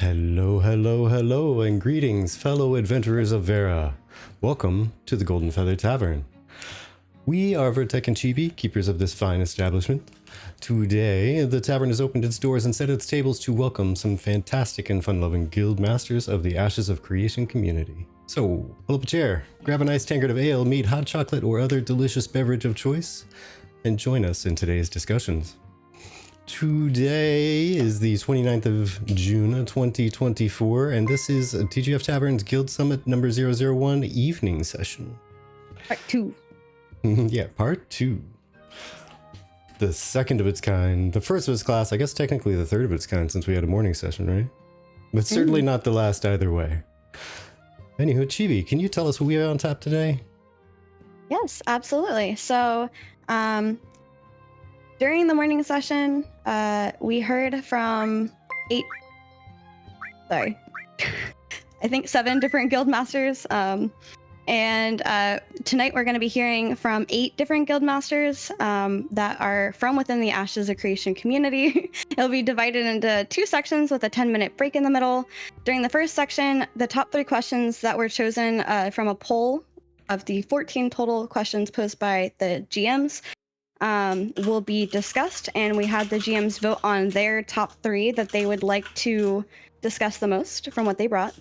Hello, hello, hello, and greetings, fellow adventurers of Vera. Welcome to the Golden Feather Tavern. We are Vertek and Chibi, keepers of this fine establishment. Today, the tavern has opened its doors and set its tables to welcome some fantastic and fun-loving guild masters of the Ashes of Creation community. So, pull up a chair, grab a nice tankard of ale, mead, hot chocolate, or other delicious beverage of choice, and join us in today's discussions. Today is the 29th of June 2024, and this is TGFTavern's Guild Summit number 001 evening session. Part 2. Yeah, part 2. The second of its kind. The first of its class, I guess technically the third of its kind since we had a morning session, right? But certainly not the last either way. Anywho, Chibi, can you tell us who we have on tap today? Yes, absolutely. So, during the morning session, we heard from I think 7 different guild masters. And tonight we're going to be hearing from 8 different guild masters that are from within the Ashes of Creation community. It'll be divided into 2 sections with a 10-minute break in the middle. During the first section, the top 3 questions that were chosen from a poll of the 14 total questions posed by the GMs will be discussed, and we had the GMs vote on their top 3 that they would like to discuss the most from what they brought.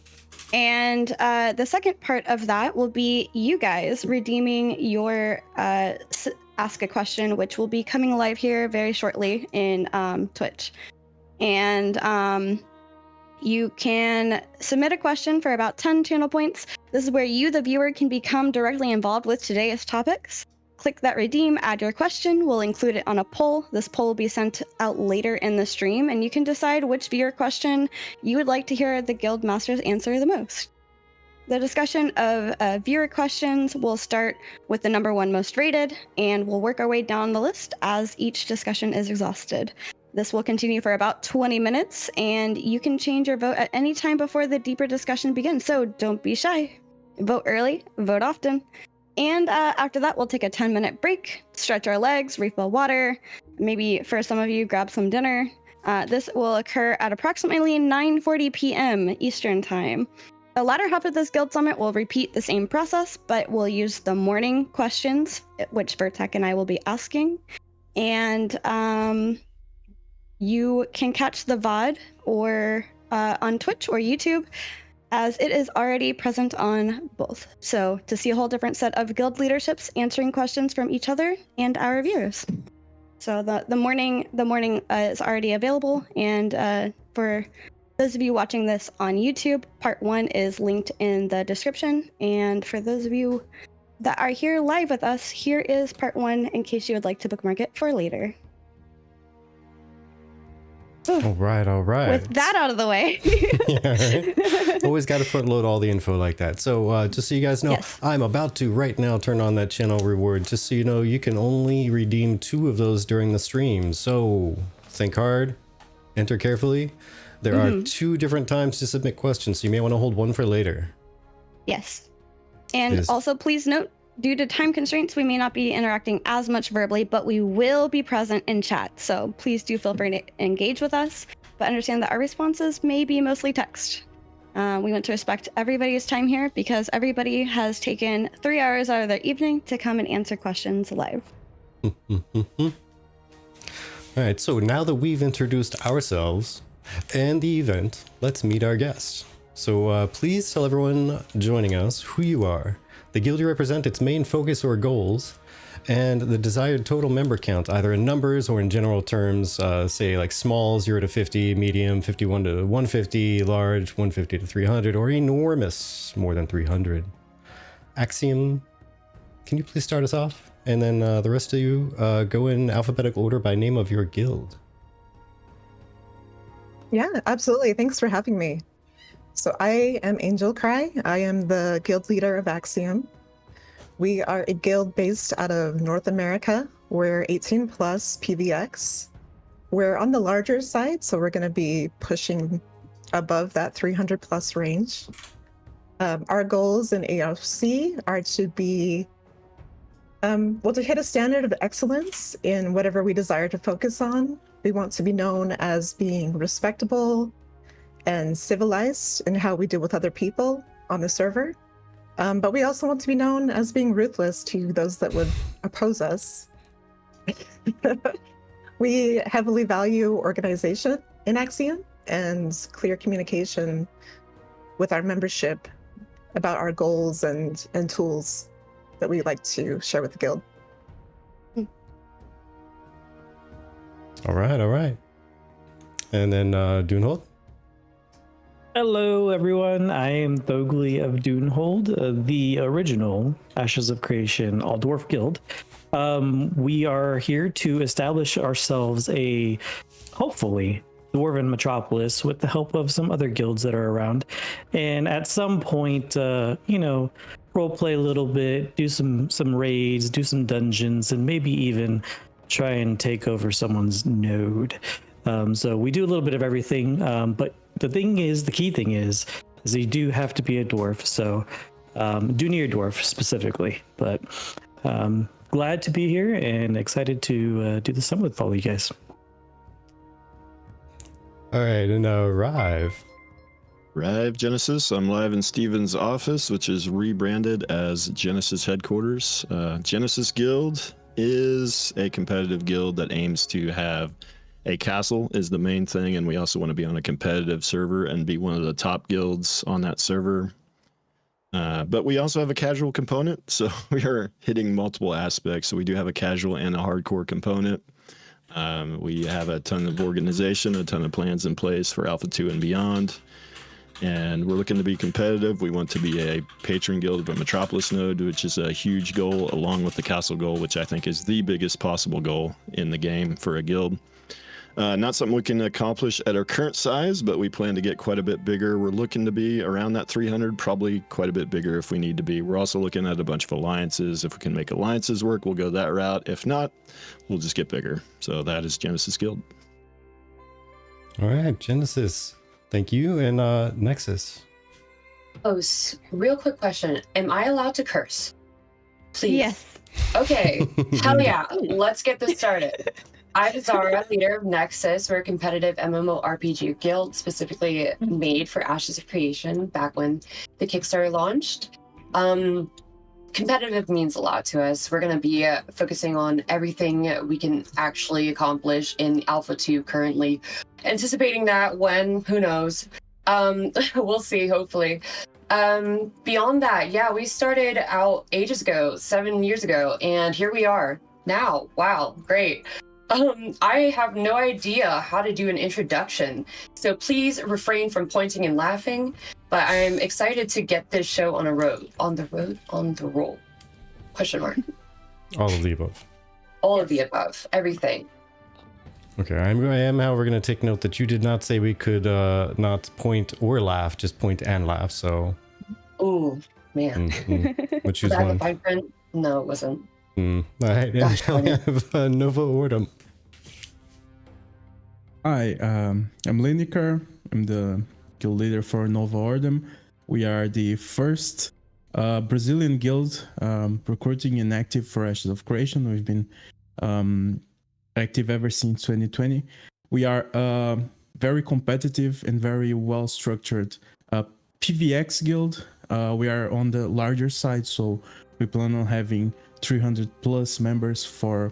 And the second part of that will be you guys redeeming your Ask a Question, which will be coming live here very shortly in Twitch. And you can submit a question for about 10 channel points. This is where you, the viewer, can become directly involved with today's topics. Click that redeem, add your question, we'll include it on a poll. This poll will be sent out later in the stream, and you can decide which viewer question you would like to hear the guild masters answer the most. The discussion of viewer questions will start with the number 1 most rated, and we'll work our way down the list as each discussion is exhausted. This will continue for about 20 minutes, and you can change your vote at any time before the deeper discussion begins, so don't be shy. Vote early, vote often. And after that, we'll take a 10-minute break, stretch our legs, refill water, maybe for some of you, grab some dinner. This will occur at approximately 9:40 p.m. Eastern Time. The latter half of this Guild Summit will repeat the same process, but we'll use the morning questions, which Vertek and I will be asking. And you can catch the VOD or on Twitch or YouTube, as it is already present on both. So to see a whole different set of guild leaderships answering questions from each other and our viewers. So the morning is already available, and for those of you watching this on YouTube, part 1 is linked in the description, and for those of you that are here live with us, here is part 1 in case you would like to bookmark it for later. All right. With that out of the way. Yeah, right? Always got to front load all the info like that. So just so you guys know, yes. I'm about to right now turn on that channel reward. Just so you know, you can only redeem 2 of those during the stream. So think hard, enter carefully. There are 2 different times to submit questions, so you may want to hold one for later. Yes. And also please note, due to time constraints, we may not be interacting as much verbally, but we will be present in chat. So please do feel free to engage with us, but understand that our responses may be mostly text. We want to respect everybody's time here because everybody has taken 3 hours out of their evening to come and answer questions live. All right, so now that we've introduced ourselves and the event, let's meet our guests. So please tell everyone joining us who you are, the guild you represent, its main focus or goals, and the desired total member count, either in numbers or in general terms, say like small 0 to 50, medium 51 to 150, large 150 to 300, or enormous more than 300. Axiom, can you please start us off? And then the rest of you go in alphabetical order by name of your guild. Yeah, absolutely. Thanks for having me. So I am AngelCry. I am the guild leader of Axiom. We are a guild based out of North America. We're 18 plus PVX. We're on the larger side, so we're going to be pushing above that 300 plus range. Our goals in AFC are to be, to hit a standard of excellence in whatever we desire to focus on. We want to be known as being respectable and civilized in how we deal with other people on the server. But we also want to be known as being ruthless to those that would oppose us. We heavily value organization in Axiom and clear communication with our membership about our goals and tools that we like to share with the guild. All right. And then Dunhold? Hello, everyone. I am Thogli of Dunhold, the original Ashes of Creation All Dwarf Guild. We are here to establish ourselves a, hopefully, dwarven metropolis with the help of some other guilds that are around. And at some point, role play a little bit, do some raids, do some dungeons, and maybe even try and take over someone's node. So we do a little bit of everything, but the key thing is you do have to be a dwarf. So do near dwarf specifically, but glad to be here and excited to do the summit with all you guys. All right, and Ryve. Ryve Genesis. I'm live in Steven's office, which is rebranded as Genesis headquarters. Genesis Guild is a competitive guild that aims to have a castle is the main thing, and we also want to be on a competitive server and be one of the top guilds on that server. But we also have a casual component, so we are hitting multiple aspects. So we do have a casual and a hardcore component. We have a ton of organization, a ton of plans in place for Alpha 2 and beyond. And we're looking to be competitive. We want to be a patron guild of a Metropolis node, which is a huge goal, along with the castle goal, which I think is the biggest possible goal in the game for a guild. Not something we can accomplish at our current size, but we plan to get quite a bit bigger. We're looking to be around that 300, probably quite a bit bigger if we need to be. We're also looking at a bunch of alliances. If we can make alliances work, we'll go that route. If not, we'll just get bigger. So that is Genesis Guild. All right, Genesis. Thank you. And Nexus. Oh, real quick question. Am I allowed to curse? Please. Yes. Okay. Hell yeah. Let's get this started. I'm Zara, leader of Nexus. We're a competitive MMORPG guild specifically made for Ashes of Creation back when the Kickstarter launched. Competitive means a lot to us. We're going to be focusing on everything we can actually accomplish in Alpha 2 currently. Anticipating that when, who knows. We'll see, hopefully. Beyond that, yeah, we started out ages ago, 7 years ago, and here we are now. Wow, great. I have no idea how to do an introduction, so please refrain from pointing and laughing, but I'm excited to get this show on the roll. Question mark. All of the above. All of the above, everything. Okay, I am, however, going to take note that you did not say we could not point or laugh, just point and laugh, so... Ooh, man. Which Was is that one? the fine print? No, it wasn't. All right, Gosh, and now we have Nova Ordem. Hi, I'm Liniker. I'm the guild leader for Nova Ordem. We are the first Brazilian guild recruiting and active for Ashes of Creation. We've been active ever since 2020. We are very competitive and very well structured PVX guild. We are on the larger side, so we plan on having 300 plus members for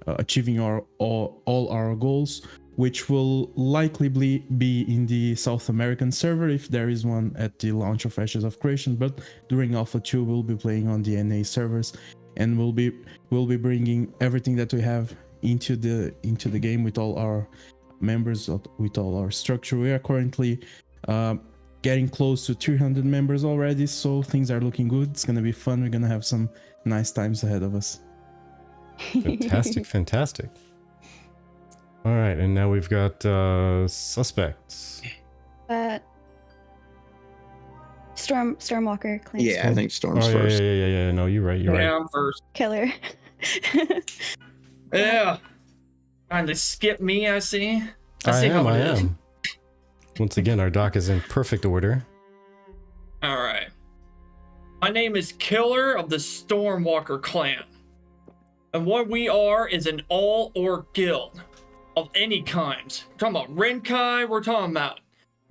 achieving all our goals, which will likely be in the South American server if there is one at the launch of Ashes of Creation. But during Alpha 2, we'll be playing on the NA servers, and we'll be bringing everything that we have into the game with all our members, with all our structure. We are currently getting close to 300 members already, so things are looking good. It's gonna be fun. We're gonna have some nice times ahead of us. Fantastic. All right, and now we've got suspects. Stormwalker Clan. Yeah, I think Storm's Oh, first. yeah. No, you're right. Yeah, I'm first. Killer. Yeah. Trying to skip me, I see. I see how it is. am. Once again, our doc is in perfect order. All right. My name is Killer of the Stormwalker Clan. And what we are is an all-orc guild of any kind. We're talking about Renkai, we're talking about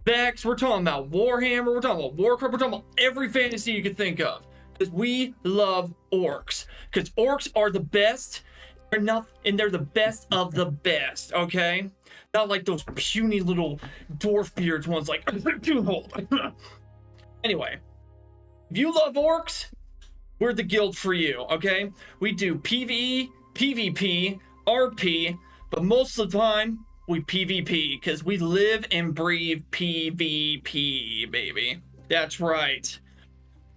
Vex, we're talking about Warhammer, we're talking about Warcraft, we're talking about every fantasy you could think of. Because we love orcs. Because orcs are the best. They're not, and they're the best of the best, okay? Not like those puny little dwarf beards ones like Dunhold. Anyway, if you love orcs, we're the guild for you, okay? We do PvE, PvP, RP, but most of the time, we PvP, because we live and breathe PvP, baby. That's right.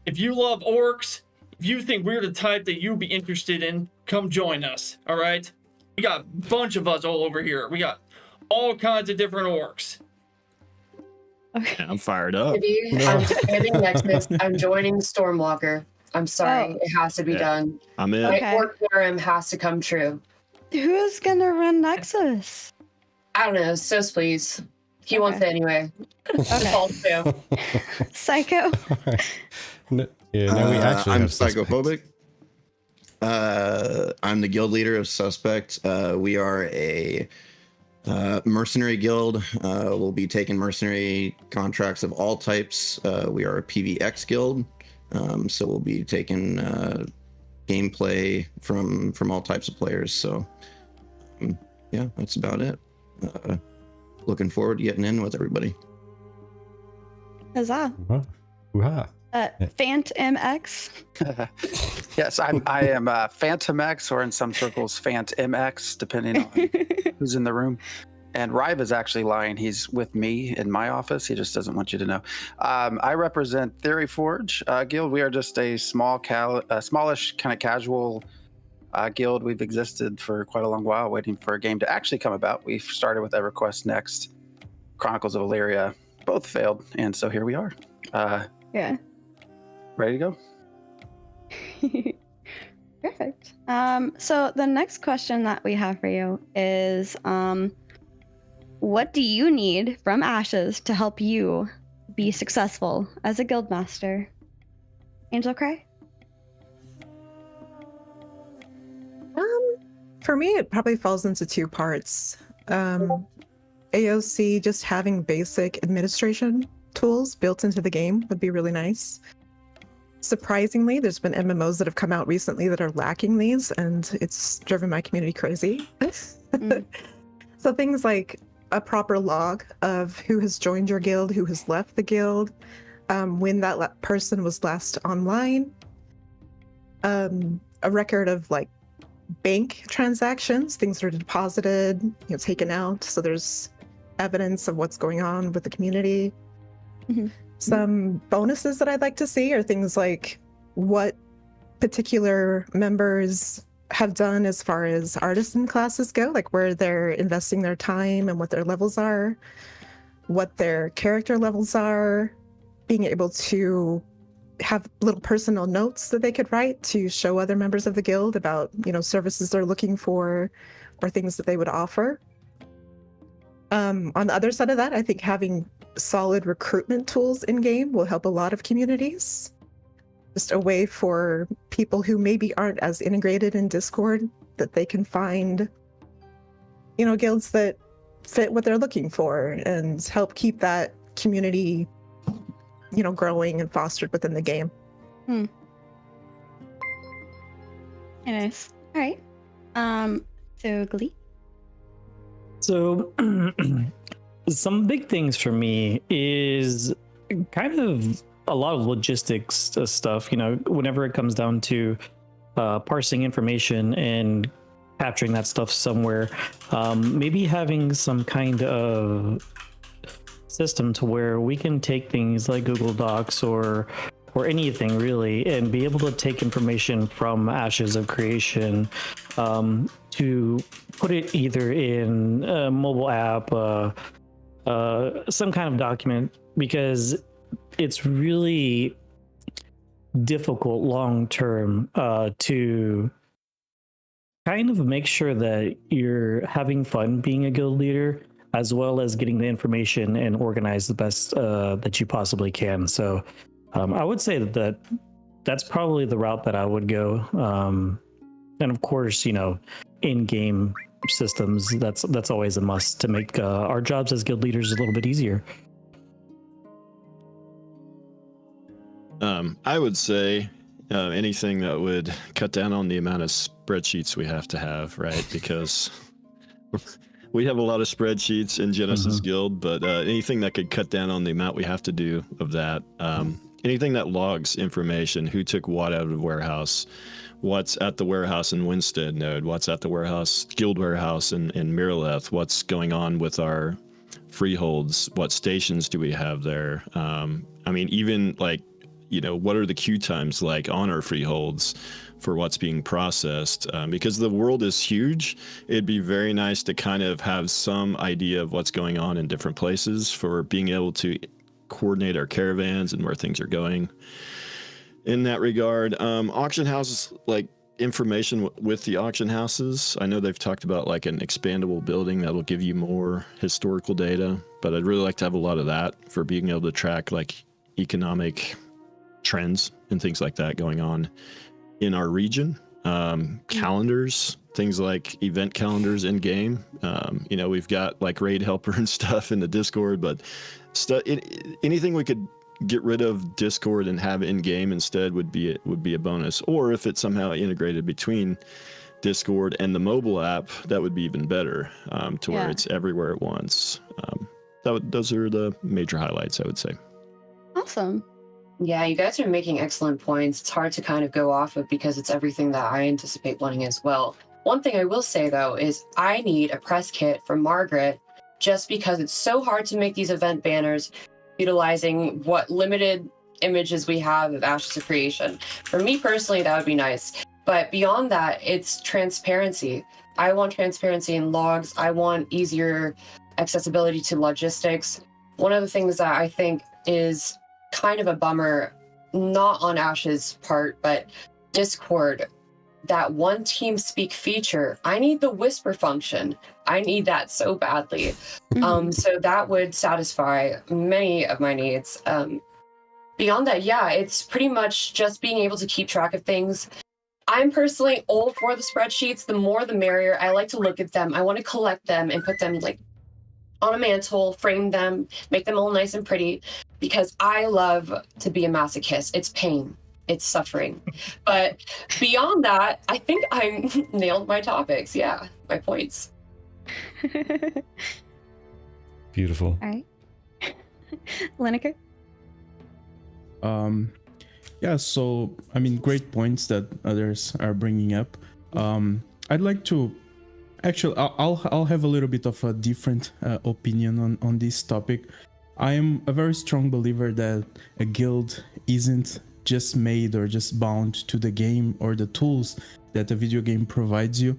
If you love orcs, if you think we're the type that you'd be interested in, come join us, all right? We got a bunch of us all over here. We got all kinds of different orcs. Okay. I'm fired up. I'm disbanding Nexus. I'm joining Stormwalker. I'm sorry. Oh. It has to be done. I'm in. My Okay. orc harem has to come true. Who's gonna run Nexus? I don't know. Sos, please. He wants it anyway. Okay. False too. Psycho. Yeah, now we actually I'm have suspects. psychophobic. I'm the guild leader of Suspect. We are a mercenary guild. We'll be taking mercenary contracts of all types. We are a PVX guild, so we'll be taking gameplay from all types of players. So, yeah, that's about it. Looking forward to getting in with everybody. Huzzah. Hoo-ha. Fanmx. Yes, I am Fanmx, or in some circles, Fanmx, depending on who's in the room. And Ryve is actually lying. He's with me in my office. He just doesn't want you to know. I represent Theoryforge guild. We are just a smallish kind of casual guild. We've existed for quite a long while, waiting for a game to actually come about. We've started with EverQuest Next, Chronicles of Illyria. Both failed, and so here we are. Yeah. Ready to go? Perfect. So the next question that we have for you is, what do you need from Ashes to help you be successful as a guild master? MrKryptic? For me, it probably falls into two parts. AOC, just having basic administration tools built into the game would be really nice. Surprisingly, there's been MMOs that have come out recently that are lacking these, and it's driven my community crazy. So things like a proper log of who has joined your guild, who has left the guild, when that person was last online, a record of like bank transactions, things that are deposited, taken out, so there's evidence of what's going on with the community. Some bonuses that I'd like to see are things like what particular members have done as far as artisan classes go, like where they're investing their time and what their levels are, what their character levels are, being able to have little personal notes that they could write to show other members of the guild about, services they're looking for or things that they would offer. On the other side of that, I think having solid recruitment tools in game will help a lot of communities. Just a way for people who maybe aren't as integrated in Discord that they can find, guilds that fit what they're looking for and help keep that community, growing and fostered within the game. Nice. All right. So Glee. So some big things for me is kind of a lot of logistics stuff, whenever it comes down to parsing information and capturing that stuff somewhere, maybe having some kind of system to where we can take things like Google Docs or anything really and be able to take information from Ashes of Creation to put it either in a mobile app, some kind of document, because it's really difficult long term to kind of make sure that you're having fun being a guild leader, as well as getting the information and organize the best that you possibly can. So I would say that that's probably the route that I would go. And of course, in-game systems, that's always a must to make our jobs as guild leaders a little bit easier. I would say anything that would cut down on the amount of spreadsheets we have to have, right? Because we have a lot of spreadsheets in Genesis Guild, but anything that could cut down on the amount we have to do of that. Anything that logs information, who took what out of the warehouse, what's at the warehouse in Winstead node, what's at the warehouse, guild warehouse in Miraleth, what's going on with our freeholds, what stations do we have there? I mean, even like, you know, what are the queue times like on our freeholds for what's being processed? Because the world is huge, it'd be very nice to kind of have some idea of what's going on in different places for being able to coordinate our caravans and where things are going. In that regard, auction houses, like information with the auction houses. I know they've talked about like an expandable building that'll give you more historical data, but I'd really like to have a lot of that for being able to track like economic trends and things like that going on in our region. Calendars, things like event calendars in game. You know, we've got like raid helper and stuff in the Discord, but anything we could get rid of Discord and have in game instead would be a bonus. Or if it's somehow integrated between Discord and the mobile app, that would be even better, to where it's everywhere at once. Those are the major highlights, I would say. Awesome. Yeah, you guys are making excellent points. It's hard to kind of go off of because it's everything that I anticipate wanting as well. One thing I will say, though, is I need a press kit for Margaret just because it's so hard to make these event banners utilizing what limited images we have of Ashes of Creation. For me personally, that would be nice. But beyond that, it's transparency. I want transparency in logs. I want easier accessibility to logistics. One of the things that I think is kind of a bummer, not on Ash's part, but Discord, that one team speak feature, I need the whisper function. I need that so badly. So that would satisfy many of my needs. Beyond that, yeah, it's pretty much just being able to keep track of things. I'm personally all for the spreadsheets. The more the merrier. I like to look at them. I want to collect them and put them like on a mantle, frame them, make them all nice and pretty, because I love to be a masochist. It's pain. It's suffering. But beyond that, I think I nailed my topics. Yeah, my points. Beautiful. All right. Liniker? Yeah, so, I mean, great points that others are bringing up. I'd like to... Actually, I'll have a little bit of a different opinion on this topic. I am a very strong believer that a guild isn't just made or just bound to the game or the tools that a video game provides you.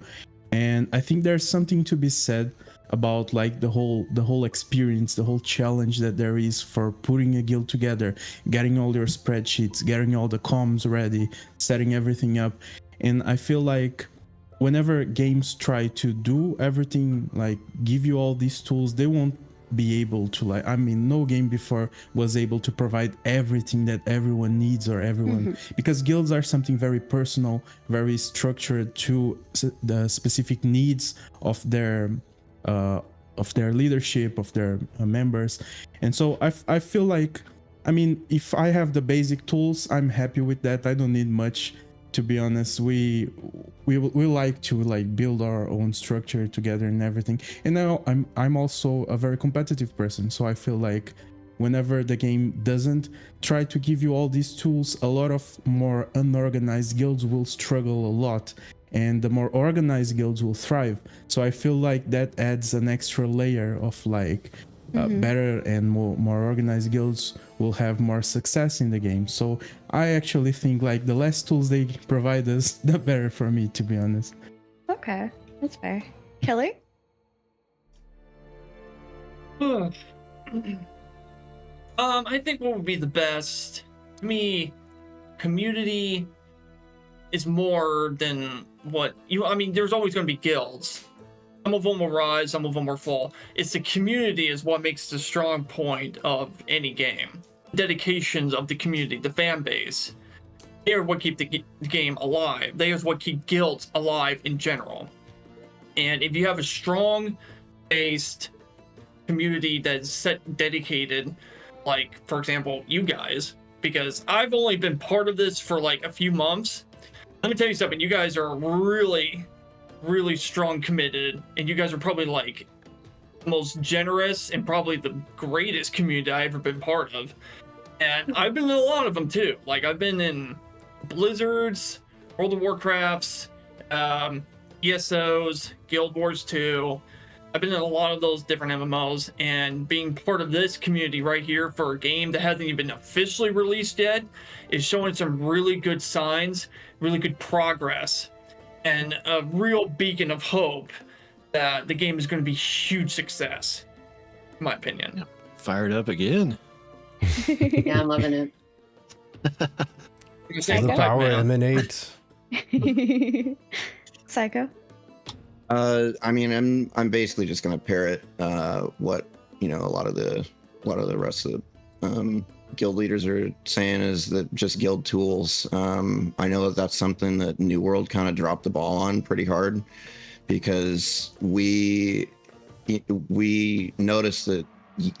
And I think there's something to be said about like the whole experience, the whole challenge that there is for putting a guild together, getting all your spreadsheets, getting all the comms ready, setting everything up. And I feel like whenever games try to do everything, like give you all these tools, they won't be able to, like, I mean, no game before was able to provide everything that everyone needs or everyone, because guilds are something very personal, very structured to the specific needs of their leadership, of their members. And so I feel like, I mean, if I have the basic tools, I'm happy with that. I don't need much, to be honest. We like to like build our own structure together and everything. And now I'm also a very competitive person, so I feel like whenever the game doesn't try to give you all these tools, a lot of more unorganized guilds will struggle a lot, and the more organized guilds will thrive. So I feel like that adds an extra layer of like better and more organized guilds will have more success in the game. So I actually think like the less tools they provide us, the better for me, to be honest. Okay, that's fair. Killer? I think what would be the best, to me, community is more than what you, I mean, there's always going to be guilds. Some of them will rise, some of them will fall. It's the community is what makes the strong point of any game. Dedications of the community, the fan base, they are what keep the game alive. They are what keep guilds alive in general. And if you have a strong based community that's dedicated, like, for example, you guys, because I've only been part of this for like a few months. Let me tell you something. You guys are really, really strong committed, and you guys are probably like the most generous and probably the greatest community I've ever been part of. And I've been in a lot of them too. Like I've been in Blizzards, World of Warcrafts, ESOs, Guild Wars 2. I've been in a lot of those different MMOs, and being part of this community right here for a game that hasn't even been officially released yet is showing some really good signs, really good progress, and a real beacon of hope that the game is going to be a huge success, in my opinion. Fired up again. Yeah, I'm loving it. The power emanate. Psycho. I mean, I'm basically just gonna parrot what a lot of the rest of the guild leaders are saying, is that just guild tools. I know that that's something that New World kind of dropped the ball on pretty hard, because we noticed that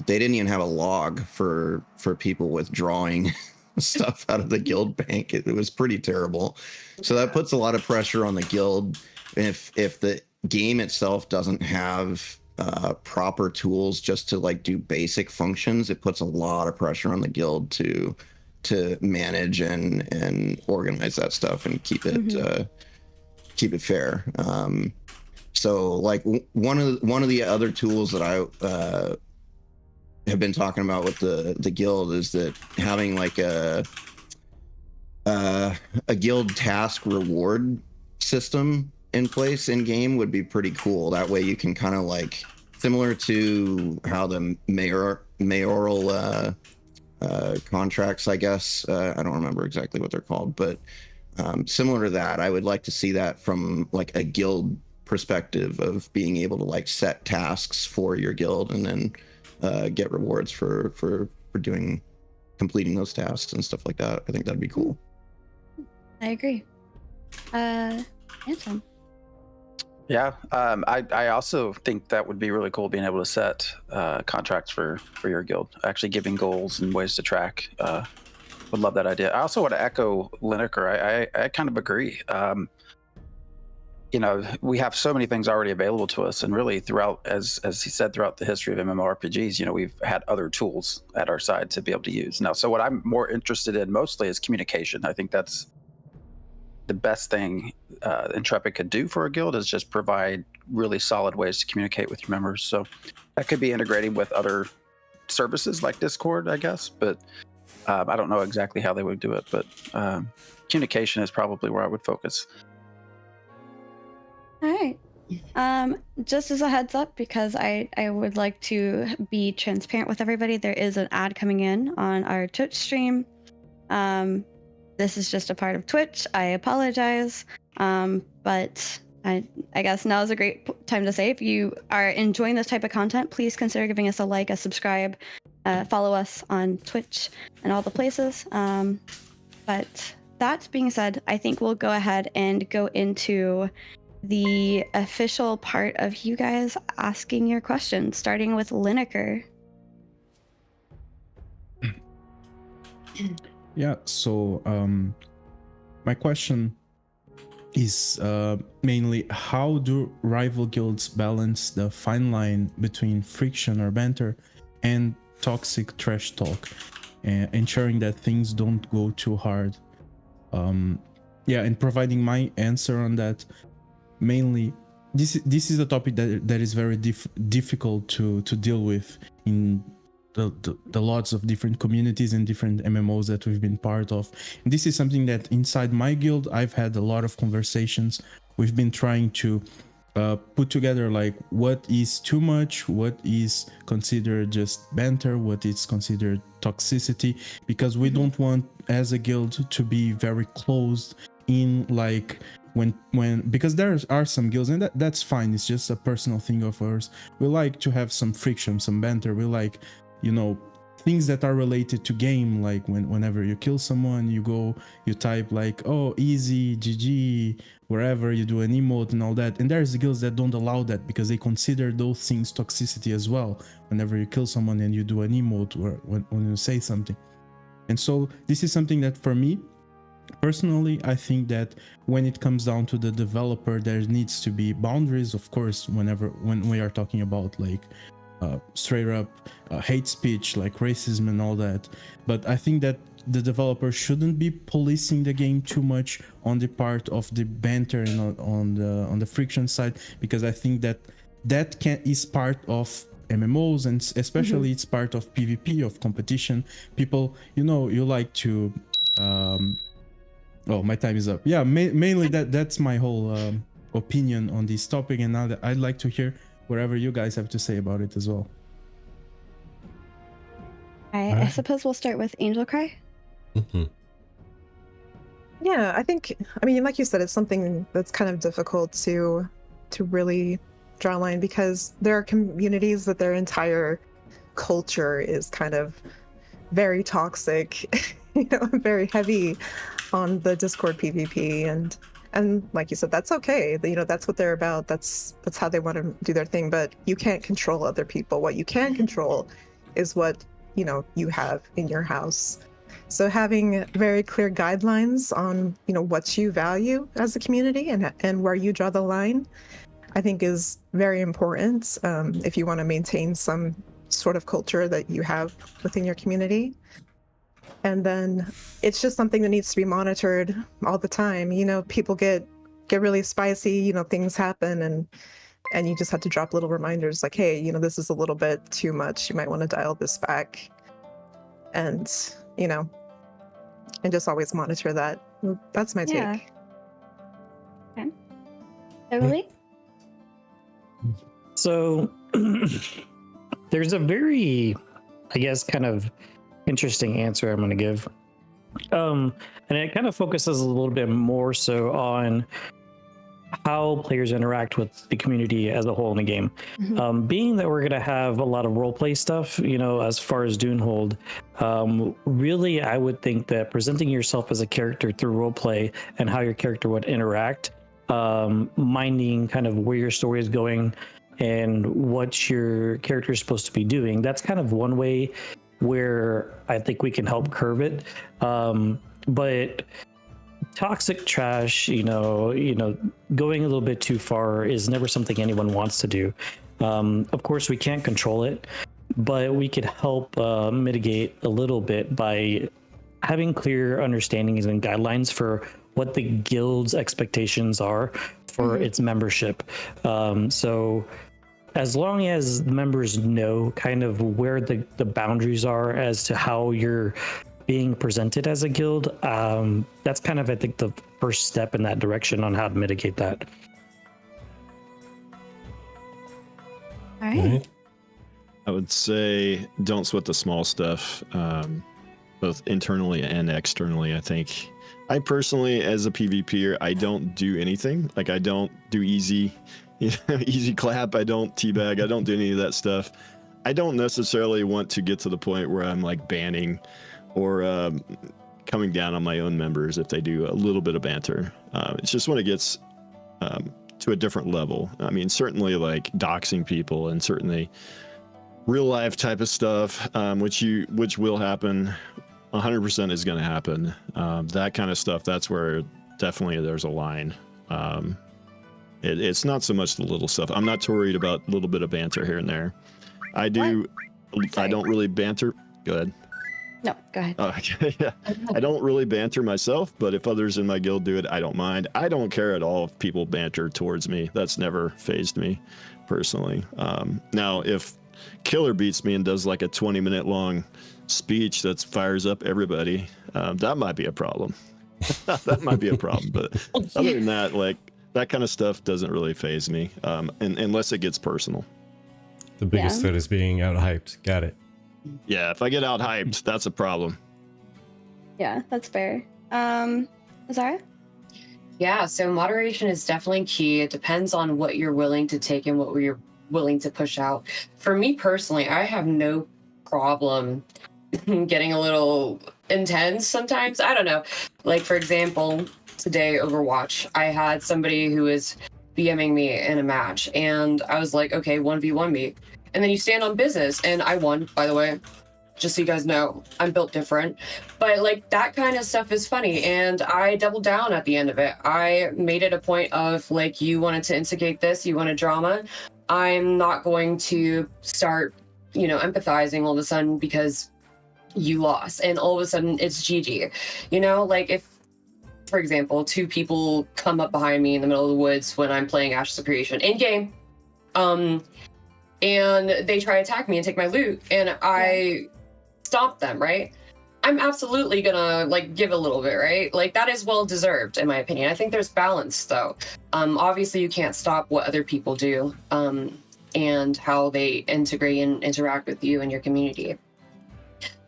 they didn't even have a log for people withdrawing stuff out of the guild bank. It was pretty terrible. So that puts a lot of pressure on the guild. If the game itself doesn't have proper tools just to like do basic functions, it puts a lot of pressure on the guild to manage and organize that stuff and keep it fair. So like one of the other tools that I have been talking about with the guild is that having like a guild task reward system in place in game would be pretty cool. That way you can kind of like, similar to how the mayoral contracts, I guess, I don't remember exactly what they're called, but similar to that, I would like to see that from like a guild perspective of being able to like set tasks for your guild and then get rewards for completing those tasks and stuff like that. I think that'd be cool. I agree. Anton. Yeah, I also think that would be really cool, being able to set contracts for your guild, actually giving goals and ways to track. Would love that idea. I also want to echo Liniker. I kind of agree. We have so many things already available to us, and really throughout, as he said, throughout the history of MMORPGs, we've had other tools at our side to be able to use. Now, so what I'm more interested in mostly is communication. I think that's the best thing Intrepid could do for a guild, is just provide really solid ways to communicate with your members. So that could be integrating with other services like Discord, I guess, but I don't know exactly how they would do it, but communication is probably where I would focus. All right. Just as a heads up, because I would like to be transparent with everybody, there is an ad coming in on our Twitch stream. This is just a part of Twitch. I apologize. But I guess now is a great time to say, if you are enjoying this type of content, please consider giving us a like, a subscribe, follow us on Twitch and all the places. But that being said, I think we'll go ahead and go into the official part of you guys asking your questions, starting with Liniker. Yeah, so my question is mainly, how do rival guilds balance the fine line between friction or banter and toxic trash talk, ensuring that things don't go too hard? And providing my answer on that, mainly, this is a topic that is very difficult to deal with in the lots of different communities and different MMOs that we've been part of. And this is something that inside my guild, I've had a lot of conversations. We've been trying to put together like what is too much, what is considered just banter, what is considered toxicity, because we don't want as a guild to be very closed in, like when because there are some guilds, and that's fine, it's just a personal thing of ours. We like to have some friction, some banter. We like, things that are related to game, like whenever you kill someone, you type like, oh, easy, GG, wherever, you do an emote and all that. And there's guilds that don't allow that, because they consider those things toxicity as well. Whenever you kill someone and you do an emote, or when you say something. And so this is something that for me personally, I think that when it comes down to the developer, there needs to be boundaries, of course, when we are talking about like straight up hate speech, like racism and all that. But I think that the developer shouldn't be policing the game too much on the part of the banter and on the friction side, because I think that is part of MMOs, and especially it's part of PvP, of competition. People, you like to oh, my time is up. Yeah, mainly that's my whole opinion on this topic, and now that I'd like to hear whatever you guys have to say about it as well. I suppose we'll start with AngelCry. Yeah, I mean, like you said, it's something that's kind of difficult to really draw a line, because there are communities that their entire culture is kind of very toxic, very heavy on the Discord PvP, and like you said, that's okay. That's what they're about. That's how they want to do their thing. But you can't control other people. What you can control is what you have in your house. So having very clear guidelines on what you value as a community and where you draw the line, I think is very important if you want to maintain some sort of culture that you have within your community. And then it's just something that needs to be monitored all the time. People get really spicy, things happen, and you just have to drop little reminders like, hey, this is a little bit too much. You might want to dial this back. And, and just always monitor that. That's my take. Okay. Beverly? So there's a very, I guess, kind of interesting answer I'm going to give. And it kind of focuses a little bit more so on how players interact with the community as a whole in the game. Being that we're going to have a lot of roleplay stuff, as far as Dunhold, really, I would think that presenting yourself as a character through roleplay and how your character would interact, minding kind of where your story is going and what your character is supposed to be doing, that's kind of one way where I think we can help curb it. But toxic trash, going a little bit too far is never something anyone wants to do. Of course, we can't control it, but we could help mitigate a little bit by having clear understandings and guidelines for what the guild's expectations are for its membership. So as long as members know kind of where the boundaries are as to how you're being presented as a guild, that's kind of, I think, the first step in that direction on how to mitigate that. All right. I would say don't sweat the small stuff, both internally and externally. I think I personally, as a PvPer, I don't do anything. Like, I don't do easy clap. I don't teabag. I don't do any of that stuff. I don't necessarily want to get to the point where I'm like banning or coming down on my own members if they do a little bit of banter. It's just when it gets to a different level. I mean, certainly like doxing people and certainly real life type of stuff, which will happen. 100% is going to happen. That kind of stuff, that's where definitely there's a line. It's not so much the little stuff. I'm not too worried about a little bit of banter here and there. I don't really banter. Go ahead. No, go ahead. Okay, yeah. I don't really banter myself, but if others in my guild do it, I don't mind. I don't care at all if people banter towards me. That's never fazed me, personally. Now, if Killer beats me and does like a 20-minute long speech that fires up everybody, that might be a problem. That might be a problem. But other than that, like, that kind of stuff doesn't really faze me, and unless it gets personal. The biggest threat is being out-hyped. Got it. Yeah, if I get out-hyped, that's a problem. Yeah, that's fair. Zara? Yeah, so moderation is definitely key. It depends on what you're willing to take and what you're willing to push out. For me personally, I have no problem getting a little intense sometimes. I don't know. Like, for example, today, Overwatch, I had somebody who was BMing me in a match, and I was like, okay, 1v1 me. And then you stand on business, and I won, by the way. just so you guys know, I'm built different. But like that kind of stuff is funny, and I doubled down at the end of it. I made it a point of like, you wanted to instigate this, you wanted drama. I'm not going to start, empathizing all of a sudden because you lost, and all of a sudden it's GG. Like if, for example, two people come up behind me in the middle of the woods when I'm playing Ashes of Creation in game, and they try to attack me and take my loot, and I stop them, right? I'm absolutely gonna like give a little bit, right? Like that is well deserved in my opinion. I think there's balance though. Obviously you can't stop what other people do, and how they integrate and interact with you and your community.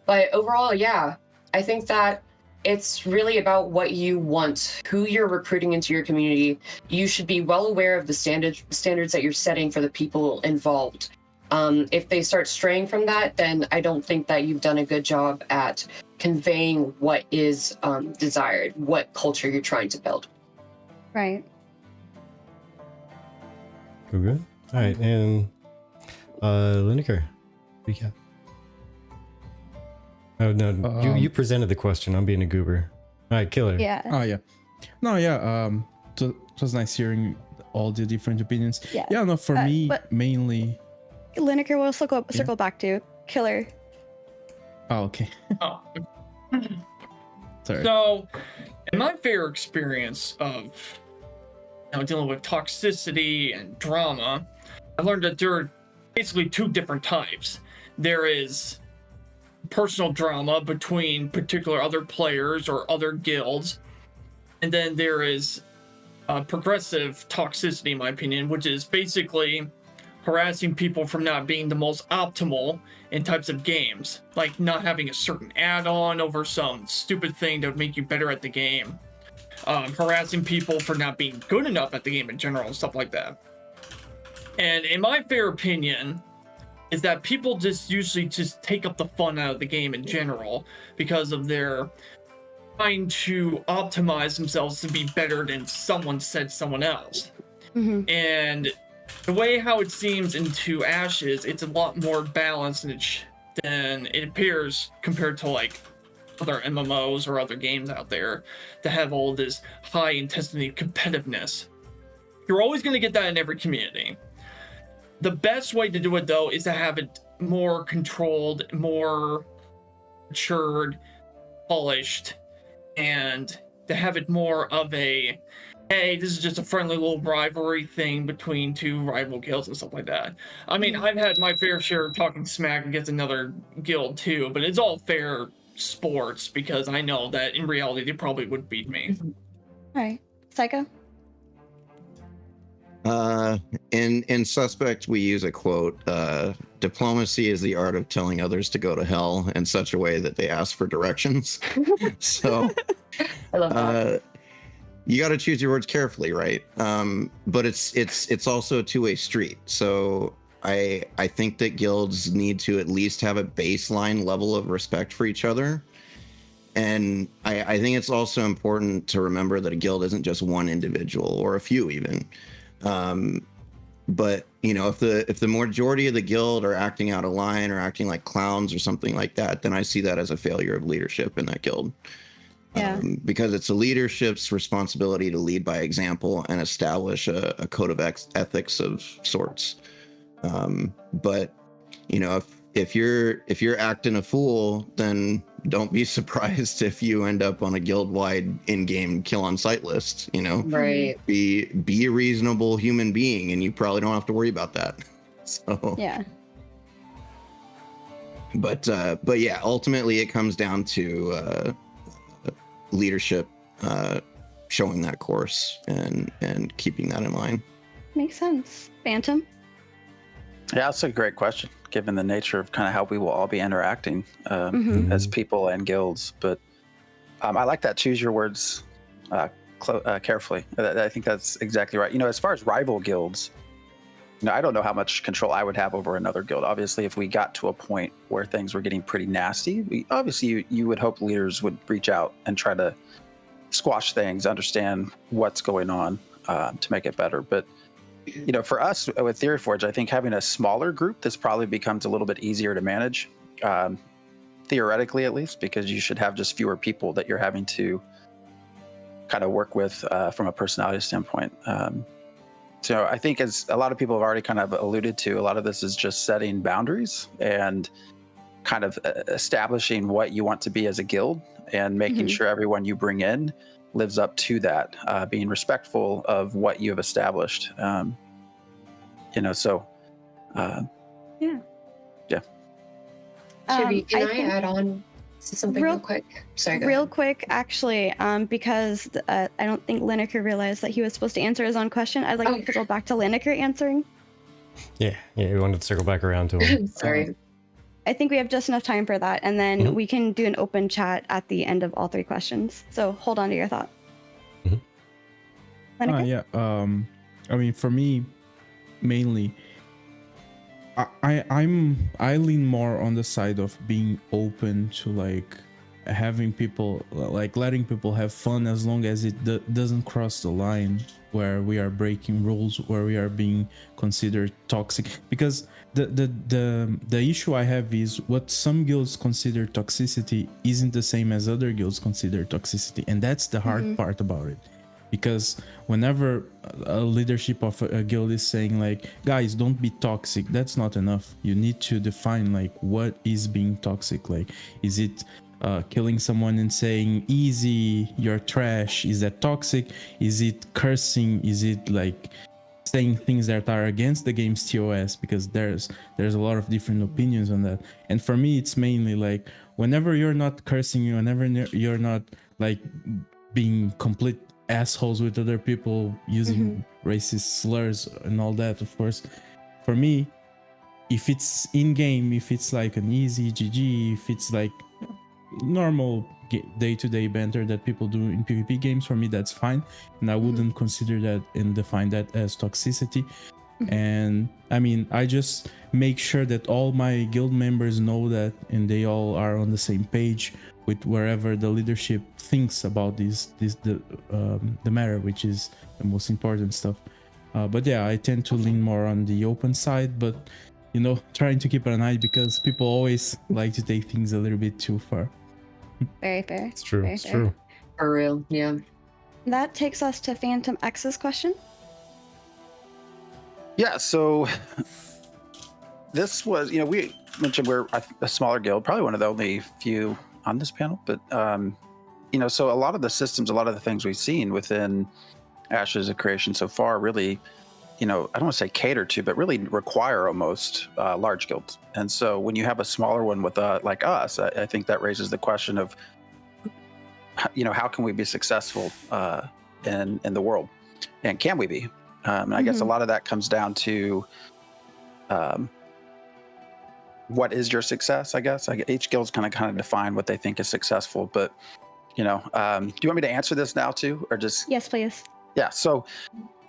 But overall, yeah, I think that it's really about what you want, who you're recruiting into your community. You should be well aware of the standards that you're setting for the people involved. If they start straying from that, then I don't think that you've done a good job at conveying what is desired, what culture you're trying to build. Right. Okay. All right, and Liniker, recap. Oh no, you presented the question. I'm being a goober. All right, Killer. Yeah. Oh yeah. No, yeah. So it was nice hearing all the different opinions. Yeah. Yeah. No, for me but mainly. Liniker will circle back to Killer. Oh, okay. Oh. Sorry. So, in my fair experience of dealing with toxicity and drama, I learned that there are basically two different types. There is personal drama between particular other players or other guilds, and then there is progressive toxicity, in my opinion, which is basically harassing people from not being the most optimal in types of games, like not having a certain add-on over some stupid thing that would make you better at the game, harassing people for not being good enough at the game in general and stuff like that. And in my fair opinion is that people just usually just take up the fun out of the game in general because of their trying to optimize themselves to be better than someone else. Mm-hmm. And the way how it seems into Ashes, it's a lot more balanced than it appears compared to like other MMOs or other games out there that have all this high intensity competitiveness. You're always going to get that in every community. The best way to do it though is to have it more controlled, more matured, polished, and to have it more of a, hey, this is just a friendly little rivalry thing between two rival guilds and stuff like that. I mean, I've had my fair share of talking smack against another guild too, but it's all fair sports because I know that in reality they probably would beat me. All right, Psycho. In Suspect, we use a quote, diplomacy is the art of telling others to go to hell in such a way that they ask for directions. So I love that. You got to choose your words carefully, right? But it's also a two-way street. So I think that guilds need to at least have a baseline level of respect for each other. And I think it's also important to remember that a guild isn't just one individual or a few even. But if the majority of the guild are acting out of line or acting like clowns or something like that, then I see that as a failure of leadership in that guild. Yeah. Because it's a leadership's responsibility to lead by example and establish a code of ethics of sorts. But if you're acting a fool, then don't be surprised if you end up on a guild-wide in-game kill on sight list. Right. Be a reasonable human being, and you probably don't have to worry about that. So Yeah. But yeah, ultimately it comes down to leadership showing that course and keeping that in mind. Makes sense. Phantom. Yeah, that's a great question, given the nature of kind of how we will all be interacting as people and guilds. But I like that. Choose your words carefully. I think that's exactly right. As far as rival guilds, I don't know how much control I would have over another guild. Obviously, if we got to a point where things were getting pretty nasty, you would hope leaders would reach out and try to squash things, understand what's going on to make it better. But for us with Theoryforge, I think having a smaller group, this probably becomes a little bit easier to manage. theoretically at least, because you should have just fewer people that you're having to kind of work with from a personality standpoint. So I think, as a lot of people have already kind of alluded to, a lot of this is just setting boundaries and kind of establishing what you want to be as a guild and making sure everyone you bring in lives up to that, being respectful of what you have established. So yeah. Shelby, can I think- add on to something real quick? Sorry, go Real ahead. quick, actually, because I don't think Liniker realized that he was supposed to answer his own question. I'd like to go back to Liniker answering. Yeah, we wanted to circle back around to him. Sorry. I think we have just enough time for that, and then we can do an open chat at the end of all 3 questions. So hold on to your thought. Liniker? Yeah. I mean, for me, mainly, I lean more on the side of being open to like having people, like letting people have fun, as long as it doesn't cross the line where we are breaking rules, where we are being considered toxic. Because the issue I have is what some guilds consider toxicity isn't the same as other guilds consider toxicity, and that's the hard part about it. Because whenever a leadership of a guild is saying like, guys, don't be toxic, that's not enough. You need to define like what is being toxic. Like, is it killing someone and saying easy, you're trash? Is that toxic? Is it cursing? Is it like saying things that are against the game's TOS? Because there's a lot of different opinions on that. And for me, it's mainly like, whenever you're not cursing, whenever you're not like being complete assholes with other people, using racist slurs and all that, of course, for me, if it's in game, if it's like an easy GG, if it's like normal day-to-day banter that people do in PvP games, for me that's fine, and I wouldn't consider that and define that as toxicity. And I mean, I just make sure that all my guild members know that, and they all are on the same page with wherever the leadership thinks about the matter, which is the most important stuff. But yeah, I tend to lean more on the open side, but trying to keep an eye, because people always like to take things a little bit too far. Very fair. It's true. Very It's fair. true. For real, yeah. That takes us to Fanmx's question. Yeah, so this was, we mentioned we're a smaller guild, probably one of the only few on this panel, but so a lot of the systems, a lot of the things we've seen within Ashes of Creation so far really, I don't want to say cater to, but really require almost large guilds. And so when you have a smaller one with like us, I think that raises the question of, how can we be successful in the world, and can we be? And I guess a lot of that comes down to what is your success, I guess. Each guild's kind of define what they think is successful, but do you want me to answer this now too, or just? Yes, please. Yeah, so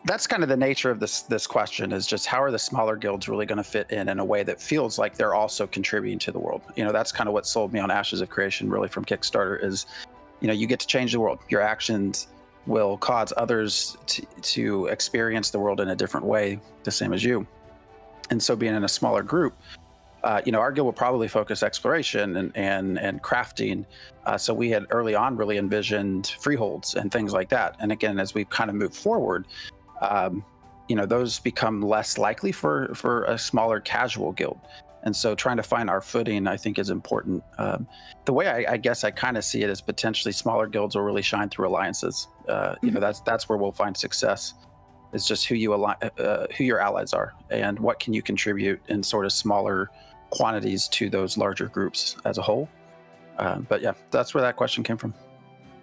that's kind of the nature of this question, is just how are the smaller guilds really going to fit in a way that feels like they're also contributing to the world? That's kind of what sold me on Ashes of Creation really from Kickstarter, is you get to change the world. Your actions will cause others to experience the world in a different way, the same as you. And so being in a smaller group, our guild will probably focus exploration and crafting. So we had early on really envisioned freeholds and things like that. And again, as we've kind of moved forward, those become less likely for a smaller casual guild. And so trying to find our footing, I think, is important. The way I guess I kind of see it is potentially smaller guilds will really shine through alliances. That's where we'll find success. It's just who your allies are, and what can you contribute in sort of smaller quantities to those larger groups as a whole. But yeah, that's where that question came from.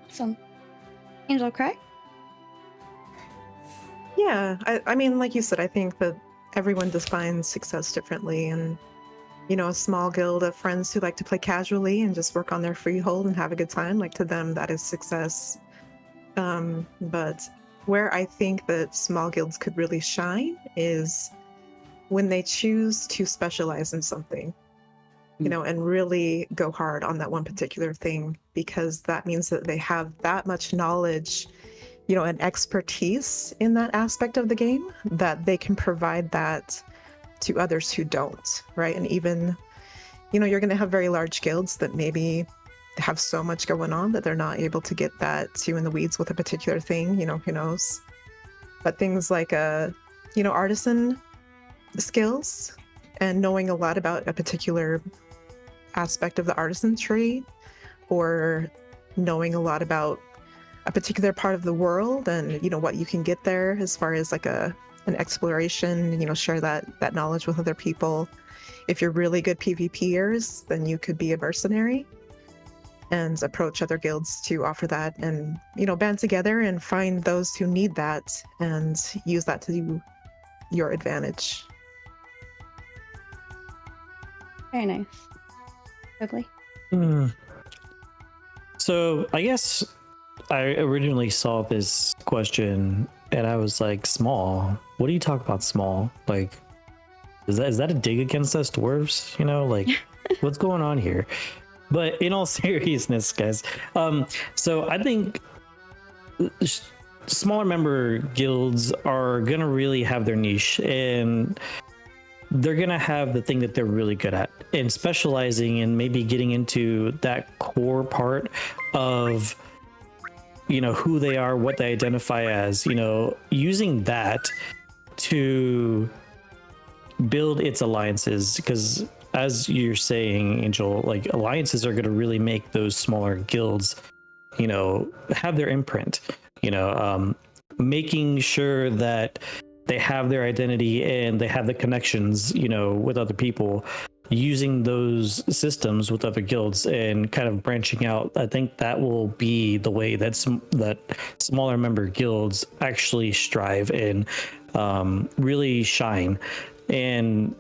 Awesome. Angel Cry? Yeah, I mean, like you said, I think that everyone defines success differently, and a small guild of friends who like to play casually and just work on their freehold and have a good time, like, to them that is success. But where I think that small guilds could really shine is when they choose to specialize in something, and really go hard on that one particular thing, because that means that they have that much knowledge, and expertise in that aspect of the game, that they can provide that to others who don't, right? And even, you're going to have very large guilds that maybe have so much going on that they're not able to get that too in the weeds with a particular thing, who knows. But things like artisan skills and knowing a lot about a particular aspect of the artisan trade, or knowing a lot about a particular part of the world and what you can get there as far as like an exploration, share that knowledge with other people. If you're really good PvPers, then you could be a mercenary and approach other guilds to offer that, and band together and find those who need that and use that to your advantage. Very nice. Ugly. So I guess I originally saw this question and I was like, small? What do you talk about small? Like, is that a dig against us dwarves? Like, what's going on here? But in all seriousness, guys, so I think smaller member guilds are gonna really have their niche, and they're gonna have the thing that they're really good at, and specializing and maybe getting into that core part of who they are, what they identify as, using that to build its alliances. Because as you're saying, Angel, like, alliances are going to really make those smaller guilds have their imprint, making sure that they have their identity and they have the connections with other people, using those systems with other guilds and kind of branching out. I think that will be the way that smaller member guilds actually strive and really shine. And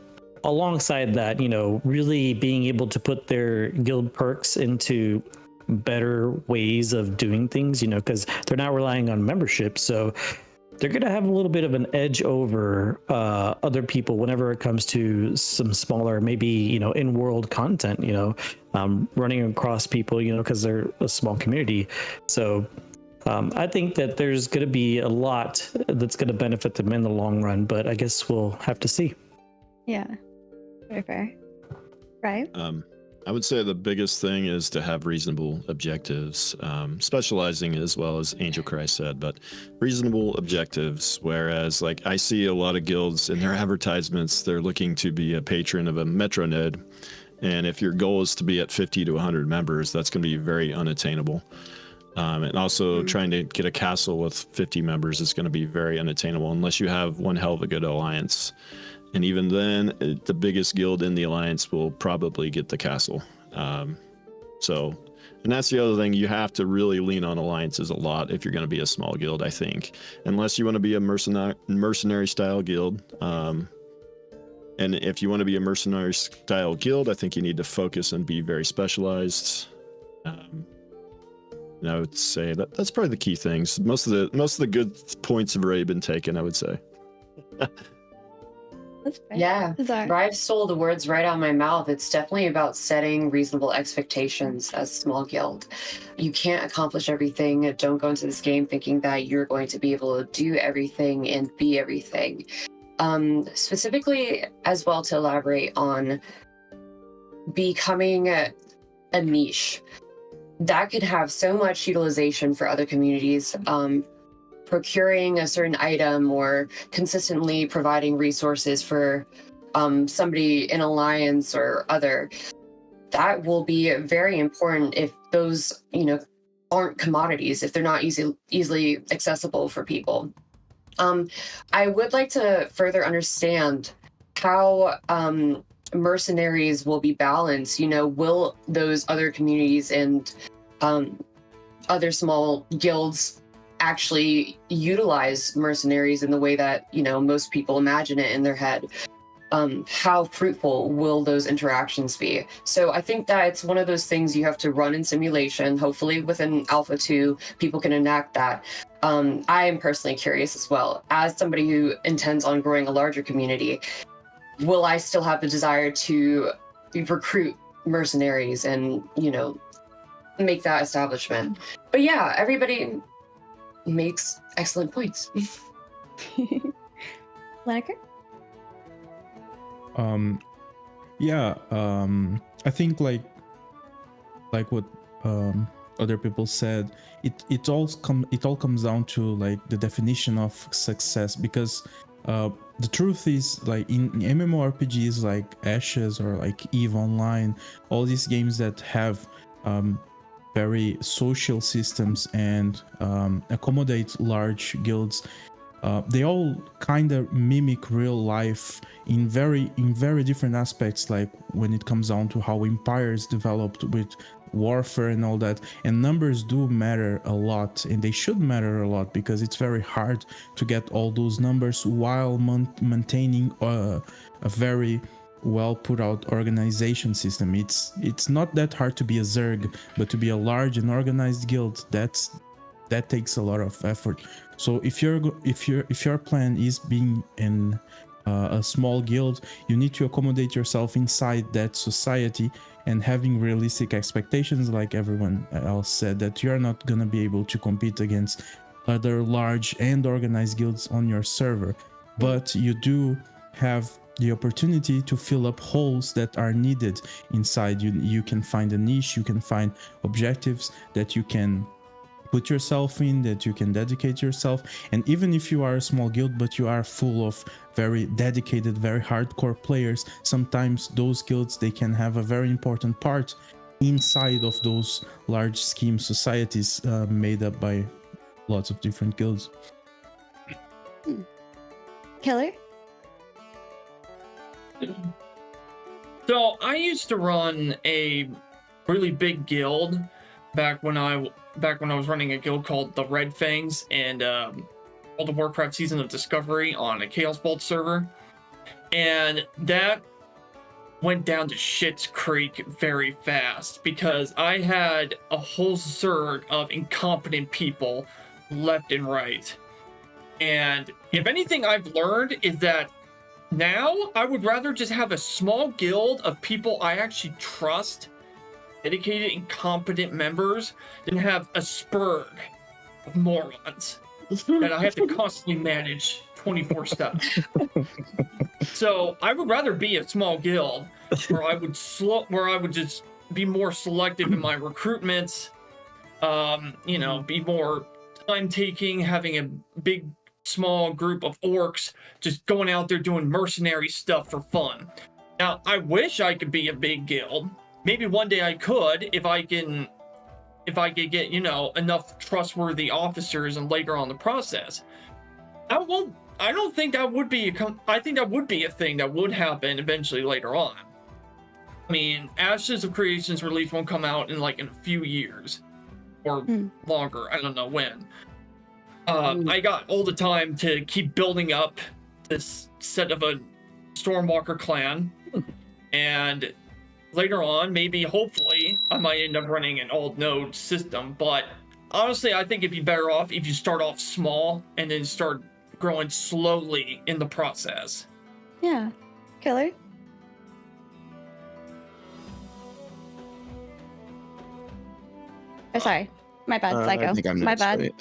alongside that, really being able to put their guild perks into better ways of doing things, because they're not relying on membership. So they're going to have a little bit of an edge over other people whenever it comes to some smaller, maybe, in-world content, running across people, because they're a small community. So I think that there's going to be a lot that's going to benefit them in the long run, but I guess we'll have to see. Yeah, very fair. Right? I would say the biggest thing is to have reasonable objectives, specializing as well as Angel Christ said, but reasonable objectives. Whereas, like, I see a lot of guilds in their advertisements, they're looking to be a patron of a metro node. And if your goal is to be at 50 to 100 members, that's going to be very unattainable. And also trying to get a castle with 50 members is going to be very unattainable unless you have one hell of a good alliance. And even then, the biggest guild in the alliance will probably get the castle. And that's the other thing. You have to really lean on alliances a lot if you're going to be a small guild, I think. Unless you want to be a mercenary style guild. And if you want to be a mercenary style guild, I think you need to focus and be very specialized. And I would say that's probably the key things. Most of the good points have already been taken, I would say. Yeah, Zara. Ryve stole the words right out of my mouth. It's definitely about setting reasonable expectations as a small guild. You can't accomplish everything. Don't go into this game thinking that you're going to be able to do everything and be everything. Specifically, as well, to elaborate on becoming a niche, that could have so much utilization for other communities. Procuring a certain item or consistently providing resources for somebody in alliance or other, that will be very important if those aren't commodities, if they're not easily accessible for people. I would like to further understand how mercenaries will be balanced. Will those other communities and other small guilds actually utilize mercenaries in the way that most people imagine it in their head? How fruitful will those interactions be? So I think that it's one of those things you have to run in simulation. Hopefully within Alpha 2 people can enact that. I am personally curious as well, as somebody who intends on growing a larger community. Will I still have the desire to recruit mercenaries and make that establishment? But yeah, everybody makes excellent points. Liniker? Yeah, I think like what other people said, it all comes down to like the definition of success, because the truth is, like in MMORPGs like Ashes or like EVE Online, all these games that have very social systems and accommodate large guilds, they all kind of mimic real life in very different aspects, like when it comes down to how empires developed with warfare and all that. And numbers do matter a lot, and they should matter a lot, because it's very hard to get all those numbers while maintaining a very well put out organization system. It's not that hard to be a Zerg, but to be a large and organized guild, that takes a lot of effort. So if your plan is being in a small guild, you need to accommodate yourself inside that society, and having realistic expectations, like everyone else said, that you're not gonna be able to compete against other large and organized guilds on your server, but you do have the opportunity to fill up holes that are needed inside. You can find a niche, you can find objectives that you can put yourself in, that you can dedicate yourself. And even if you are a small guild but you are full of very dedicated, very hardcore players, sometimes those guilds, they can have a very important part inside of those large scheme societies made up by lots of different guilds. Killer? So I used to run a really big guild back when I was running a guild called the Red Fangs and World of Warcraft Season of Discovery on a Chaos Bolt server, and that went down to shit's creek very fast because I had a whole zerg of incompetent people left and right. And if anything I've learned is that now I would rather just have a small guild of people I actually trust, dedicated and competent members, than have a spurg of morons that I have to constantly manage 24/7. So I would rather be a small guild where I would just be more selective in my recruitments, be more time taking, having a big small group of orcs just going out there doing mercenary stuff for fun. Now, I wish I could be a big guild. Maybe one day I could if I could get, enough trustworthy officers and later on the process. I don't think that would be I think that would be a thing that would happen eventually later on. I mean, Ashes of Creation's release won't come out in a few years or longer. I don't know when. I got all the time to keep building up this set of a Stormwalker Clan, and later on, maybe, hopefully, I might end up running an old node system. But honestly, I think it'd be better off if you start off small and then start growing slowly in the process. Yeah. Killer? Oh, sorry. My bad, Psycho. I think I'm My next, bad. right?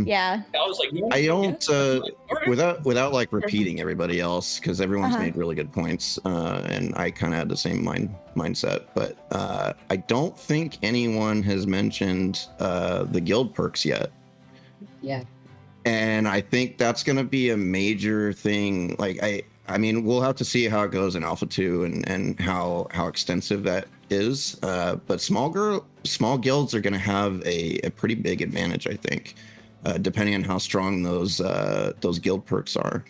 Yeah. I was like, I don't Alright. without repeating everybody else, because everyone's made really good points, and I kind of had the same mindset. But I don't think anyone has mentioned the guild perks yet. Yeah. And I think that's going to be a major thing. I mean, we'll have to see how it goes in Alpha 2 and how extensive that is. But small guilds are going to have a pretty big advantage, I think, depending on how strong those guild perks are.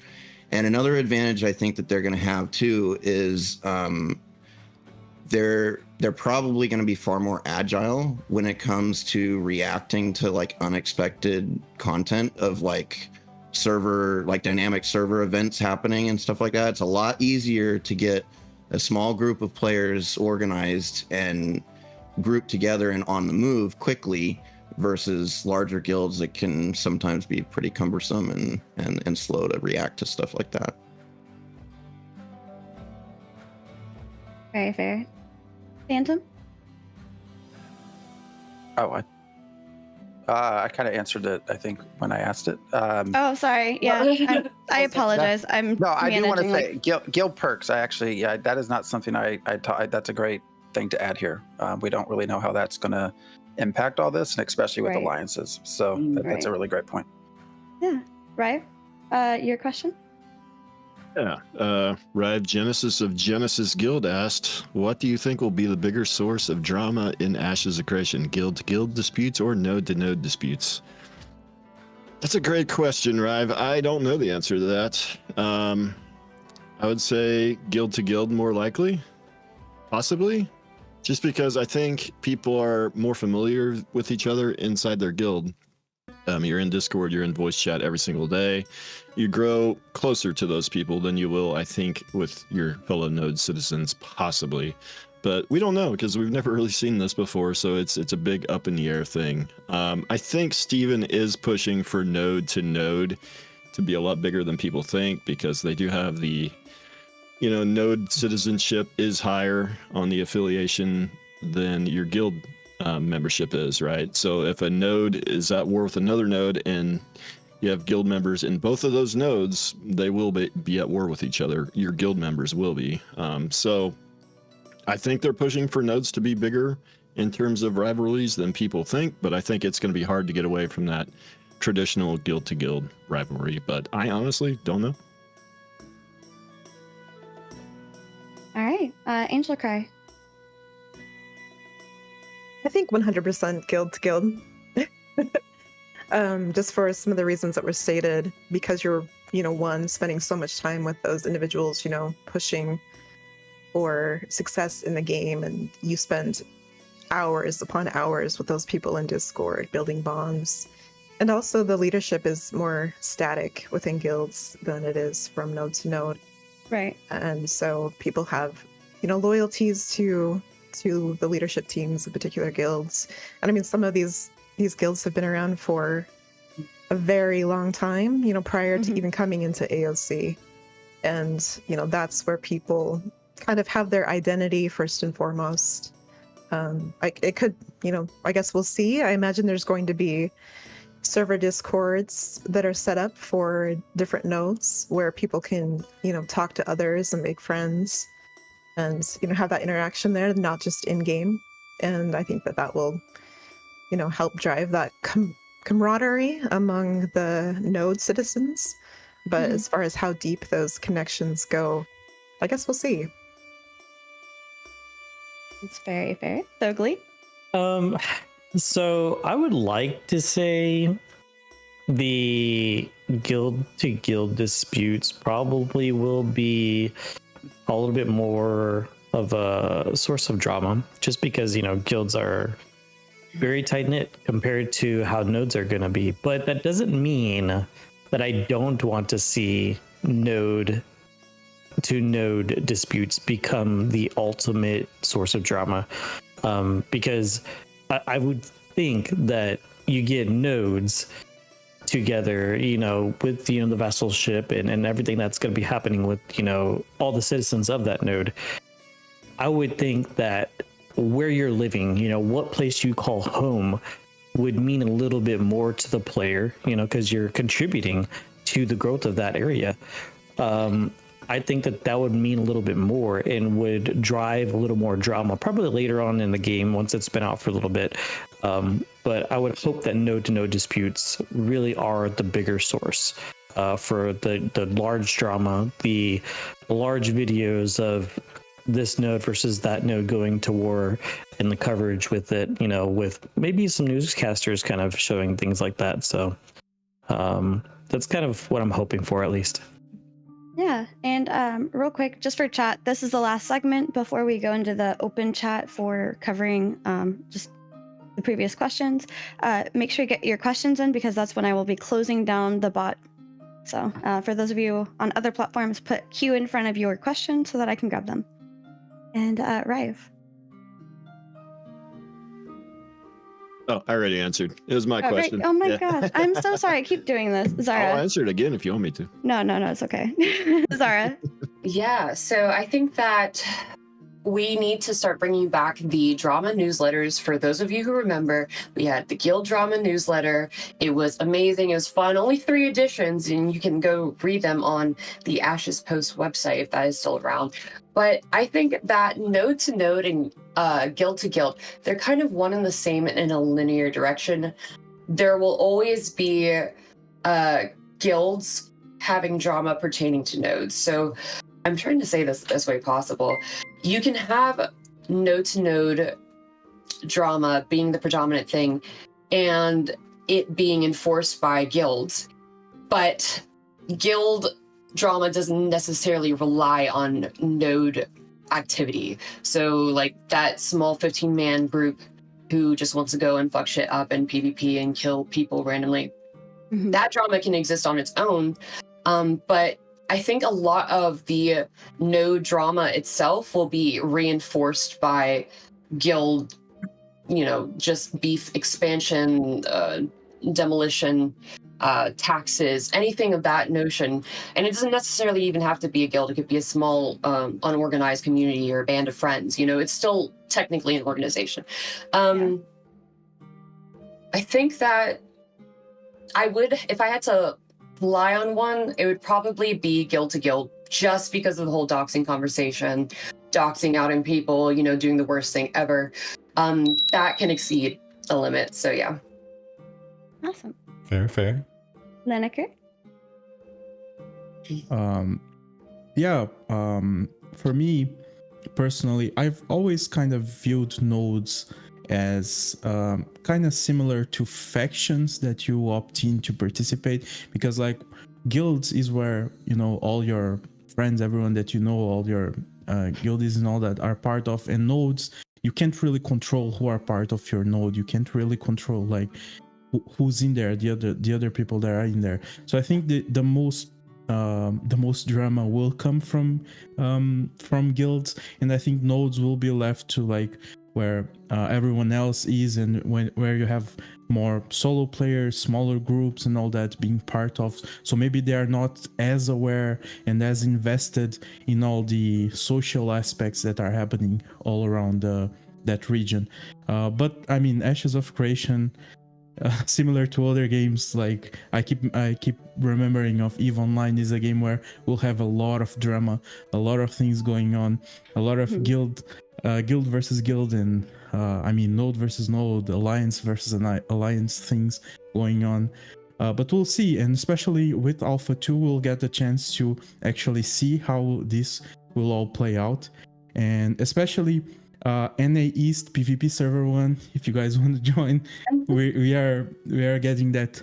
And another advantage I think that they're going to have too is they're probably going to be far more agile when it comes to reacting to unexpected content of dynamic server events happening and stuff like that. It's a lot easier to get a small group of players organized and grouped together and on the move quickly versus larger guilds that can sometimes be pretty cumbersome and slow to react to stuff like that. Very fair. Phantom? Oh, I kind of answered it, I think, when I asked it. Oh, sorry. Yeah, I apologize. I'm No, I do want to managing, say guild perks. I actually, yeah, that is not something I taught. That's a great thing to add here. We don't really know how that's going to impact all this, and especially with Right. alliances. So that's a really great point. Yeah, Ryve, your question? Yeah. Ryve Genesis of Genesis Guild asked, what do you think will be the bigger source of drama in Ashes of Creation? Guild-to-guild disputes or node-to-node disputes? That's a great question, Ryve. I don't know the answer to that. I would say guild-to-guild more likely. Possibly. Just because I think people are more familiar with each other inside their guild. You're in Discord, you're in voice chat every single day. You grow closer to those people than you will, I think, with your fellow node citizens, possibly. But we don't know because we've never really seen this before, so it's a big up in the air thing. I think Steven is pushing for node to node to be a lot bigger than people think because they do have the, node citizenship is higher on the affiliation than your guild membership is, right? So if a node is at war with another node and you have guild members in both of those nodes, they will be at war with each other. Your guild members will be. So I think they're pushing for nodes to be bigger in terms of rivalries than people think, but I think it's going to be hard to get away from that traditional guild-to-guild rivalry, but I honestly don't know. All right, Angel Cry. I think 100% guild to guild. Just for some of the reasons that were stated, because you're, one, spending so much time with those individuals, pushing for success in the game, and you spend hours upon hours with those people in Discord, building bonds. And also the leadership is more static within guilds than it is from node to node. Right. And so people have, loyalties to the leadership teams of particular guilds. And I mean, some of these guilds have been around for a very long time, prior to even coming into AOC. And, that's where people kind of have their identity first and foremost. It could, I guess we'll see. I imagine there's going to be server discords that are set up for different nodes where people can, talk to others and make friends and, have that interaction there, not just in game. And I think that will, help drive that camaraderie among the node citizens. But as far as how deep those connections go, I guess we'll see. It's very fair. Thogly? So I would like to say the guild-to-guild disputes probably will be a little bit more of a source of drama, just because, guilds are very tight-knit compared to how nodes are going to be. But that doesn't mean that I don't want to see node-to-node disputes become the ultimate source of drama, because I would think that you get nodes together, with, the vassalship and everything that's going to be happening with, all the citizens of that node. I would think that where you're living, what place you call home would mean a little bit more to the player, because you're contributing to the growth of that area. I think that would mean a little bit more and would drive a little more drama, probably later on in the game once it's been out for a little bit. But I would hope that node-to-node disputes really are the bigger source for the large drama, the large videos of this node versus that node going to war, and the coverage with it, with maybe some newscasters kind of showing things like that. So that's kind of what I'm hoping for, at least. Yeah, and real quick, just for chat, this is the last segment before we go into the open chat for covering just the previous questions. Make sure you get your questions in, because that's when I will be closing down the bot. So for those of you on other platforms, put Q in front of your question so that I can grab them. And Ryve. Oh, I already answered. It was my question. Right. Oh my gosh, I'm so sorry. I keep doing this. Zara. I'll answer it again if you want me to. No, it's okay. Zara. Yeah, so I think that we need to start bringing back the drama newsletters. For those of you who remember, we had the Guild Drama newsletter. It was amazing. It was fun. Only 3 editions, and you can go read them on the Ashes Post website if that is still around. But I think that node to node and guild to guild, they're kind of one and the same in a linear direction. There will always be guilds having drama pertaining to nodes. So I'm trying to say this the best way possible. You can have node to node drama being the predominant thing and it being enforced by guilds, but guild drama doesn't necessarily rely on node activity. So like that small 15-man group who just wants to go and fuck shit up in PvP and kill people randomly, that drama can exist on its own. But I think a lot of the node drama itself will be reinforced by guild, just beef expansion, demolition, taxes, anything of that notion. And it doesn't necessarily even have to be a guild. It could be a small, unorganized community or a band of friends. It's still technically an organization. I think that I would, if I had to rely on one, it would probably be guild to guild, just because of the whole doxing conversation, doxing out in people, doing the worst thing ever. That can exceed a limit. So yeah. Awesome. Fair. Liniker? For me personally, I've always kind of viewed nodes as kind of similar to factions that you opt in to participate, because like guilds is where all your friends, everyone that all your guildies and all that are part of, and nodes you can't really control who are part of your node. You can't really control like who's in there, the other people that are in there. So I think the most drama will come from guilds, and I think nodes will be left to like where everyone else is, and where you have more solo players, smaller groups and all that being part of. So maybe they are not as aware and as invested in all the social aspects that are happening all around that region. But I mean, Ashes of Creation, similar to other games, like I keep remembering of EVE Online is a game where we'll have a lot of drama, a lot of things going on, a lot of guild versus guild, and node versus node, alliance versus alliance things going on. But we'll see, and especially with Alpha 2, we'll get the chance to actually see how this will all play out, and especially NA East PvP server 1, if you guys want to join, we are getting that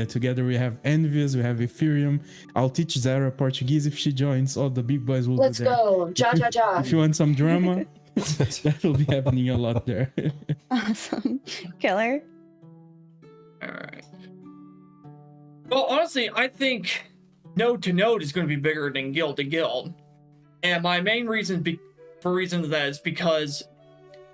together. We have Enveus, we have Ethereum. I'll teach Zara Portuguese if she joins. All the big boys will Let's be there. go. Ja. If you want some drama, that will be happening a lot there. Awesome. Killer? All right. Well, honestly, I think node to node is going to be bigger than guild to guild. And my main reason for that is because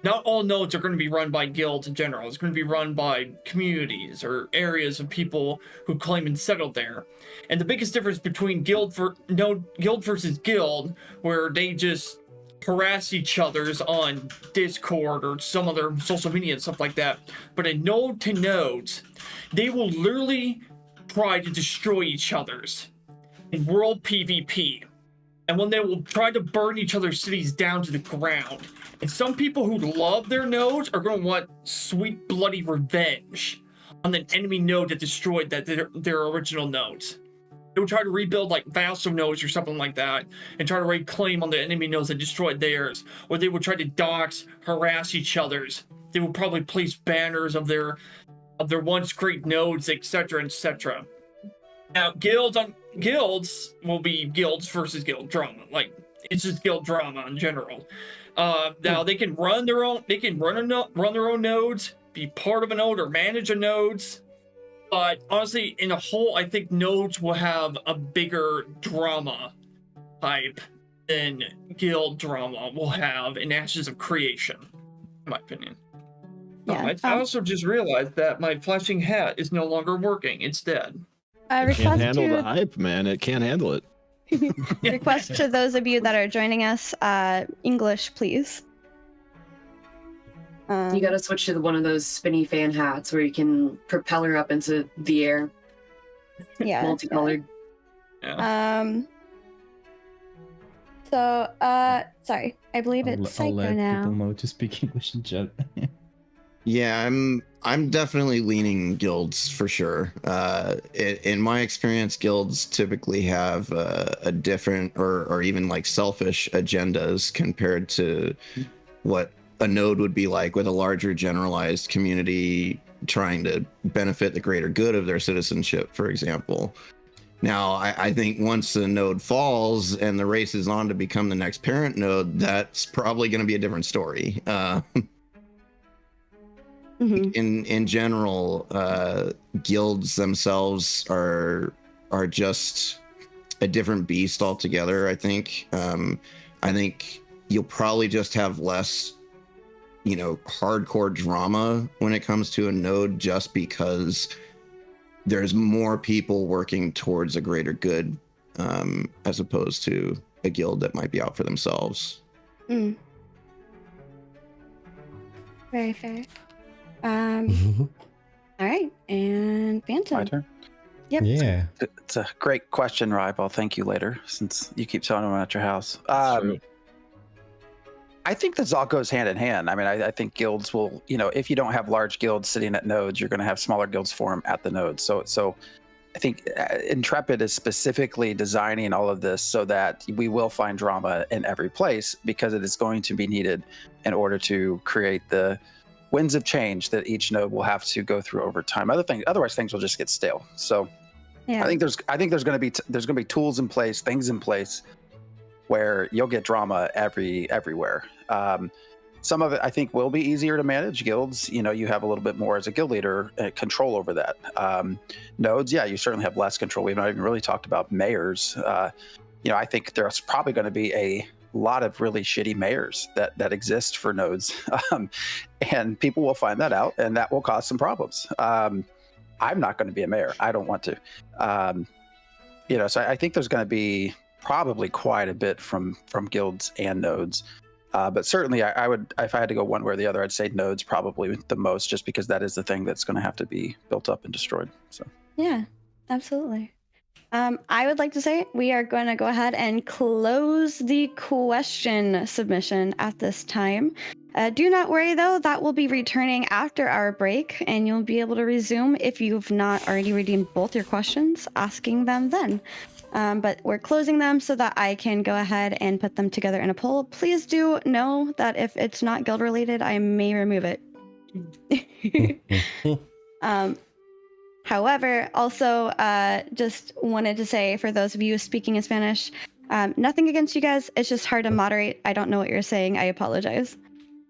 not all nodes are going to be run by guilds in general. It's going to be run by communities or areas of people who claim and settle there. And the biggest difference between guild versus guild, where they just harass each other's on Discord or some other social media and stuff like that. But in node to nodes, they will literally try to destroy each other's in world PvP. And when they will try to burn each other's cities down to the ground. And some people who love their nodes are going to want sweet bloody revenge on the enemy node that destroyed their original nodes. They will try to rebuild like vassal nodes or something like that, and try to reclaim on the enemy nodes that destroyed theirs. Or they will try to dox, harass each other's. They will probably place banners of their once great nodes, etc., etc. Now, guilds will be guilds versus guild drama. Like, it's just guild drama in general. Now they can run their own. They can run their own nodes, be part of a node, or manage a nodes. But honestly, in a whole, I think nodes will have a bigger drama type than guild drama will have in Ashes of Creation, in my opinion. Yeah. I also just realized that my flashing hat is no longer working. It's dead. It can't handle the hype, man. It can't handle it. Request to those of you that are joining us, English, please. You gotta switch to one of those spinny fan hats where you can propel her up into the air. Yeah. Multicolored. Yeah. So, sorry, I believe it's I'll Psycho let now. people know to speak English in chat. Yeah, I'm definitely leaning guilds for sure. In my experience, guilds typically have a different or even like selfish agendas compared to what a node would be like with a larger generalized community trying to benefit the greater good of their citizenship, for example. Now, I think once the node falls and the race is on to become the next parent node, that's probably going to be a different story. In general, guilds themselves are just a different beast altogether. I think you'll probably just have less, hardcore drama when it comes to a node, just because there's more people working towards a greater good, as opposed to a guild that might be out for themselves. Very fair. All right, and Phantom. My turn. Yep. Yeah. It's a great question, Ryve. I'll thank you later, since you keep telling them at your house. Sure. I think this all goes hand in hand. I mean, I think guilds will, if you don't have large guilds sitting at nodes, you're going to have smaller guilds form at the nodes. So I think Intrepid is specifically designing all of this so that we will find drama in every place, because it is going to be needed in order to create the winds of change that each node will have to go through over time. Otherwise, things will just get stale. So Yeah. I think there's going to be tools in place, things in place where you'll get drama everywhere. Some of it I think will be easier to manage. Guilds, you have a little bit more as a guild leader control over that. Nodes, yeah, you certainly have less control. We've not even really talked about mayors. I think there's probably going to be a lot of really shitty mayors that exist for nodes, and people will find that out, and that will cause some problems. I'm not going to be a mayor. I don't want to. So I think there's going to be probably quite a bit from guilds and nodes. But certainly I would, if I had to go one way or the other, I'd say nodes probably the most, just because that is the thing that's going to have to be built up and destroyed. So Yeah, absolutely. I would like to say we are going to go ahead and close the question submission at this time. Do not worry, though, that will be returning after our break, and you'll be able to resume if you've not already redeemed both your questions, asking them then. But we're closing them so that I can go ahead and put them together in a poll. Please do know that if it's not guild related, I may remove it. However, also just wanted to say, for those of you speaking in Spanish, nothing against you guys. It's just hard to moderate. I don't know what you're saying. I apologize.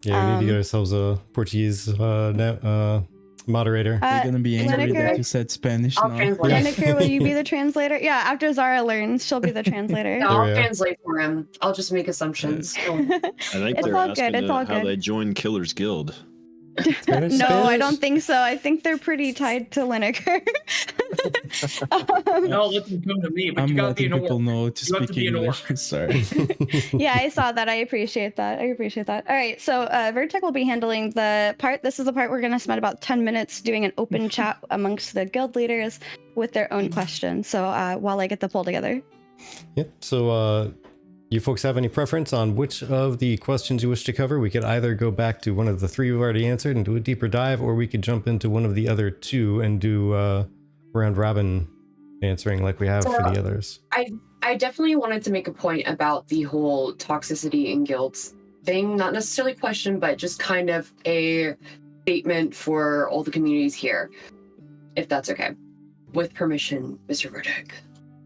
Yeah, we need to get ourselves a Portuguese moderator. They're gonna be angry Liniker? that you said Spanish I'll now. translate. Liniker, will you be the translator? Yeah, after Zara learns, she'll be the translator. No, There we I'll are. translate for him. I'll just make assumptions. I think It's they're all asking good, it's all how good. they join Killer's Guild. Spanish, No, I Spanish? don't think so. I think they're pretty tied to Liniker. No, let them come to me, but I'm you gotta be letting an people orc. know to You have to speak be an English. orc. Sorry. Yeah, I saw that. I appreciate that. All right, so Vertec will be handling the part. This is the part we're going to spend about 10 minutes doing an open chat amongst the guild leaders with their own questions. So while I get the poll together. Yep. So, you folks have any preference on which of the questions you wish to cover? We could either go back to one of the three we've already answered and do a deeper dive, or we could jump into one of the other two and do round robin answering like we have for the others. I definitely wanted to make a point about the whole toxicity in guilds thing. Not necessarily a question, but just kind of a statement for all the communities here, if that's okay. With permission, Mr. Vertec.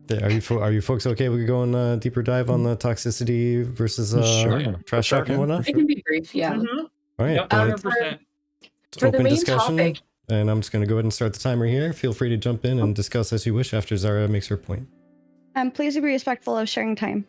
Yeah, are you folks okay with going deeper dive on the toxicity versus Sure. trash talk and whatnot? It can be brief, yeah. Mhm. All right, Yep, then 100%. it's For the open main discussion, topic- and I'm just going to go ahead and start the timer here. Feel free to jump in and discuss as you wish after Zara makes her point. Please be respectful of sharing time.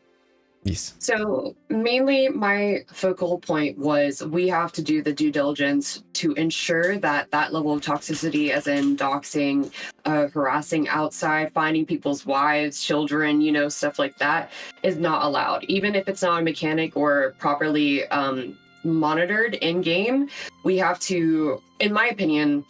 Yes. So mainly my focal point was we have to do the due diligence to ensure that that level of toxicity, as in doxing, harassing outside, finding people's wives, children, stuff like that, is not allowed. Even if it's not a mechanic or properly monitored in game, we have to, in my opinion,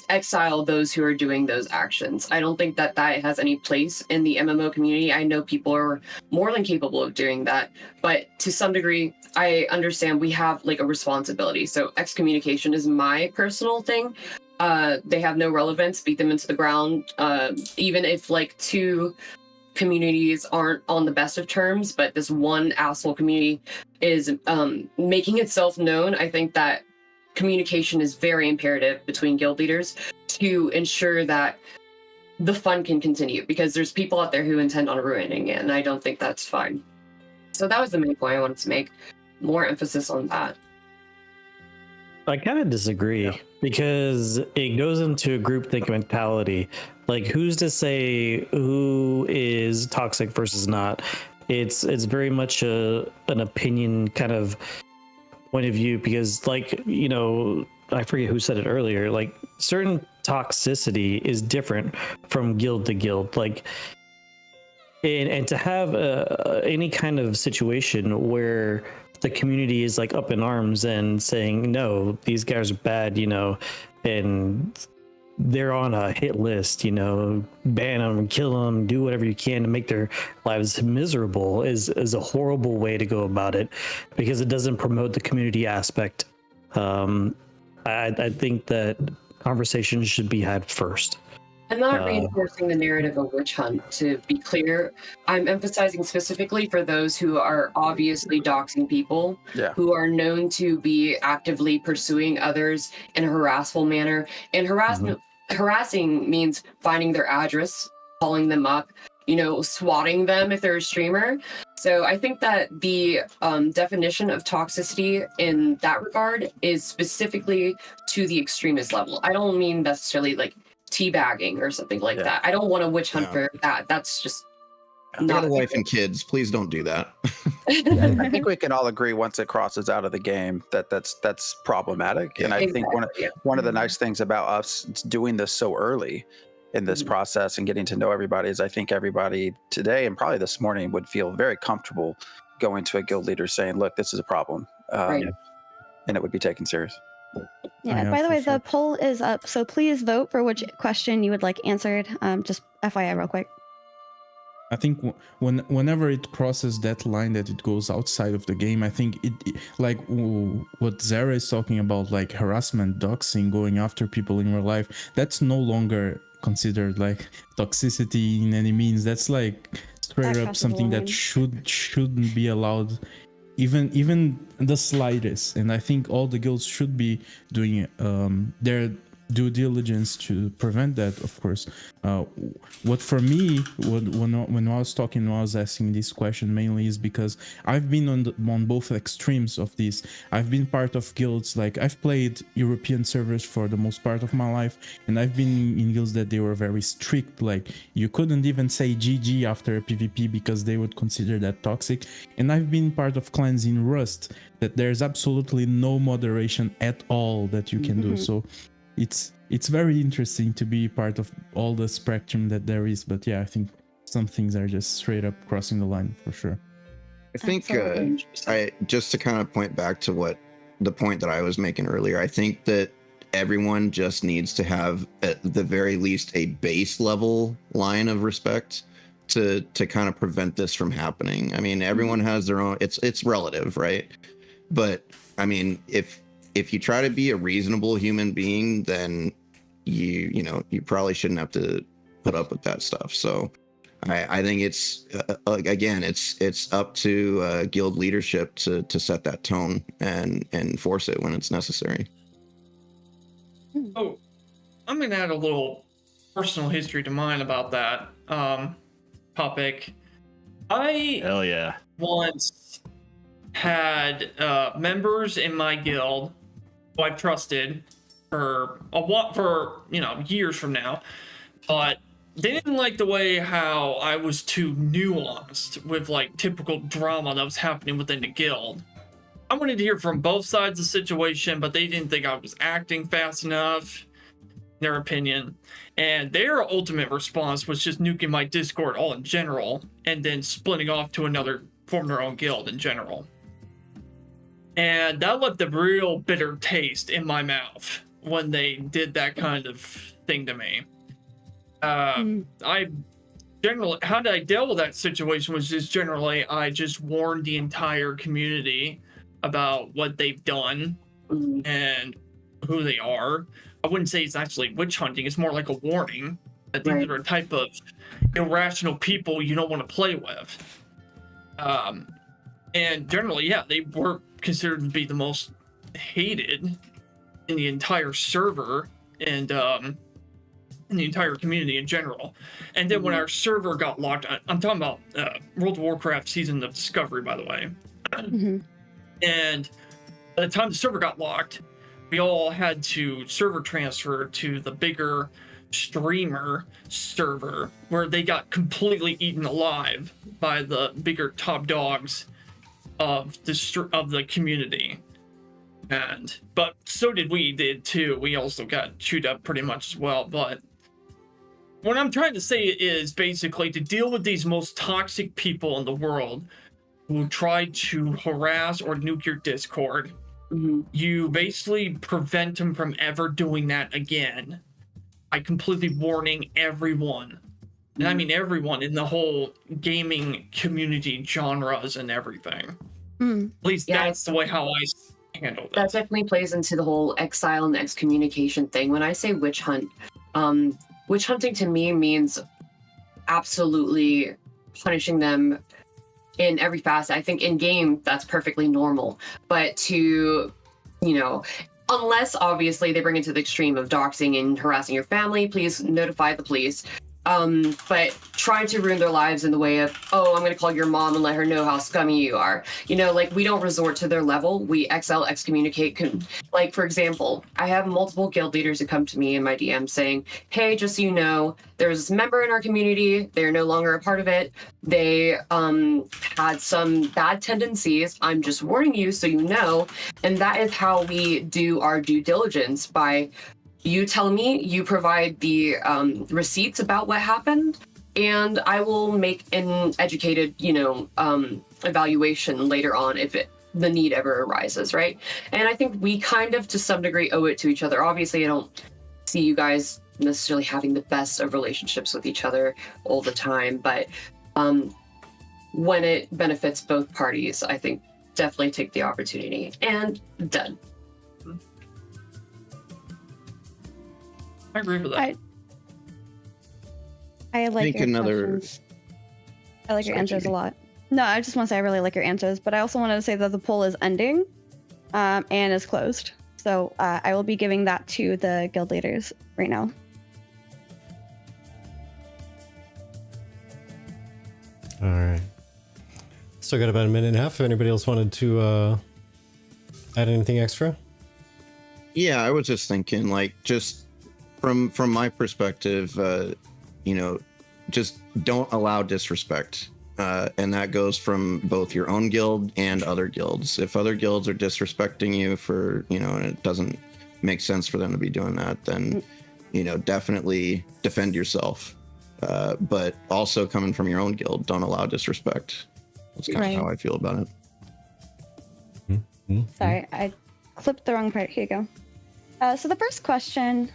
exile those who are doing those actions. I don't think that has any place in the MMO community. I know people are more than capable of doing that, but to some degree, I understand we have like a responsibility. So excommunication is my personal thing. They have no relevance, beat them into the ground. Even if like two communities aren't on the best of terms, but this one asshole community is making itself known, I think that communication is very imperative between guild leaders to ensure that the fun can continue, because there's people out there who intend on ruining it, and I don't think that's fine. So that was the main point I wanted to make. More emphasis on that. I kind of disagree because it goes into a groupthink mentality. Like, who's to say who is toxic versus not? It's very much an opinion kind of point of view, because like, I forget who said it earlier, like certain toxicity is different from guild to guild, like, and to have any kind of situation where the community is like up in arms and saying, no, these guys are bad, and they're on a hit list, ban them, kill them, do whatever you can to make their lives miserable is a horrible way to go about it, because it doesn't promote the community aspect. I think that conversations should be had first. I'm not reinforcing the narrative of witch hunt, to be clear. I'm emphasizing specifically for those who are obviously doxing people, who are known to be actively pursuing others in a harassful manner. And harassing means finding their address, calling them up, swatting them if they're a streamer. So I think that the definition of toxicity in that regard is specifically to the extremist level. I don't mean necessarily like teabagging or something like that. I don't want to witch hunt for that. That's just not a wife and kids. Please don't do that. I think we can all agree once it crosses out of the game that's problematic. And I think one of the nice things about us doing this so early in this process and getting to know everybody is I think everybody today and probably this morning would feel very comfortable going to a guild leader saying, look, this is a problem. And it would be taken serious. Yeah, by the way, the poll is up, so please vote for which question you would like answered. Just FYI real quick. I think whenever it crosses that line that it goes outside of the game, I think it like what Zara is talking about, like harassment, doxing, going after people in real life, that's no longer considered like toxicity in any means. That's like straight up something that shouldn't be allowed, even the slightest. And I think all the guilds should be doing their due diligence to prevent that, of course. What for me, when I was talking, when I was asking this question mainly is because I've been on both extremes of this. I've been part of guilds, like I've played European servers for the most part of my life, and I've been in guilds that they were very strict, like you couldn't even say GG after a PvP because they would consider that toxic. And I've been part of clans in Rust that there's absolutely no moderation at all that you can do. So it's very interesting to be part of all the spectrum that there is. But yeah, I think some things are just straight up crossing the line for sure. I think I just to kind of point back to the point that I was making earlier, I think that everyone just needs to have at the very least a base level line of respect to kind of prevent this from happening. I mean, everyone has their own, it's relative, right? But I mean, if you try to be a reasonable human being, then you probably shouldn't have to put up with that stuff. So I think it's again, it's up to guild leadership to set that tone and enforce it when it's necessary. Oh, I'm gonna add a little personal history to mine about that topic. Hell yeah. Once had members in my guild who I've trusted for years from now, but they didn't like the way how I was too nuanced with like typical drama that was happening within the guild. I wanted to hear from both sides of the situation, but they didn't think I was acting fast enough, in their opinion. And their ultimate response was just nuking my Discord all in general, and then splitting off to another, form their own guild in general. And that left a real bitter taste in my mouth when they did that kind of thing to me. I generally, how did I deal with that situation was just generally, I just warned the entire community about what they've done and who they are. I wouldn't say it's actually witch hunting. It's more like a warning that these are a type of irrational people you don't want to play with. And generally, yeah, they were considered to be the most hated in the entire server and in the entire community in general. And then when our server got locked, I'm talking about World of Warcraft Season of Discovery, by the way. And by the time the server got locked, we all had to server transfer to the bigger streamer server, where they got completely eaten alive by the bigger top dogs of the community. But so did too. We also got chewed up pretty much as well. But what I'm trying to say is basically to deal with these most toxic people in the world who try to harass or nuke your Discord, you basically prevent them from ever doing that again by completely warning everyone. And I mean everyone in the whole gaming community, genres and everything. At least that's the way how I handle it. That definitely plays into the whole exile and excommunication thing. When I say witch hunt, witch hunting to me means absolutely punishing them in every facet. I think in game that's perfectly normal, but to, you know, unless obviously they bring it to the extreme of doxing and harassing your family, please notify the police. But trying to ruin their lives in the way of, oh, I'm going to call your mom and let her know how scummy you are. You know, like, we don't resort to their level. We exile, excommunicate. Like, for example, I have multiple guild leaders who come to me in my DM saying, hey, just so you know, there's this member in our community. They're no longer a part of it. They had some bad tendencies. I'm just warning you so you know. And that is how we do our due diligence, by you tell me, you provide the receipts about what happened, and I will make an educated, you know, evaluation later on if the need ever arises, right? And I think we kind of, to some degree, owe it to each other. Obviously, I don't see you guys necessarily having the best of relationships with each other all the time, but when it benefits both parties, I think definitely take the opportunity. And done. I agree with that. I like your another. questions. I like your Sorry, answers Judy. a lot. No, I just want to say I really like your answers, but I also wanted to say that the poll is ending and is closed. So I will be giving that to the guild leaders right now. All right. Still got about a minute and a half. If anybody else wanted to add anything extra? Yeah, I was just thinking, like, just from my perspective, you know, just don't allow disrespect. And that goes from both your own guild and other guilds. If other guilds are disrespecting you for, you know, and it doesn't make sense for them to be doing that, then, you know, definitely defend yourself. But also coming from your own guild, don't allow disrespect. That's kind of how I feel about it. Sorry, I clipped the wrong part. Here you go. So the first question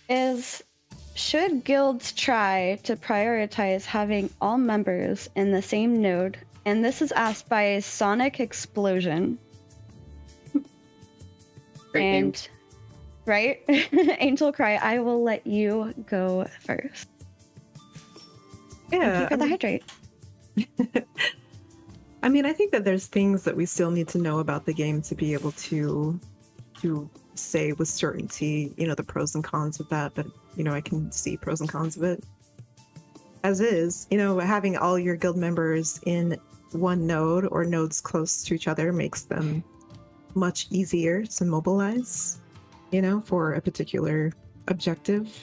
is, should guilds try to prioritize having all members in the same node? And this is asked by SonicXplosion. Great name. And right, Angel Cry, I will let you go first. Yeah, You got the hydrate. I mean, I think that there's things that we still need to know about the game to be able to say with certainty, you know, the pros and cons of that. But, you know, I can see pros and cons of it. As is, you know, having all your guild members in one node or nodes close to each other makes them much easier to mobilize, you know, for a particular objective.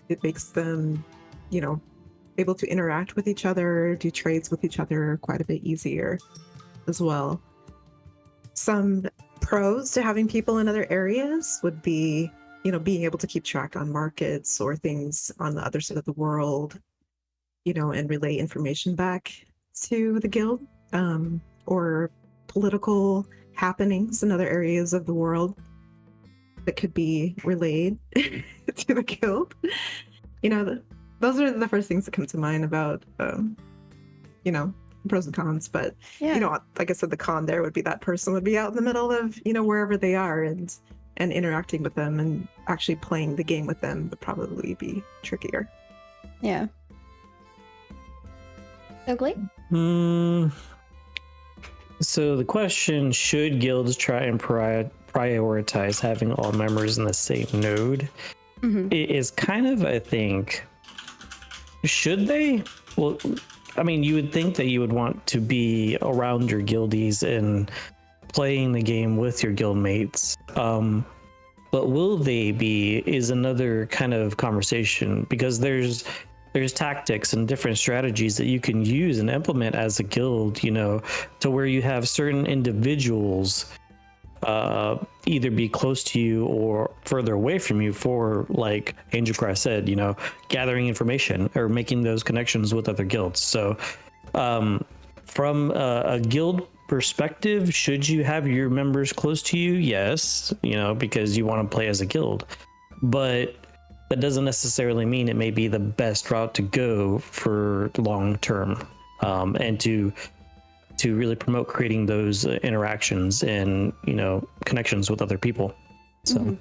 It makes them, you know, able to interact with each other, do trades with each other quite a bit easier as well. Some pros to having people in other areas would be, you know, being able to keep track on markets or things on the other side of the world, you know, and relay information back to the guild, or political happenings in other areas of the world that could be relayed to the guild. You know, those are the first things that come to mind about, you know, pros and cons. But, you know, like I said, the con there would be that person would be out in the middle of, you know, wherever they are, and interacting with them and actually playing the game with them would probably be trickier. Yeah. Ugly? So the question, should guilds try and prioritize having all members in the same node? It is kind of, I think, should they? Well, I mean, you would think that you would want to be around your guildies and playing the game with your guildmates. But will they be is another kind of conversation, because there's tactics and different strategies that you can use and implement as a guild, you know, to where you have certain individuals either be close to you or further away from you for, like Angel Cry said, you know, gathering information or making those connections with other guilds. So from a guild perspective, should you have your members close to you? Yes, you know, because you want to play as a guild, but that doesn't necessarily mean it may be the best route to go for long term, and to really promote creating those interactions and, you know, connections with other people. So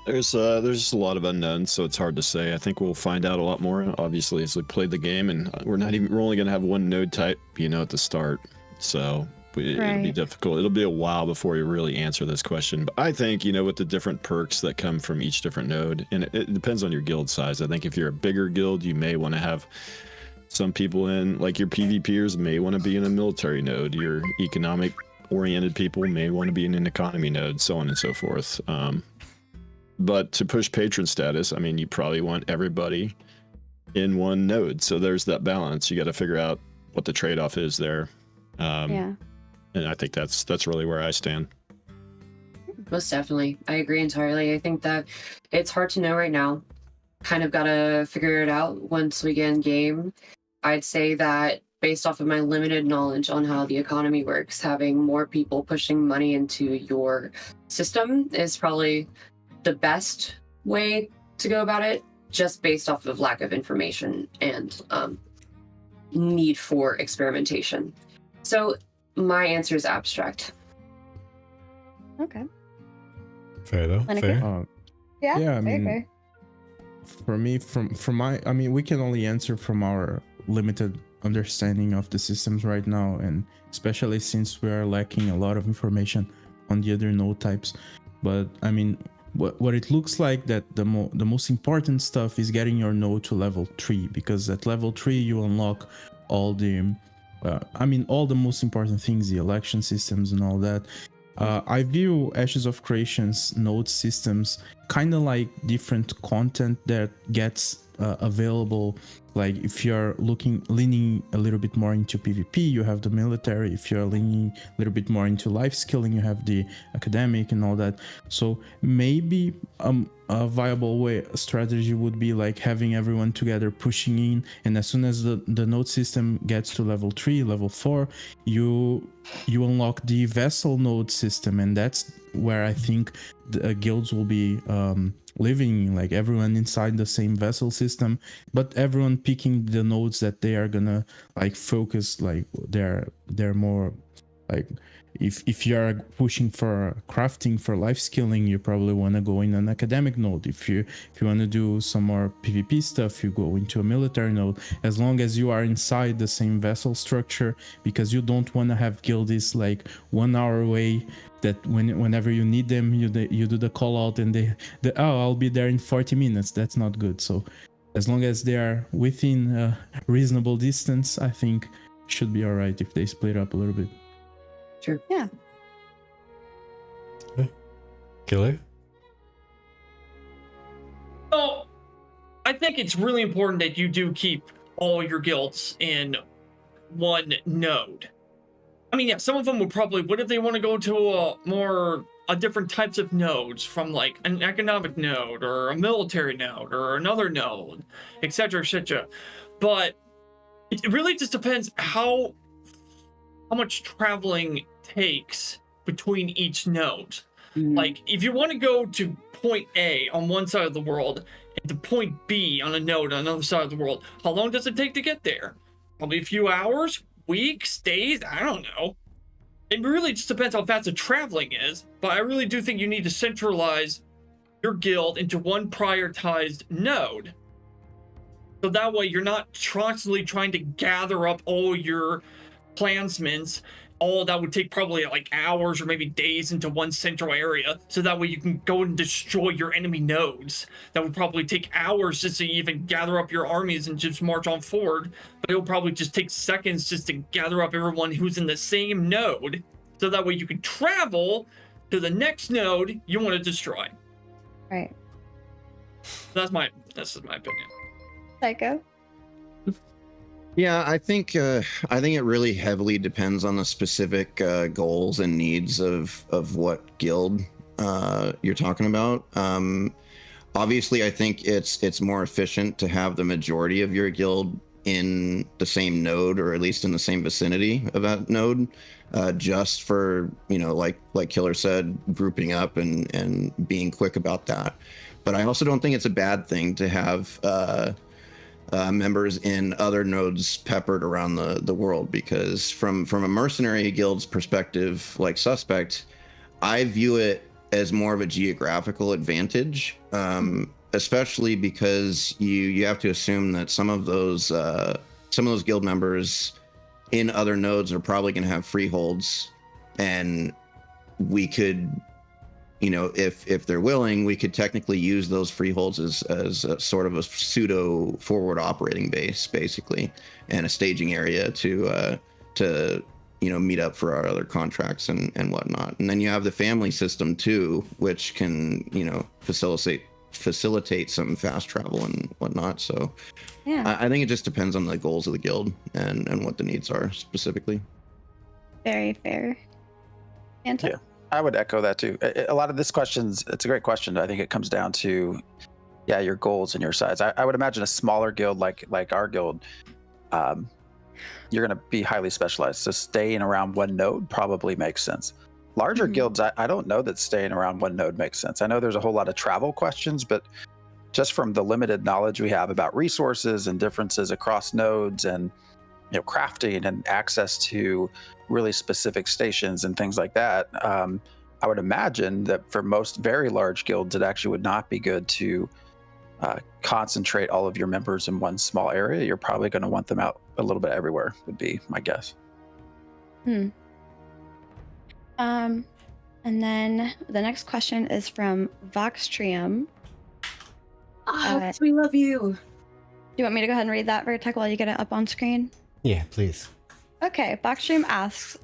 there's just a lot of unknowns, so it's hard to say. I think we'll find out a lot more, obviously, as we play the game, and we're only going to have one node type, you know, at the start. So it'll be difficult. It'll be a while before we really answer this question. But I think, you know, with the different perks that come from each different node, and it depends on your guild size. I think if you're a bigger guild, you may want to have some people in, like your PvPers may want to be in a military node. Your economic oriented people may want to be in an economy node, so on and so forth. But to push patron status, I mean, you probably want everybody in one node. So there's that balance. You got to figure out what the trade-off is there. And I think that's really where I stand. Most definitely. I agree entirely. I think that it's hard to know right now. Kind of got to figure it out once we get in game. I'd say that based off of my limited knowledge on how the economy works, having more people pushing money into your system is probably the best way to go about it, just based off of lack of information and need for experimentation. So my answer is abstract. Okay. Fair though. Fair. Yeah, I mean, fair. For me, from my, I mean, we can only answer from our limited understanding of the systems right now, and especially since we are lacking a lot of information on the other node types. But I mean, what it looks like that the most important stuff is getting your node to level 3, because at level 3 you unlock all the all the most important things, the election systems and all that. I view Ashes of Creation's node systems kind of like different content that gets available. Like if you're leaning a little bit more into PvP, you have the military. If you're leaning a little bit more into life skilling, you have the academic and all that. So maybe a viable strategy would be like having everyone together pushing in, and as soon as the node system gets to level 3, level 4, you unlock the vassal node system, and that's where I think the guilds will be living, like everyone inside the same vassal system, but everyone picking the nodes that they are gonna like focus, like they're more like, if you are pushing for crafting, for life skilling, you probably want to go in an academic node. If you want to do some more PvP stuff, you go into a military node, as long as you are inside the same vessel structure, because you don't want to have guildies like 1 hour away, that whenever you need them, you do the call out and they I'll be there in 40 minutes. That's not good. So as long as they are within a reasonable distance, I think should be all right if they split up a little bit. Sure. Yeah. Killer? think it's really important that you do keep all your guilds in one node. I mean, yeah, some of them would probably, what if they want to go to a different types of nodes, from like an economic node or a military node or another node, etc., etc. But it really just depends how much traveling takes between each node. Like, if you want to go to point A on one side of the world and to point B on a node on another side of the world, how long does it take to get there? Probably a few hours, weeks, days, I don't know. It really just depends how fast the traveling is, but I really do think you need to centralize your guild into one prioritized node. So that way you're not constantly trying to gather up all your clansmen. All that would take probably like hours or maybe days into one central area, so that way you can go and destroy your enemy nodes. That would probably take hours just to even gather up your armies and just march on forward, but it'll probably just take seconds just to gather up everyone who's in the same node, so that way you can travel to the next node you want to destroy. Right. That's my opinion. Psycho. Yeah, I think it really heavily depends on the specific goals and needs of what guild you're talking about. Obviously, I think it's more efficient to have the majority of your guild in the same node, or at least in the same vicinity of that node, just for, like Killer said, grouping up and being quick about that. But I also don't think it's a bad thing to have members in other nodes peppered around the world, because from a mercenary guild's perspective, like Suspect, I view it as more of a geographical advantage, especially because you have to assume that some of those guild members in other nodes are probably going to have freeholds, and we could, if they're willing, we could technically use those freeholds as a sort of a pseudo forward operating base, basically, and a staging area to meet up for our other contracts and whatnot. And then you have the family system too, which can facilitate some fast travel and whatnot. So Yeah. I think it just depends on the goals of the guild and what the needs are specifically. Very fair. Anton? Yeah, I would echo that too. A lot of this questions, it's a great question. I think it comes down to, your goals and your size. I would imagine a smaller guild like our guild, you're going to be highly specialized. So staying around one node probably makes sense. Larger guilds, I don't know that staying around one node makes sense. I know there's a whole lot of travel questions, but just from the limited knowledge we have about resources and differences across nodes and crafting and access to really specific stations and things like that, I would imagine that for most very large guilds, it actually would not be good to concentrate all of your members in one small area. You're probably going to want them out a little bit everywhere, would be my guess. And then the next question is from Voxtrium. We love you. Do you want me to go ahead and read that, Vertech, while you get it up on screen? Yeah, please. Okay, Voxtrium asks,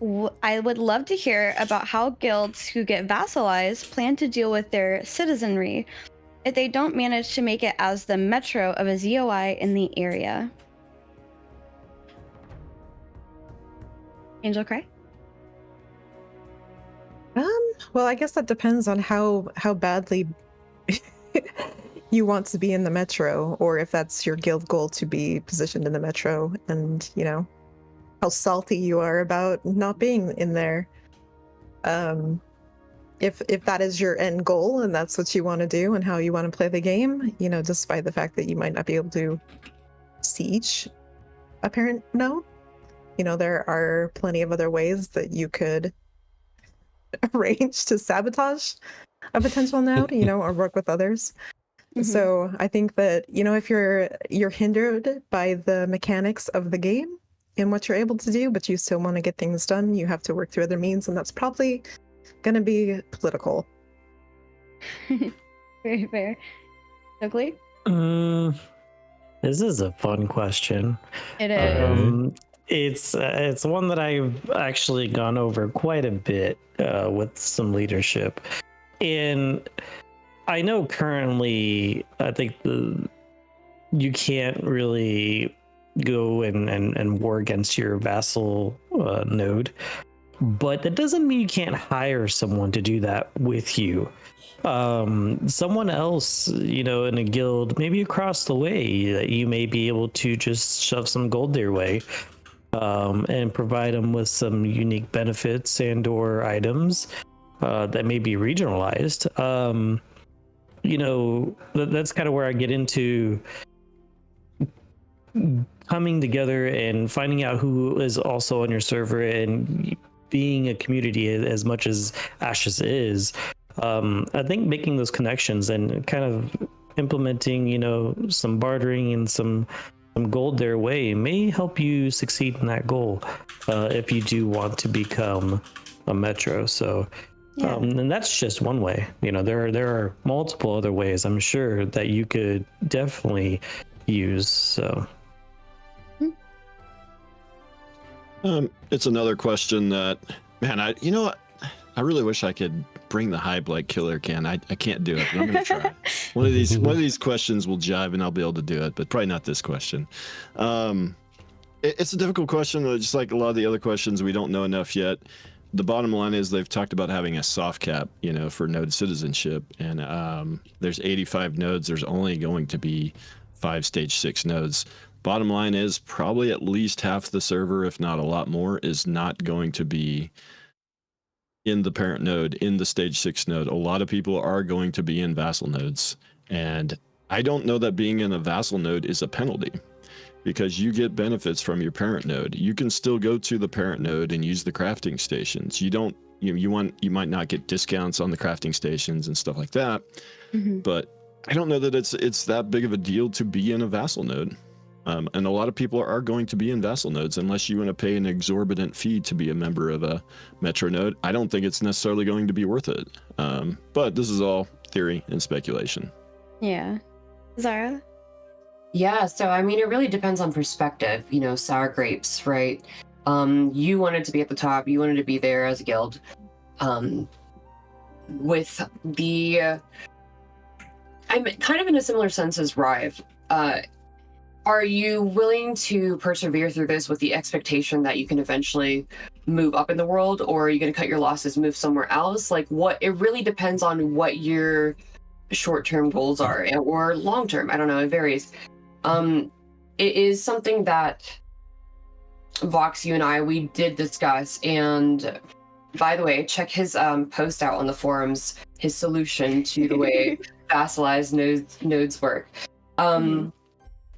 I would love to hear about how guilds who get vassalized plan to deal with their citizenry if they don't manage to make it as the metro of a ZOI in the area. Angel Cry? Well, I guess that depends on how badly you want to be in the metro, or if that's your guild goal to be positioned in the metro, and how salty you are about not being in there. If that is your end goal and that's what you want to do and how you want to play the game, despite the fact that you might not be able to siege a parent node, there are plenty of other ways that you could arrange to sabotage a potential node, or work with others. So I think that, if you're hindered by the mechanics of the game and what you're able to do, but you still want to get things done, you have to work through other means, and that's probably going to be political. Very fair. Ugly? This is a fun question. It is. It's one that I've actually gone over quite a bit with some leadership. And I know currently, I think you can't really go and war against your vassal node, but that doesn't mean you can't hire someone to do that with you. Someone else, in a guild, maybe across the way, that you may be able to just shove some gold their way, and provide them with some unique benefits and or items that may be regionalized. That's kind of where I get into coming together and finding out who is also on your server and being a community as much as Ashes is. I think making those connections and kind of implementing, some bartering and some gold their way may help you succeed in that goal if you do want to become a metro. So, and that's just one way. There are multiple other ways, I'm sure, that you could definitely use. So. It's another question that, man, I really wish I could bring the hype like Killer can. I can't do it, but I'm gonna try. One of these questions will jive and I'll be able to do it, but probably not this question. It's a difficult question, just like a lot of the other questions. We don't know enough yet. The bottom line is they've talked about having a soft cap, for node citizenship, and there's 85 nodes. There's only going to be 5 stage 6 nodes. Bottom line is probably at least half the server, if not a lot more, is not going to be in the parent node, in the stage 6 node. A lot of people are going to be in vassal nodes. And I don't know that being in a vassal node is a penalty, because you get benefits from your parent node. You can still go to the parent node and use the crafting stations. You might not get discounts on the crafting stations and stuff like that. Mm-hmm. But I don't know that it's that big of a deal to be in a vassal node. And a lot of people are going to be in vassal nodes unless you want to pay an exorbitant fee to be a member of a metro node. I don't think it's necessarily going to be worth it. But this is all theory and speculation. Yeah. Zara? Yeah, so it really depends on perspective. Sour grapes, right? You wanted to be at the top. You wanted to be there as a guild. With the... I'm kind of in a similar sense as Ryve. Are you willing to persevere through this with the expectation that you can eventually move up in the world, or are you going to cut your losses, move somewhere else? It really depends on what your short-term goals are, or long-term. I don't know, it varies. It is something that Vox, you and I, we did discuss, and by the way, check his post out on the forums, his solution to the way vassalized nodes work.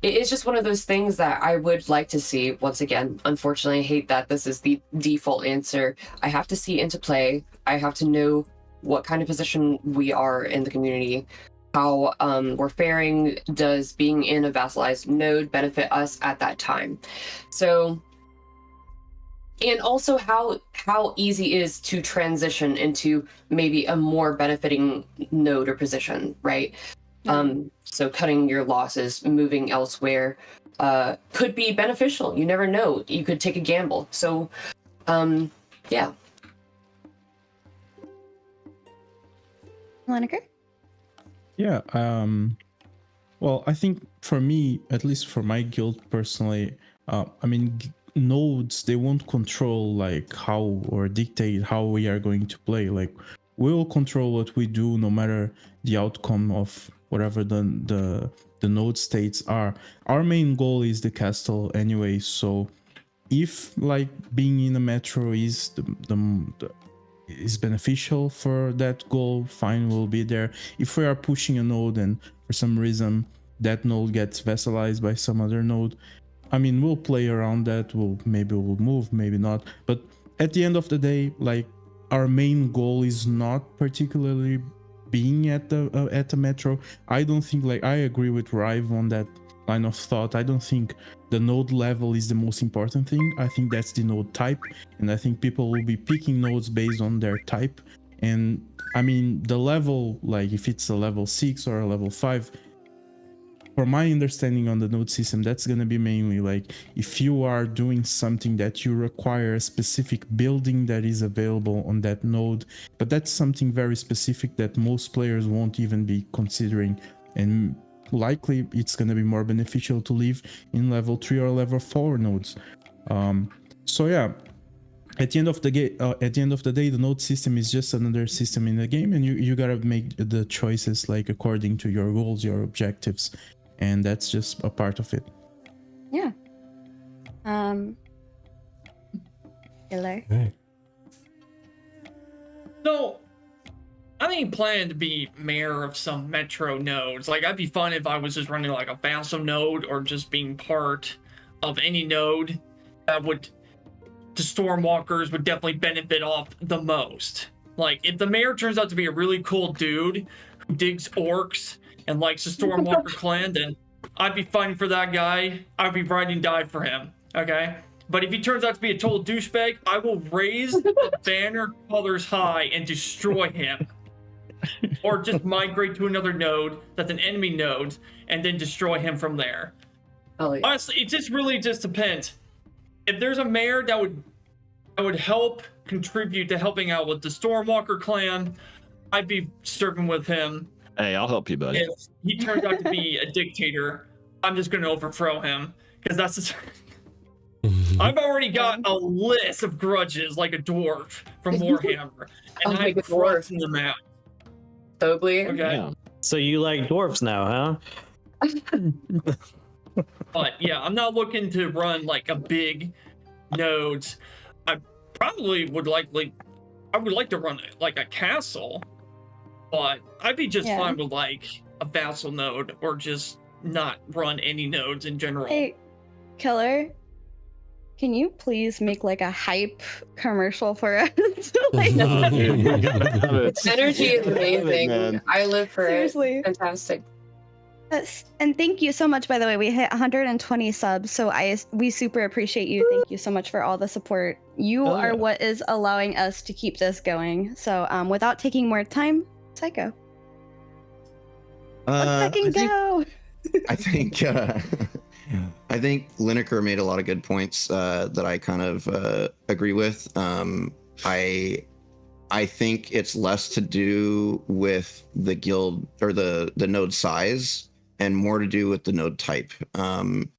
It is just one of those things that I would like to see. Once again, unfortunately, I hate that this is the default answer. I have to see into play. I have to know what kind of position we are in the community, how we're faring. Does being in a vassalized node benefit us at that time? So, and also how easy it is to transition into maybe a more benefiting node or position, right? So cutting your losses, moving elsewhere, could be beneficial. You never know. You could take a gamble. So, yeah. Liniker? Yeah. Well, I think for me, at least for my guild personally, nodes, they won't control how or dictate how we are going to play. We'll control what we do no matter the outcome of whatever the node states are. Our main goal is the castle anyway, so if being in a metro is is beneficial for that goal, fine, we'll be there. If we are pushing a node and for some reason that node gets vassalized by some other node, we'll play around that. Maybe we'll move, maybe not, but at the end of the day, our main goal is not particularly being at the metro. I don't think I agree with Ryve on that line of thought. I don't think the node level is the most important thing. I think that's the node type, and I think people will be picking nodes based on their type. And the level, if it's a level 6 or a level 5, for my understanding on the node system, that's going to be mainly if you are doing something that you require a specific building that is available on that node, but that's something very specific that most players won't even be considering. And likely it's going to be more beneficial to live in level 3 or level 4 nodes. So yeah, at the end of the day, the node system is just another system in the game, and you gotta make the choices like according to your goals, your objectives, and that's just a part of it. Yeah. Hello. Hey. So, I ain't planning to be mayor of some metro nodes. Like, I'd be fun if I was just running like a vassal node or just being part of any node that would, the Stormwalkers would definitely benefit off the most. Like, if the mayor turns out to be a really cool dude who digs orcs and likes the Stormwalker Clan, then I'd be fighting for that guy. I'd be riding die for him, okay? But if he turns out to be a total douchebag, I will raise the banner colors high and destroy him. Or just migrate to another node that's an enemy node and then destroy him from there. Oh, yeah. Honestly, it just really just depends. If there's a mayor that would help contribute to helping out with the Stormwalker Clan, I'd be serving with him. Hey, I'll help you, buddy. If he turns out to be a dictator, I'm just going to overthrow him because that's just... I've already got a list of grudges like a dwarf from Warhammer, and I'm crossing them out. Totally. Okay. Yeah. So you like dwarfs now, huh? But yeah, I'm not looking to run like a big nodes. I probably would I would like to run like a castle, but I'd be just fine with like a vassal node or just not run any nodes in general. Hey, Killer, can you please make like a hype commercial for us? Like, Energy is amazing. I live for seriously. it. Fantastic. And thank you so much, by the way. We hit 120 subs, so we super appreciate you. Thank you so much for all the support. You are what is allowing us to keep this going. So without taking more time, Psycho. Let's fucking go. I think Liniker made a lot of good points that I kind of agree with. I think it's less to do with the guild or the node size and more to do with the node type. And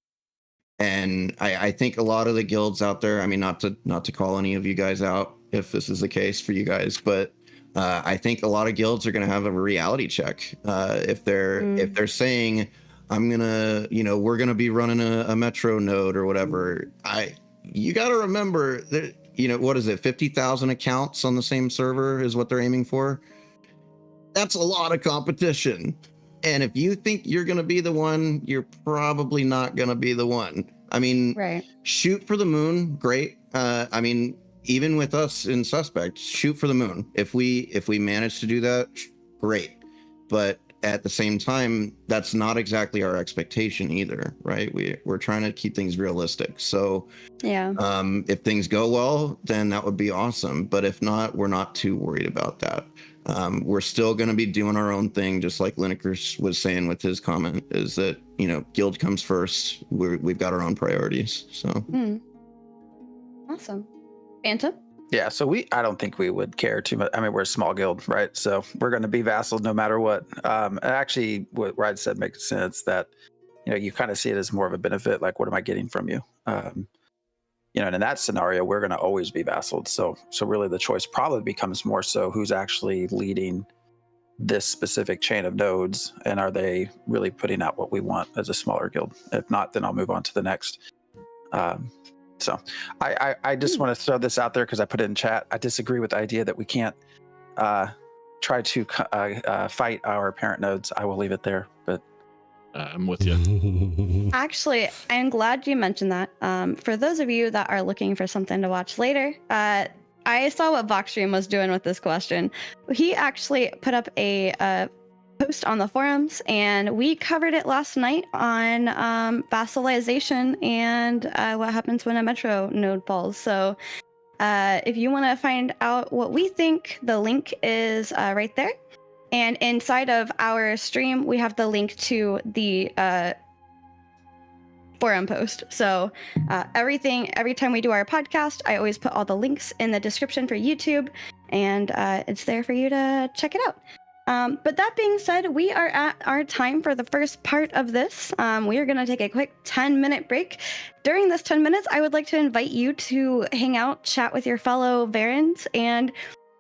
I think a lot of the guilds out there, I mean, not to call any of you guys out if this is the case for you guys, but I think a lot of guilds are going to have a reality check if they're saying, we're gonna be running a metro node or whatever. You got to remember that, what is it? 50,000 accounts on the same server is what they're aiming for. That's a lot of competition. And if you think you're gonna be the one, you're probably not gonna be the one. I mean, right. Shoot for the moon, great. I mean, even with us in Suspect, shoot for the moon. If we manage to do that, great. But at the same time, that's not exactly our expectation either, right? We're trying to keep things realistic. So yeah, if things go well, then that would be awesome. But if not, we're not too worried about that. We're still going to be doing our own thing, just like Liniker was saying with his comment, is that, guild comes first. We've got our own priorities. So awesome. Banta? Yeah, so I don't think we would care too much. I mean, we're a small guild, right? So we're going to be vassals no matter what. Actually, what Ryve said makes sense that, you kind of see it as more of a benefit. Like, what am I getting from you? And in that scenario, we're going to always be vassals. So really the choice probably becomes more so who's actually leading this specific chain of nodes, and are they really putting out what we want as a smaller guild? If not, then I'll move on to the next. So I just want to throw this out there because I put it in chat. I disagree with the idea that we can't try to fight our parent nodes. I will leave it there, but I'm with you. Actually, I'm glad you mentioned that. For those of you that are looking for something to watch later, I saw what Voxtrium was doing with this question. He actually put up a post on the forums, and we covered it last night on vassalization and what happens when a metro node falls. So if you want to find out what we think, the link is right there. And inside of our stream, we have the link to the forum post. So every time we do our podcast, I always put all the links in the description for YouTube, and it's there for you to check it out. But that being said, we are at our time for the first part of this. We are going to take a quick 10-minute break. During this 10 minutes, I would like to invite you to hang out, chat with your fellow Varans, and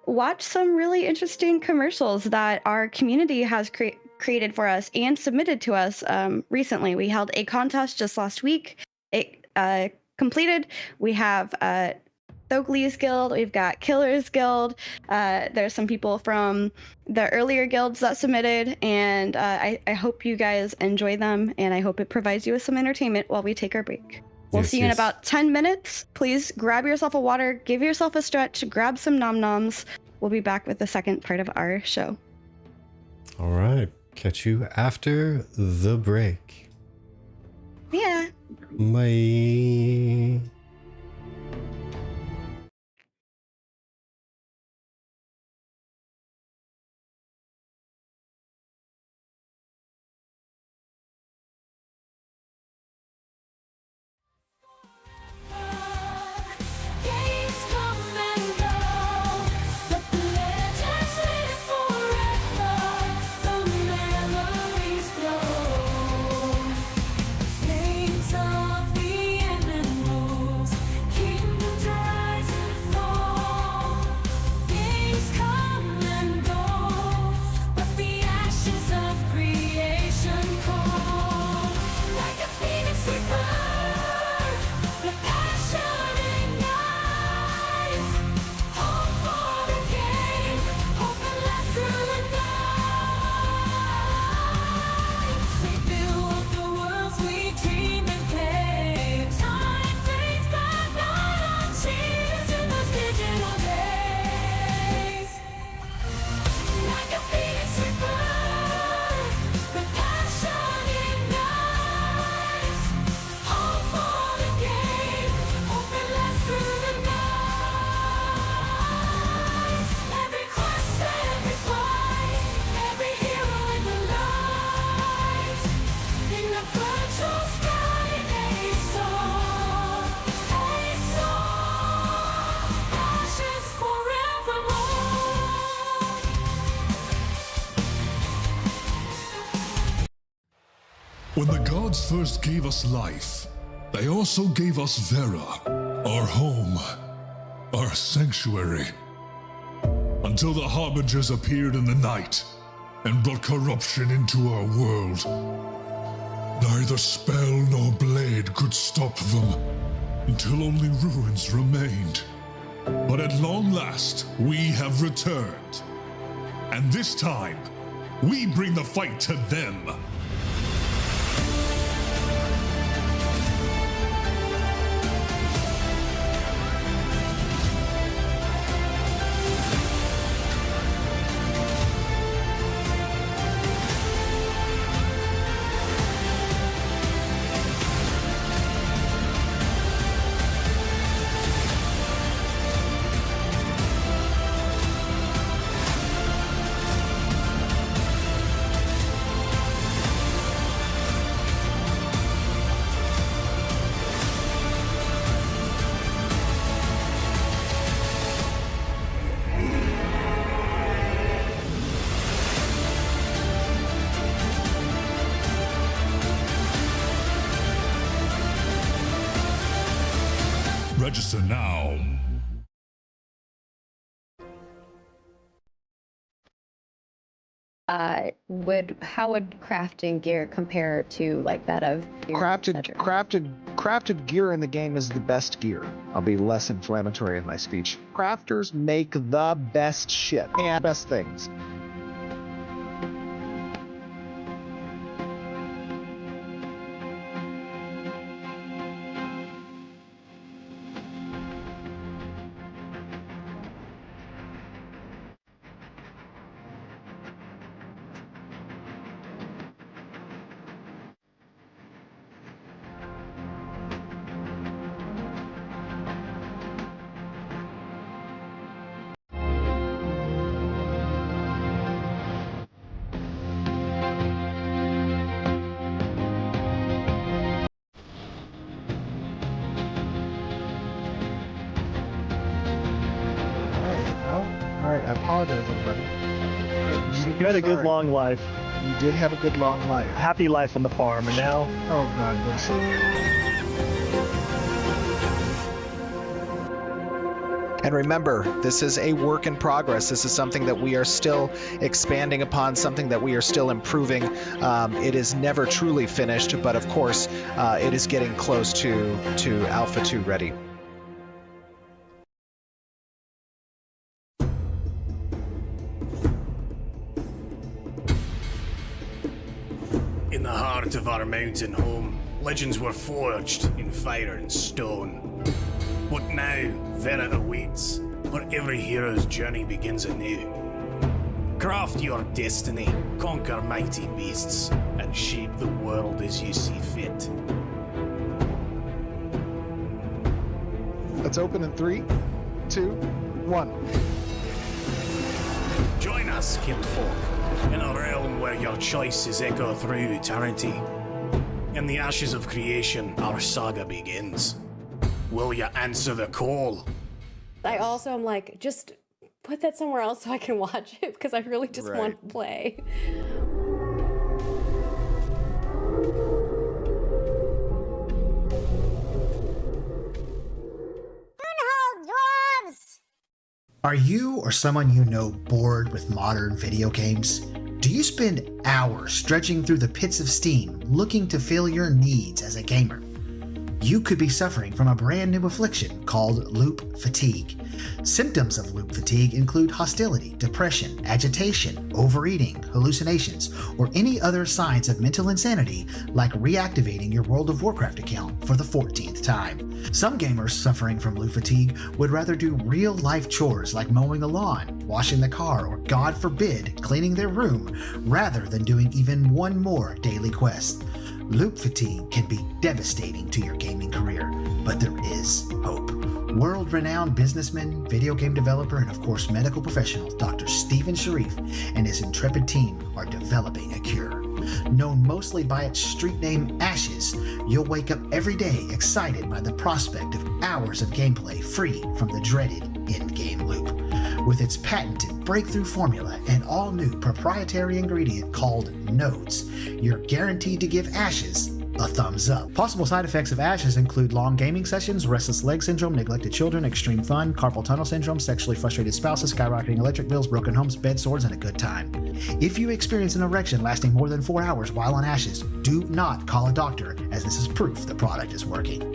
watch some really interesting commercials that our community has created for us and submitted to us recently. We held a contest just last week. It completed. We have Thogley's Guild, we've got Killer's Guild. There's some people from the earlier guilds that submitted, and I hope you guys enjoy them, and I hope it provides you with some entertainment while we take our break. We'll see you in about 10 minutes. Please grab yourself a water, give yourself a stretch, grab some nom-noms. We'll be back with the second part of our show. All right. Catch you after the break. Yeah. Bye. When the gods first gave us life, they also gave us Zara, our home, our sanctuary. Until the Harbingers appeared in the night and brought corruption into our world. Neither spell nor blade could stop them, until only ruins remained. But at long last, we have returned. And this time, we bring the fight to them. Register now. How would crafting gear compare to like that of crafted gear in the game is the best gear. I'll be less inflammatory in my speech. Crafters make the best shit and best things. Alright, I apologize, everybody. You had a good long life. You did have a good long life. Happy life on the farm, and now. Oh God, bless you. And remember, this is a work in progress. This is something that we are still expanding upon, something that we are still improving. It is never truly finished, but of course, it is getting close to Alpha 2 ready. In the heart of our mountain home, legends were forged in fire and stone. But now, Vera awaits, where every hero's journey begins anew. Craft your destiny, conquer mighty beasts, and shape the world as you see fit. Let's open in 3, 2, 1. Join us, kinfolk, in a realm where your choices echo through eternity. In the ashes of creation, our saga begins. Will you answer the call? I also am like, just put that somewhere else so I can watch it, because I really just Right. want to play. Are you or someone you know bored with modern video games? Do you spend hours dredging through the pits of Steam looking to fill your needs as a gamer? You could be suffering from a brand new affliction called loop fatigue. Symptoms of loop fatigue include hostility, depression, agitation, overeating, hallucinations, or any other signs of mental insanity like reactivating your World of Warcraft account for the 14th time. Some gamers suffering from loop fatigue would rather do real-life chores like mowing the lawn, washing the car, or God forbid, cleaning their room, rather than doing even one more daily quest. Loop fatigue can be devastating to your gaming career, but there is hope. World-renowned businessman, video game developer, and of course medical professional Dr. Steven Sharif and his intrepid team are developing a cure. Known mostly by its street name Ashes, you'll wake up every day excited by the prospect of hours of gameplay free from the dreaded in-game loop. With its patented breakthrough formula and all-new proprietary ingredient called Nodes, you're guaranteed to give Ashes a thumbs up. Possible side effects of Ashes include long gaming sessions, restless leg syndrome, neglected children, extreme fun, carpal tunnel syndrome, sexually frustrated spouses, skyrocketing electric bills, broken homes, bed sores, and a good time. If you experience an erection lasting more than 4 hours while on Ashes, do not call a doctor, as this is proof the product is working.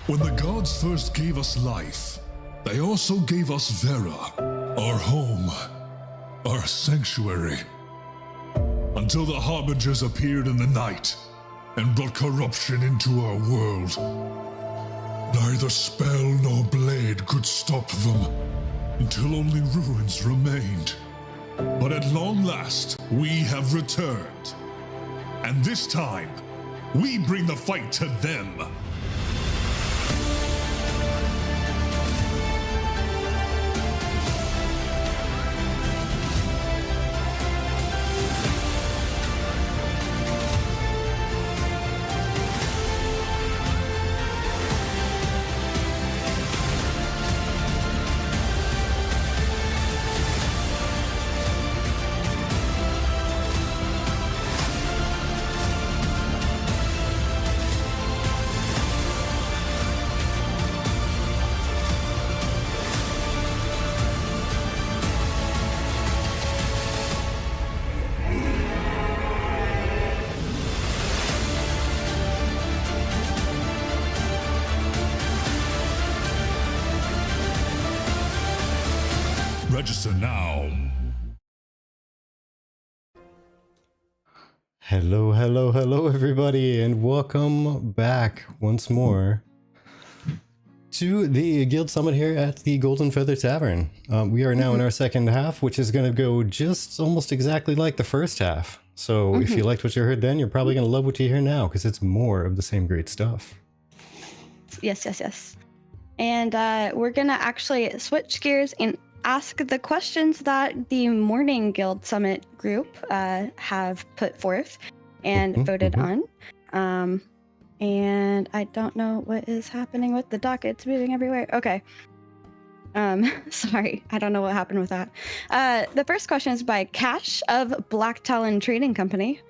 When the gods first gave us life, they also gave us Vera, our home, our sanctuary. Until the Harbingers appeared in the night and brought corruption into our world. Neither spell nor blade could stop them, until only ruins remained. But at long last, we have returned. And this time, we bring the fight to them. Register now. Hello, everybody, and welcome back once more to the Guild Summit here at the Golden Feather Tavern. We are now in our second half, which is going to go just almost exactly like the first half. So if you liked what you heard then, you're probably going to love what you hear now, because it's more of the same great stuff. Yes. And we're going to actually switch gears and ask the questions that the Morning Guild Summit group have put forth and voted on. And I don't know what is happening with the docket. It's moving everywhere. Okay. Sorry, I don't know what happened with that. The first question is by Kash of Black Talon Trading Company.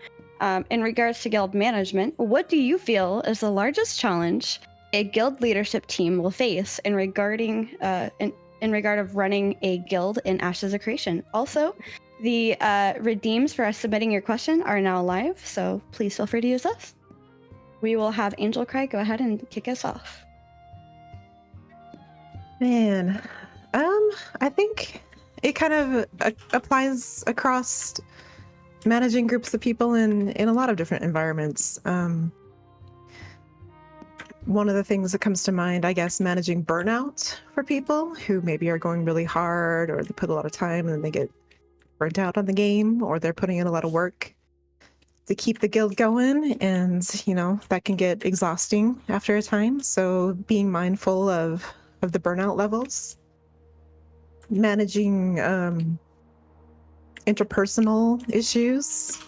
In regards to guild management, what do you feel is the largest challenge a guild leadership team will face in regard of running a guild in Ashes of Creation? Also, the redeems for us submitting your question are now live, so please feel free to use those. We will have MrKryptic go ahead and kick us off. Man, I think it kind of applies across managing groups of people in a lot of different environments. One of the things that comes to mind, I guess, managing burnout for people who maybe are going really hard, or they put a lot of time and then they get burnt out on the game, or they're putting in a lot of work to keep the guild going, and you know that can get exhausting after a time. So being mindful of the burnout levels, managing interpersonal issues,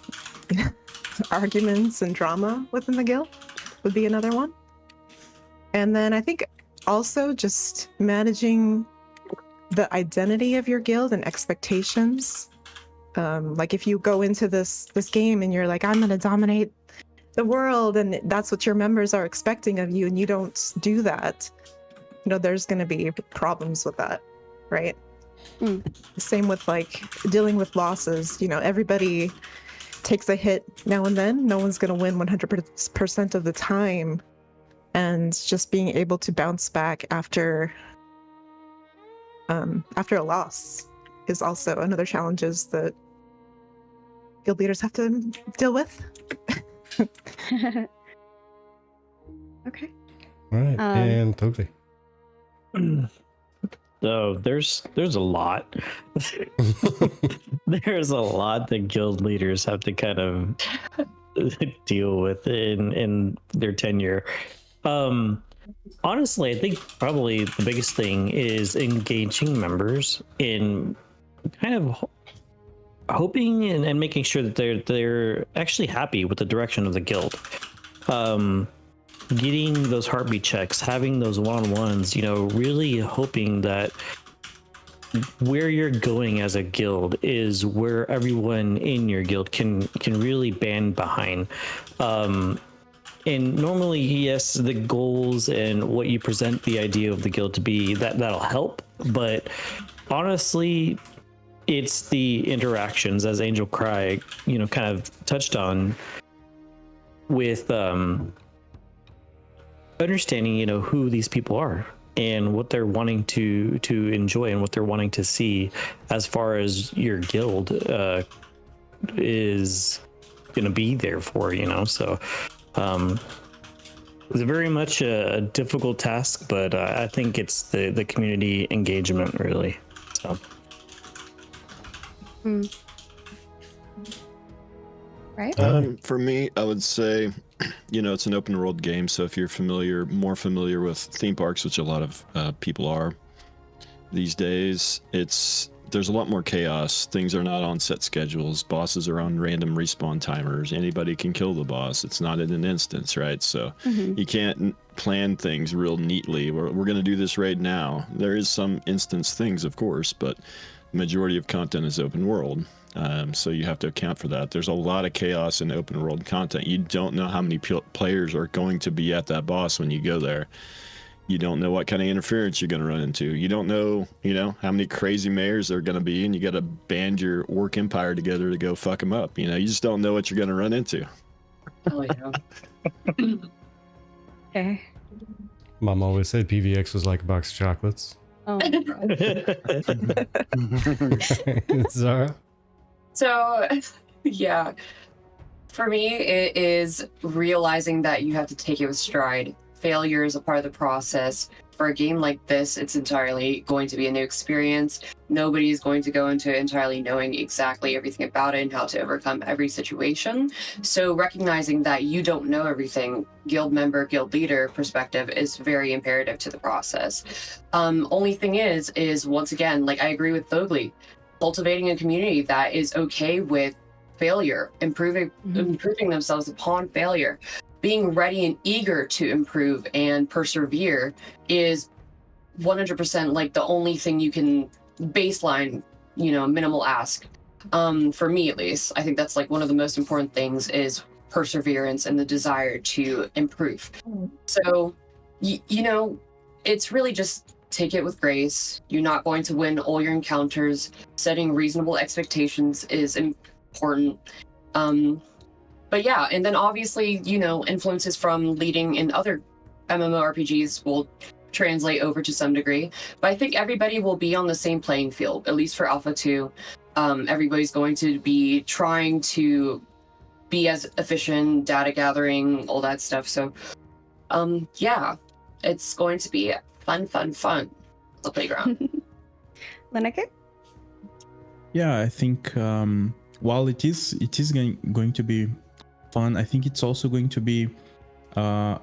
arguments and drama within the guild would be another one. And then I think also just managing the identity of your guild and expectations. Like if you go into this game and you're like, I'm going to dominate the world, and that's what your members are expecting of you, and you don't do that, you know, there's going to be problems with that, right? Same with like dealing with losses. You know, everybody takes a hit now and then. No one's going to win 100% of the time. And just being able to bounce back after a loss is also another challenges that guild leaders have to deal with. Okay. All right, and totally. So there's a lot. There's a lot that guild leaders have to kind of deal with in their tenure. Honestly, I think probably the biggest thing is engaging members in kind of hoping and making sure that they're actually happy with the direction of the guild. Getting those heartbeat checks, having those one-on-ones, you know, really hoping that where you're going as a guild is where everyone in your guild can really band behind. And normally, yes, the goals and what you present the idea of the guild to be, that'll help. But honestly, it's the interactions, as MrKryptic, you know, kind of touched on with understanding, who these people are and what they're wanting to enjoy and what they're wanting to see as far as your guild is going to be there for, so it's very much a difficult task, but I think it's the community engagement, really. So. Right. For me, I would say, it's an open world game. So if you're more familiar with theme parks, which a lot of people are these days, there's a lot more chaos. Things are not on set schedules. Bosses are on random respawn timers. Anybody can kill the boss. It's not in an instance, right? So you can't plan things real neatly. We're going to do this right now. There is some instance things, of course, but the majority of content is open world. So you have to account for that. There's a lot of chaos in open world content. You don't know how many players are going to be at that boss when you go there. You don't know what kind of interference you're going to run into. You don't know, how many crazy mayors there are going to be, and you got to band your orc empire together to go fuck them up. You just don't know what you're going to run into. Oh, yeah. Okay. Mom always said PVX was like a box of chocolates. Oh my God. Zara? So, yeah. For me, it is realizing that you have to take it with stride. Failure is a part of the process. For a game like this, it's entirely going to be a new experience. Nobody is going to go into it entirely knowing exactly everything about it and how to overcome every situation. So recognizing that you don't know everything, guild member, guild leader perspective is very imperative to the process. Only thing is once again, I agree with Thogli, cultivating a community that is okay with failure, improving themselves upon failure. Being ready and eager to improve and persevere is 100% the only thing you can baseline, minimal ask. For me, at least, I think that's one of the most important things is perseverance and the desire to improve. So, it's really just take it with grace. You're not going to win all your encounters. Setting reasonable expectations is important. But yeah, and then obviously, influences from leading in other MMORPGs will translate over to some degree. But I think everybody will be on the same playing field, at least for Alpha 2. Everybody's going to be trying to be as efficient, data gathering, all that stuff. So, yeah, it's going to be fun, the playground. Liniker? Yeah, I think while it is going to be fun, I think it's also going to be a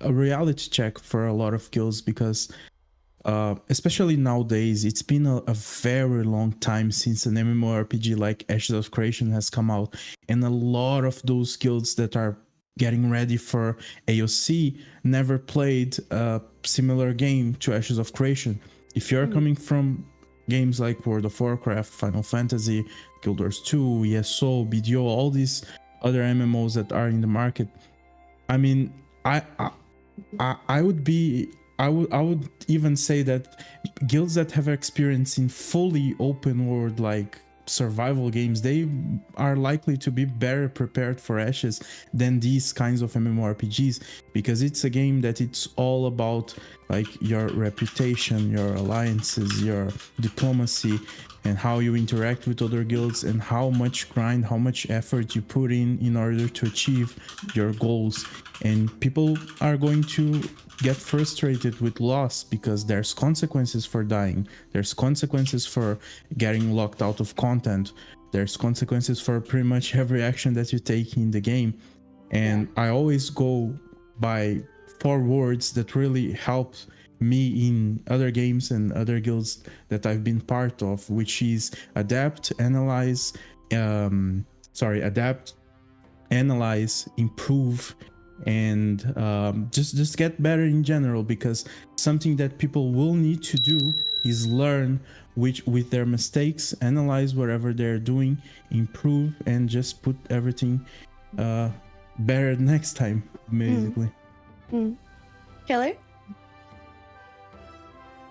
reality check for a lot of guilds, because especially nowadays, it's been a very long time since an MMORPG like Ashes of Creation has come out, and a lot of those guilds that are getting ready for AOC never played a similar game to Ashes of Creation. If you're coming from games like World of Warcraft, Final Fantasy, Guild Wars 2, ESO, BDO, all these other MMOs that are in the market, I mean, I would even say that guilds that have experience in fully open world survival games, they are likely to be better prepared for Ashes than these kinds of MMORPGs, because it's a game that it's all about your reputation, your alliances, your diplomacy, and how you interact with other guilds, and how much grind, how much effort you put in order to achieve your goals. And people are going to get frustrated with loss because there's consequences for dying, there's consequences for getting locked out of content, there's consequences for pretty much every action that you take in the game. And I always go by 4 words that really helped me in other games and other guilds that I've been part of, which is adapt, analyze, improve, and just get better in general, because something that people will need to do is learn with their mistakes, analyze whatever they're doing, improve, and just put everything better next time, basically. Killer?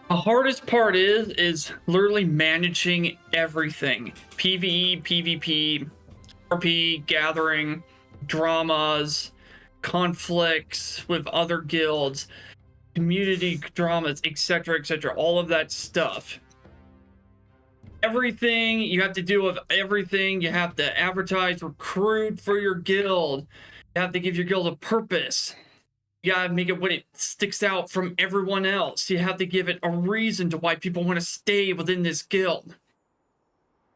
The hardest part is literally managing everything. PvE, PvP, RP, gathering, dramas, conflicts with other guilds, community dramas, etc., etc., all of that stuff. Everything you have to do with everything. You have to advertise, recruit for your guild. You have to give your guild a purpose. You gotta make it when it sticks out from everyone else. You have to give it a reason to why people want to stay within this guild.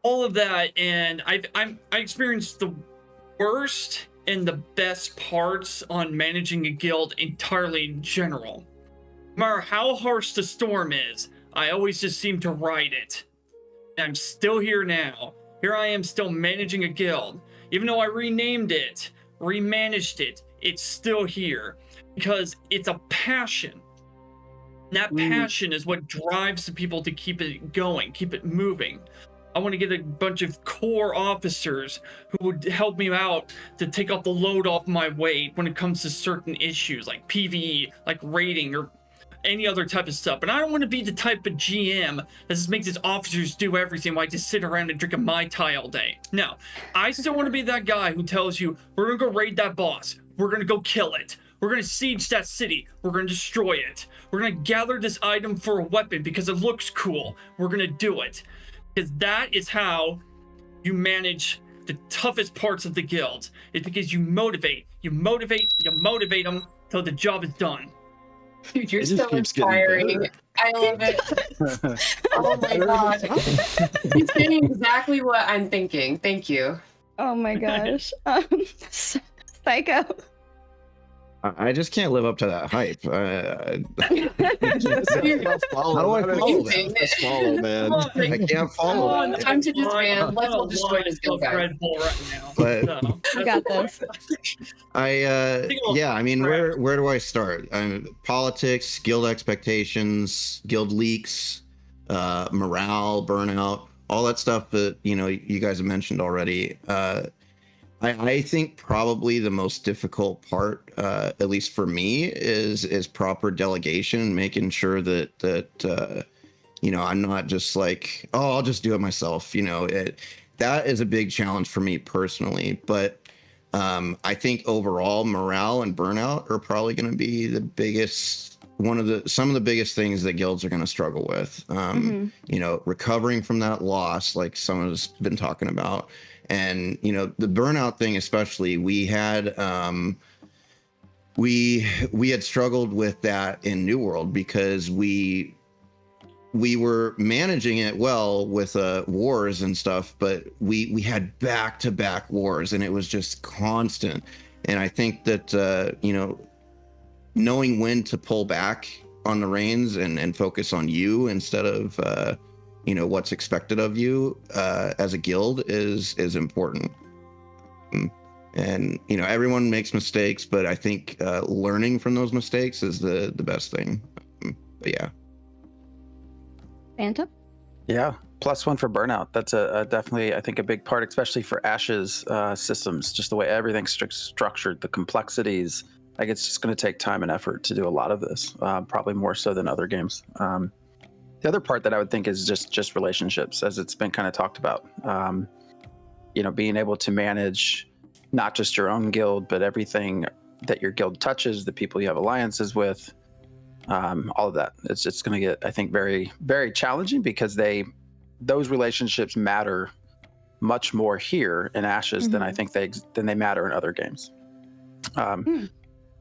All of that, and I experienced the worst and the best parts on managing a guild entirely in general. No matter how harsh the storm is, I always just seem to ride it. And I'm still here now. Here I am still managing a guild. Even though I renamed it, remanaged it, it's still here. Because it's a passion. And that passion is what drives the people to keep it going, keep it moving. I want to get a bunch of core officers who would help me out to take off the load off my weight when it comes to certain issues like PvE, like raiding, or any other type of stuff. But I don't want to be the type of GM that just makes his officers do everything while I just sit around and drink a Mai Tai all day. No, I still want to be that guy who tells you, we're going to go raid that boss. We're going to go kill it. We're going to siege that city. We're going to destroy it. We're going to gather this item for a weapon because it looks cool. We're going to do it. Because that is how you manage the toughest parts of the guild. It's because you motivate them till the job is done. Dude, you're so inspiring. I love it. Oh my god. He's saying exactly what I'm thinking. Thank you. Oh my gosh. Psycho. I just can't live up to that hype. How do I follow that? Just follow, man. I can't follow. Time to just man. Let's all destroy this guild guy. Red Bull right now. But You got this. I mean, where do I start? Politics, guild expectations, guild leaks, morale, burnout, all that stuff that you guys have mentioned already. I think probably the most difficult part, at least for me, is proper delegation, making sure that I'm not just like, oh, I'll just do it myself. That is a big challenge for me personally. But I think overall morale and burnout are probably going to be the biggest, some of the biggest things that guilds are going to struggle with. Recovering from that loss, like someone has been talking about. And the burnout thing, especially, we had struggled with that in New World because we were managing it well with wars and stuff, but we had back-to-back wars, and it was just constant. And I think that knowing when to pull back on the reins and focus on you instead of what's expected of you as a guild is important. And everyone makes mistakes, but I think learning from those mistakes is the best thing. But yeah. Phantom? Yeah, +1 for burnout. That's a definitely, I think, a big part, especially for Ash's systems. Just the way everything's structured, the complexities. Like, it's just going to take time and effort to do a lot of this, probably more so than other games. The other part that I would think is just relationships, as it's been kind of talked about. Being able to manage not just your own guild, but everything that your guild touches, the people you have alliances with, all of that. It's going to get, I think, very, very challenging because those relationships matter much more here in Ashes than I think they matter in other games.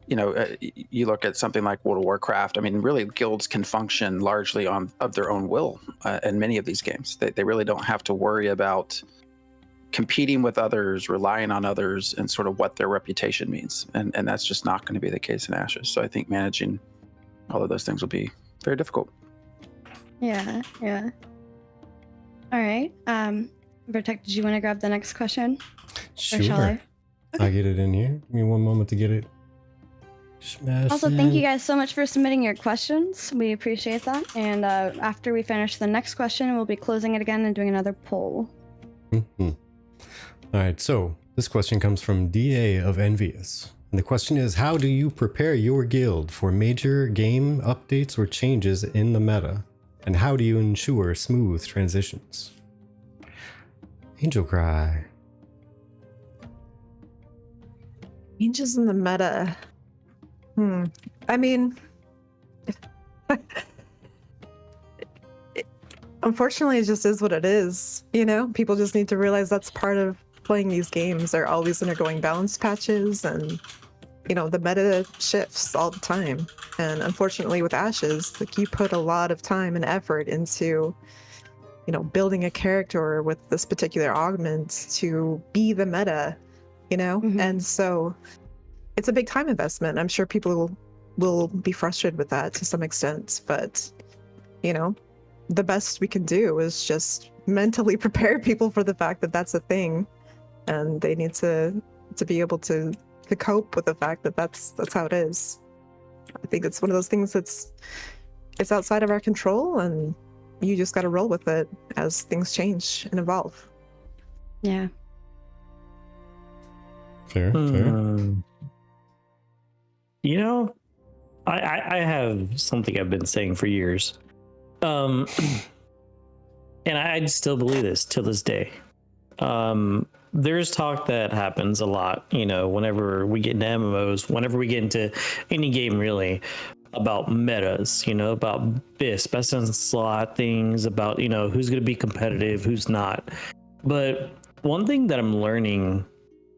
You look at something like World of Warcraft. I mean, really, guilds can function largely of their own will in many of these games. They really don't have to worry about competing with others, relying on others, and sort of what their reputation means. And that's just not going to be the case in Ashes. So I think managing all of those things will be very difficult. Yeah. All right. Vertec, did you want to grab the next question? Sure. Or shall I? I'll get it in here. Give me one moment to get it. Also, thank you guys so much for submitting your questions. We appreciate that. And after we finish the next question, we'll be closing it again and doing another poll. All right, so this question comes from DA of Enveus. And the question is, how do you prepare your guild for major game updates or changes in the meta? And how do you ensure smooth transitions? Angel Cry. Changes in the meta. I mean, unfortunately, it just is what it is. You know, people just need to realize that's part of playing these games. They're always undergoing balance patches, and you know, the meta shifts all the time. And unfortunately, with Ashes, like, you put a lot of time and effort into, you know, building a character with this particular augment to be the meta, you know, and so it's a big time investment. I'm sure people will be frustrated with that to some extent, but you know, the best we can do is just mentally prepare people for the fact that that's a thing, and they need to be able to cope with the fact that that's how it is. I think it's one of those things it's outside of our control, and you just got to roll with it as things change and evolve. Yeah. Fair. You know, I have something I've been saying for years. And I still believe this till this day. There's talk that happens a lot, you know, whenever we get into MMOs, whenever we get into any game really, about metas, you know, about best in slot things, about, you know, who's going to be competitive, who's not. But one thing that I'm learning,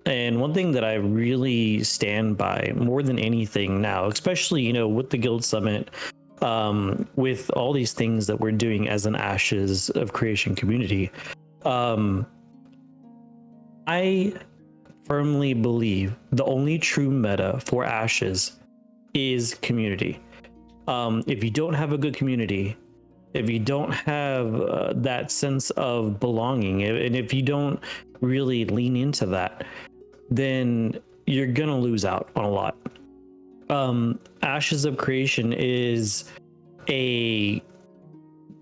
and one thing that I really stand by more than anything now, especially, you know, with the Guild Summit, with all these things that we're doing as an Ashes of Creation community, I firmly believe the only true meta for Ashes is community. If you don't have a good community, if you don't have that sense of belonging, and if you don't really lean into that, then you're gonna lose out on a lot. Ashes of Creation is a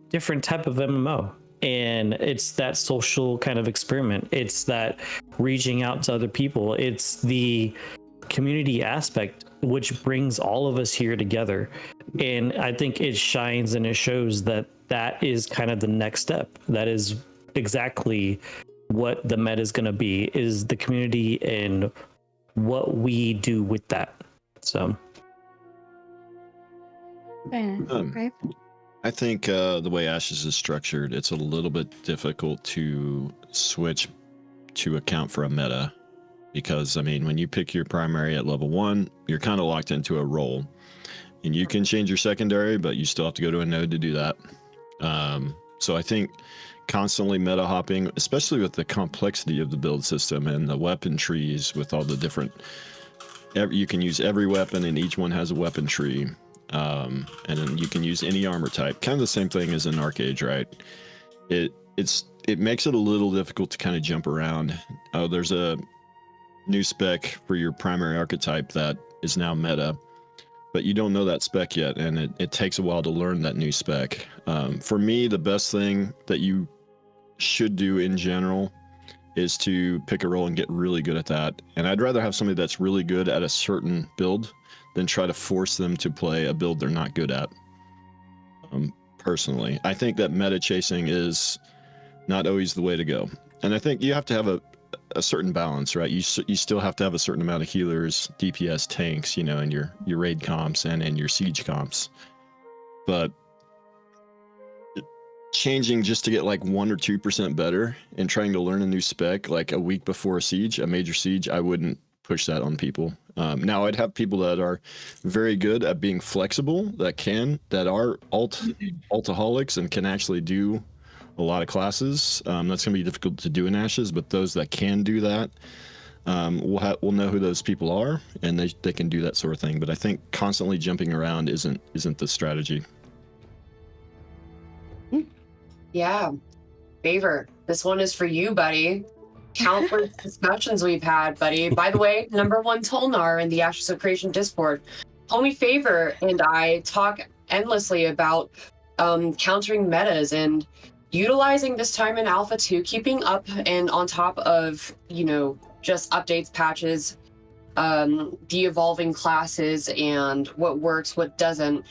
different type of MMO, and it's that social kind of experiment. It's that reaching out to other people. It's the community aspect which brings all of us here together, and I think it shines and it shows that that is kind of the next step. That is exactly what the meta is going to be, is the community and what we do with that. So Okay. I think the way Ashes is structured, it's a little bit difficult to switch to account for a meta, because I mean, when you pick your primary at level 1, you're kind of locked into a role, and you can change your secondary, but you still have to go to a node to do that. So I think constantly meta hopping, especially with the complexity of the build system and the weapon trees with all the different, you can use every weapon and each one has a weapon tree. And then you can use any armor type, kind of the same thing as in Arcade, right? It makes it a little difficult to kind of jump around. There's a new spec for your primary archetype that is now meta, but you don't know that spec yet, and it takes a while to learn that new spec. For me, the best thing that you should do in general is to pick a role and get really good at that. And I'd rather have somebody that's really good at a certain build than try to force them to play a build they're not good at. Personally, I think that meta chasing is not always the way to go, and I think you have to have a certain balance, right? You still have to have a certain amount of healers, DPS, tanks, you know, in your raid comps and in your siege comps. But changing just to get like 1 or 2% better and trying to learn a new spec like a week before a siege, a major siege, I wouldn't push that on people. Now I'd have people that are very good at being flexible, that are altaholics and can actually do a lot of classes. That's going to be difficult to do in Ashes, but those that can do that, we'll know who those people are, and they can do that sort of thing. But I think constantly jumping around isn't the strategy. Yeah. Favor, this one is for you, buddy. Countless discussions we've had, buddy. By the way, #1 Tolnar in the Ashes of Creation Discord, homie Favor and I talk endlessly about countering metas and utilizing this time in Alpha 2, keeping up and on top of, you know, just updates, patches, the evolving classes and what works, what doesn't.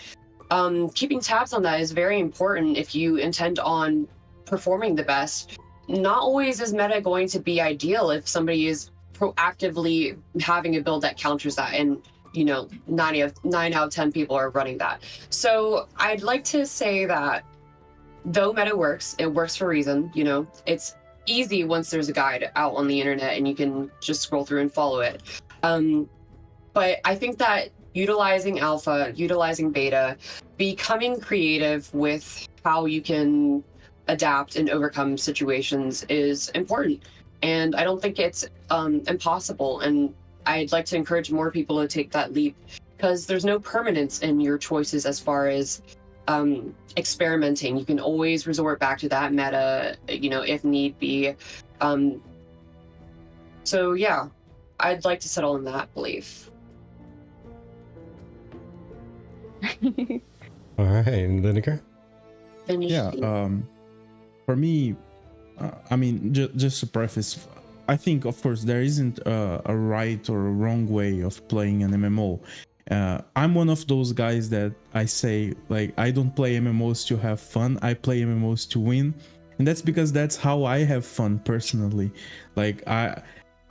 Keeping tabs on that is very important if you intend on performing the best. Not always is meta going to be ideal if somebody is proactively having a build that counters that, and 9 out of 10 people are running that. So I'd like to say that though meta works, it works for a reason. It's easy once there's a guide out on the internet and you can just scroll through and follow it. But I think that utilizing alpha, utilizing beta, becoming creative with how you can adapt and overcome situations is important. And I don't think it's impossible. And I'd like to encourage more people to take that leap, because there's no permanence in your choices as far as experimenting. You can always resort back to that meta, if need be. So yeah, I'd like to settle in that belief. All right, Liniker? Yeah, for me, I mean, just to preface, I think, of course, there isn't a right or a wrong way of playing an MMO. I'm one of those guys that I say, like, I don't play MMOs to have fun, I play MMOs to win. And that's because that's how I have fun personally. Like,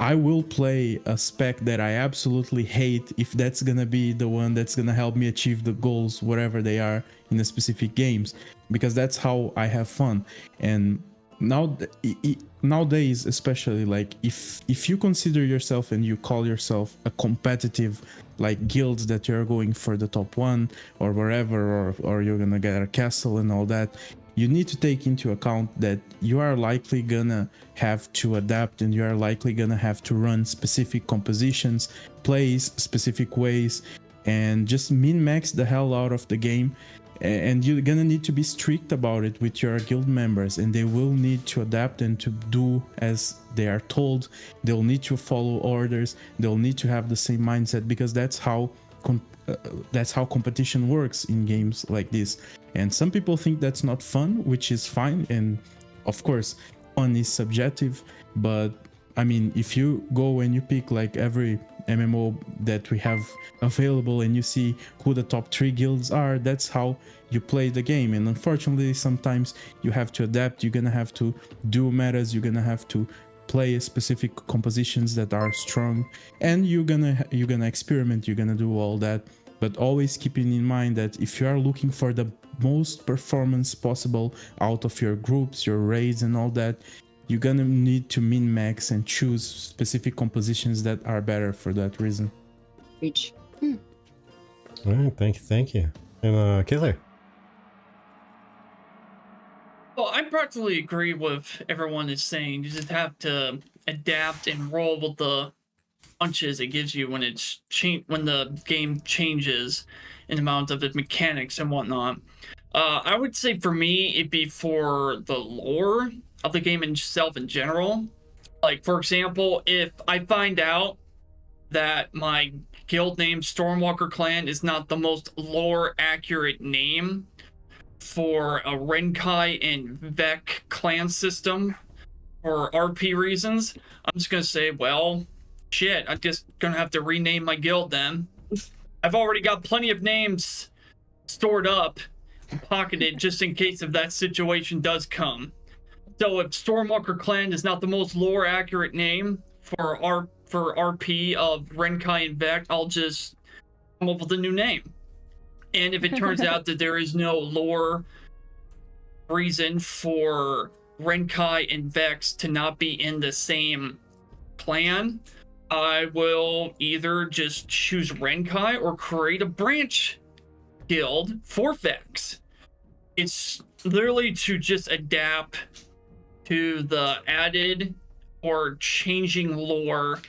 I will play a spec that I absolutely hate if that's gonna be the one that's gonna help me achieve the goals, whatever they are in the specific games, because that's how I have fun. And nowadays, especially, like, if you consider yourself and you call yourself a competitive, like, guilds that you're going for the top 1 or wherever, or you're gonna get a castle and all that, you need to take into account that you are likely gonna have to adapt, and you are likely gonna have to run specific compositions, plays specific ways, and just min-max the hell out of the game. And you're gonna need to be strict about it with your guild members, and they will need to adapt and to do as they are told. They'll need to follow orders, they'll need to have the same mindset, because that's how competition works in games like this. And some people think that's not fun, which is fine, and of course fun is subjective. But I mean, if you go and you pick like every MMO that we have available and you see who the top 3 guilds are, that's how you play the game. And unfortunately, sometimes you have to adapt, you're gonna have to do metas, you're gonna have to play specific compositions that are strong, and you're gonna experiment, you're gonna do all that. But always keeping in mind that if you are looking for the most performance possible out of your groups, your raids and all that, you're gonna need to min-max and choose specific compositions that are better for that reason. Reach. All right, thank you. And Killer? Well, I practically agree with everyone is saying. You just have to adapt and roll with the punches it gives you when it's when the game changes in amount of its mechanics and whatnot. I would say for me, it'd be for the lore of the game itself in general. Like, for example, if I find out that my guild name Stormwalker Clan is not the most lore accurate name for a Renkai and Vec clan system for RP reasons, I'm just gonna say, well, shit, I'm just gonna have to rename my guild then. I've already got plenty of names stored up and pocketed just in case if that situation does come. So if Stormwalker Clan is not the most lore accurate name for RP of Renkai and Vec, I'll just come up with a new name. And if it turns out that there is no lore reason for Renkai and Vex to not be in the same clan, I will either just choose Renkai or create a branch guild for Vex. It's literally to just adapt to the added or changing lore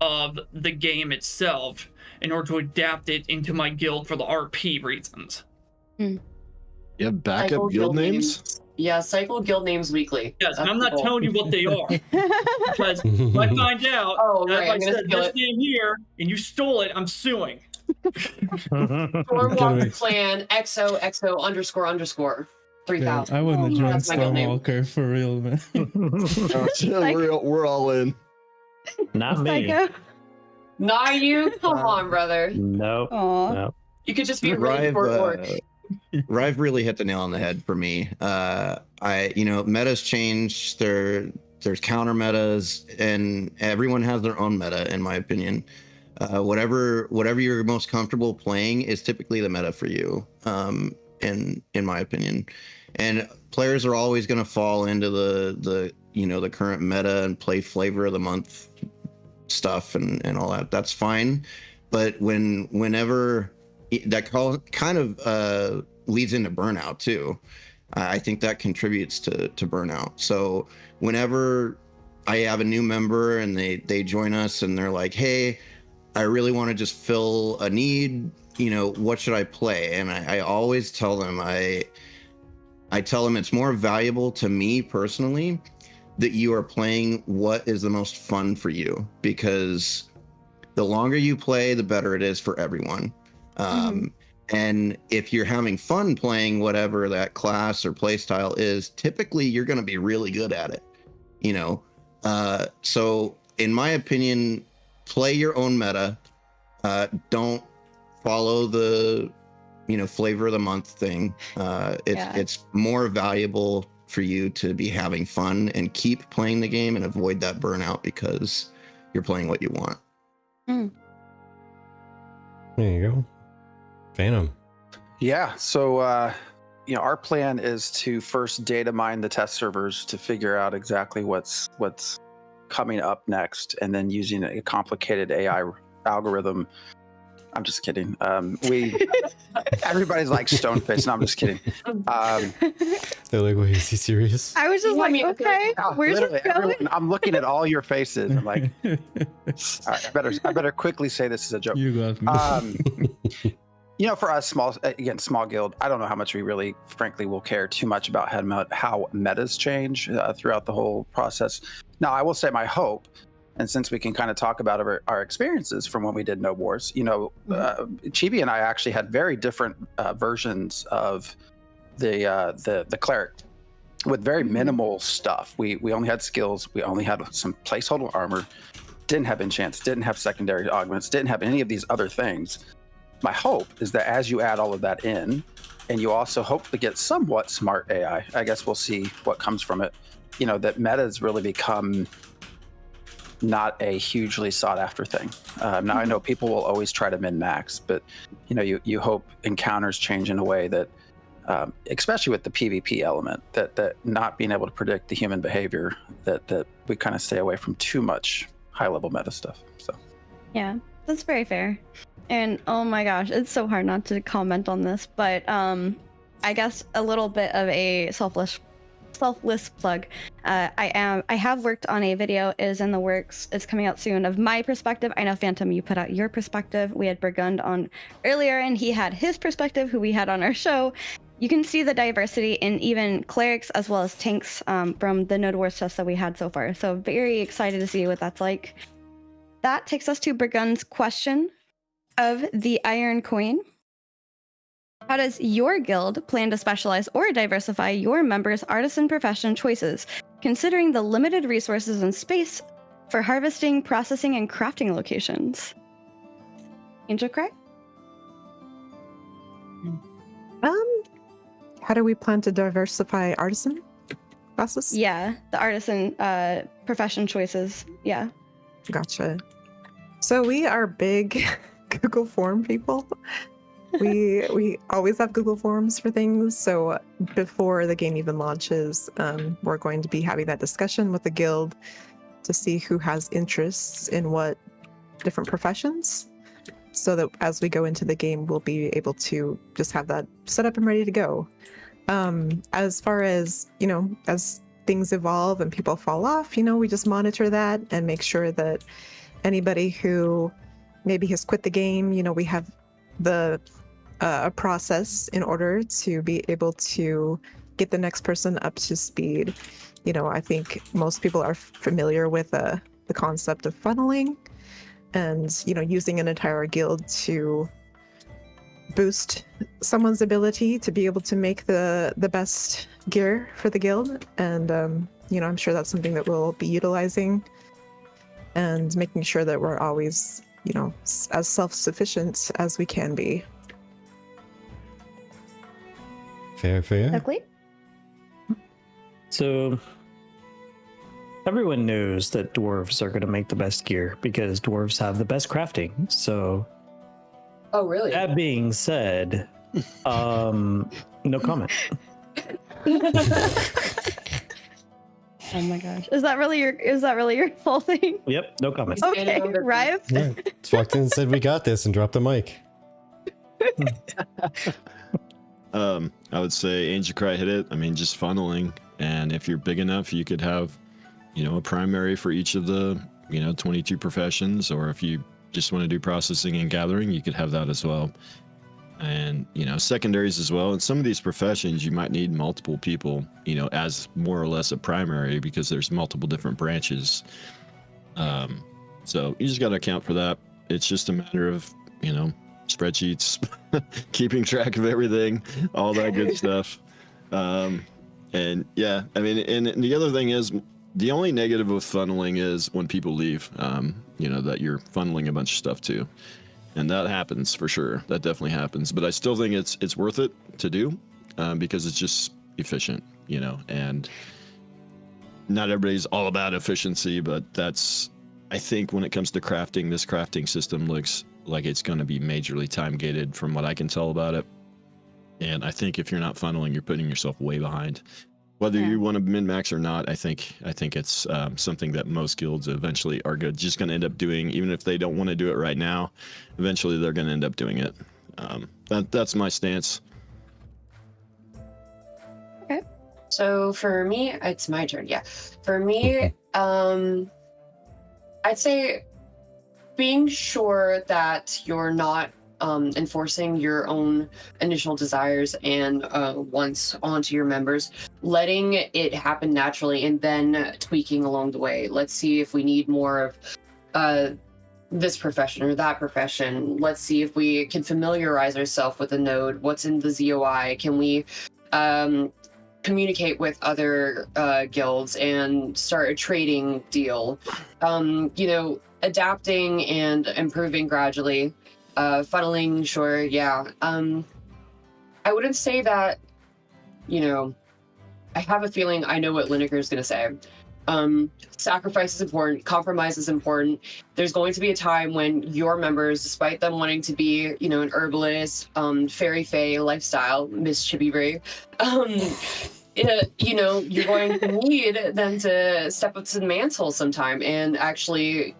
of the game itself in order to adapt it into my guild for the RP reasons. You have backup guild names? Yeah, cycle guild names weekly. Yes, and I'm not telling you what they are. Because if I find out that I said this name here and you stole it, I'm suing. Stormwalker Clan XOXO__ 3000. I want to join That's my guild name. Stormwalker for real, man. We're all in. Not me. Psycho. Not you? Come on, brother. No. No. You could just be really Ryve really hit the nail on the head for me. Metas change, they're there's counter metas, and everyone has their own meta, in my opinion. Whatever you're most comfortable playing is typically the meta for you, in my opinion. And players are always going to fall into the current meta and play flavor of the month stuff and all that. That's fine, but whenever that kind of leads into burnout too. I think that contributes to burnout. So whenever I have a new member and they join us and they're like, hey, I really want to just fill a need, what should I play? And I always tell them, I tell them it's more valuable to me personally that you are playing what is the most fun for you, because the longer you play, the better it is for everyone. And if you're having fun playing whatever that class or play style is, typically you're going to be really good at it, so in my opinion, play your own meta. Don't follow the flavor of the month thing. It's more valuable for you to be having fun and keep playing the game and avoid that burnout because you're playing what you want. There you go. Phantom. Yeah, so our plan is to first data mine the test servers to figure out exactly what's coming up next, and then using a complicated AI algorithm. I'm just kidding. Everybody's like stone faced. No, I'm just kidding. They're like, wait, is he serious? I was just like, okay, where's it going? Everyone, I'm looking at all your faces. I'm like, all right, I better quickly say this is a joke. You got me. For us, small guild, I don't know how much we really, frankly, will care too much about how metas change throughout the whole process. Now, I will say my hope, and since we can kind of talk about our experiences from when we did No Wars, Chibi and I actually had very different versions of the cleric with very minimal stuff. We only had skills. We only had some placeholder armor. Didn't have enchants. Didn't have secondary augments. Didn't have any of these other things. My hope is that as you add all of that in, and you also hope to get somewhat smart AI, I guess we'll see what comes from it, that metas really become not a hugely sought after thing. Now I know people will always try to min-max, but you hope encounters change in a way that, especially with the PvP element, that not being able to predict the human behavior, that we kind of stay away from too much high-level meta stuff. So yeah, that's very fair. And oh my gosh, it's so hard not to comment on this, but I guess a little bit of a selfless plug. I have worked on a video, it is in the works, it's coming out soon, of my perspective. I know Phantom, you put out your perspective. We had Bergund on earlier and he had his perspective, who we had on our show. You can see the diversity in even clerics as well as tanks from the Node Wars tests that we had so far. So very excited to see what that's like. That takes us to Bergund's question of the Iron Coin. How does your guild plan to specialize or diversify your members' artisan profession choices, considering the limited resources and space for harvesting, processing, and crafting locations? MrKryptic? How do we plan to diversify artisan classes? Yeah, the artisan profession choices. Yeah. Gotcha. So we are big Google Form people. We always have Google Forms for things. So before the game even launches, we're going to be having that discussion with the guild to see who has interests in what different professions, so that as we go into the game, we'll be able to just have that set up and ready to go. As far as, as things evolve and people fall off, we just monitor that and make sure that anybody who maybe has quit the game, we have the a process in order to be able to get the next person up to speed. I think most people are familiar with the concept of funneling and, using an entire guild to boost someone's ability to be able to make the best gear for the guild. And, I'm sure that's something that we'll be utilizing and making sure that we're always, as self-sufficient as we can be. Fair. Exactly. So Everyone knows that dwarves are going to make the best gear because dwarves have the best crafting. So, Oh, really? that being said, no comment. Oh my gosh. Is that really your full thing? Yep, no comment. Okay, Ryve? Yeah. Just walked in and said, "We got this," and dropped the mic. I would say Angel Cry hit it. I mean, just funneling, and if you're big enough, you could have, a primary for each of the, 22 professions, or if you just want to do processing and gathering, you could have that as well. And, secondaries as well. In some of these professions, you might need multiple people, as more or less a primary because there's multiple different branches. So you just got to account for that. It's just a matter of, spreadsheets, keeping track of everything, all that good stuff. And yeah, I mean, and the other thing is, the only negative with funneling is when people leave, that you're funneling a bunch of stuff too. And that happens for sure. That definitely happens. But I still think it's worth it to do because it's just efficient, and not everybody's all about efficiency, but I think when it comes to crafting, this crafting system looks like it's going to be majorly time gated from what I can tell about it. And I think if you're not funneling, you're putting yourself way behind. Whether you want to min-max or not, I think it's something that most guilds eventually are just going to end up doing, even if they don't want to do it right now. Eventually, they're going to end up doing it. That's my stance. Okay. So for me, it's my turn. Yeah. For me, I'd say being sure that you're not enforcing your own initial desires and wants onto your members, letting it happen naturally, and then tweaking along the way. Let's see if we need more of this profession or that profession. Let's see if we can familiarize ourselves with the node. What's in the ZOI? Can we communicate with other guilds and start a trading deal? Adapting and improving gradually. Funneling, sure, yeah. I wouldn't say that, I have a feeling I know what Liniker is going to say. Sacrifice is important, compromise is important. There's going to be a time when your members, despite them wanting to be, an herbalist, fairy fae lifestyle, Miss Chibi you're going to need them to step up to the mantle sometime and actually,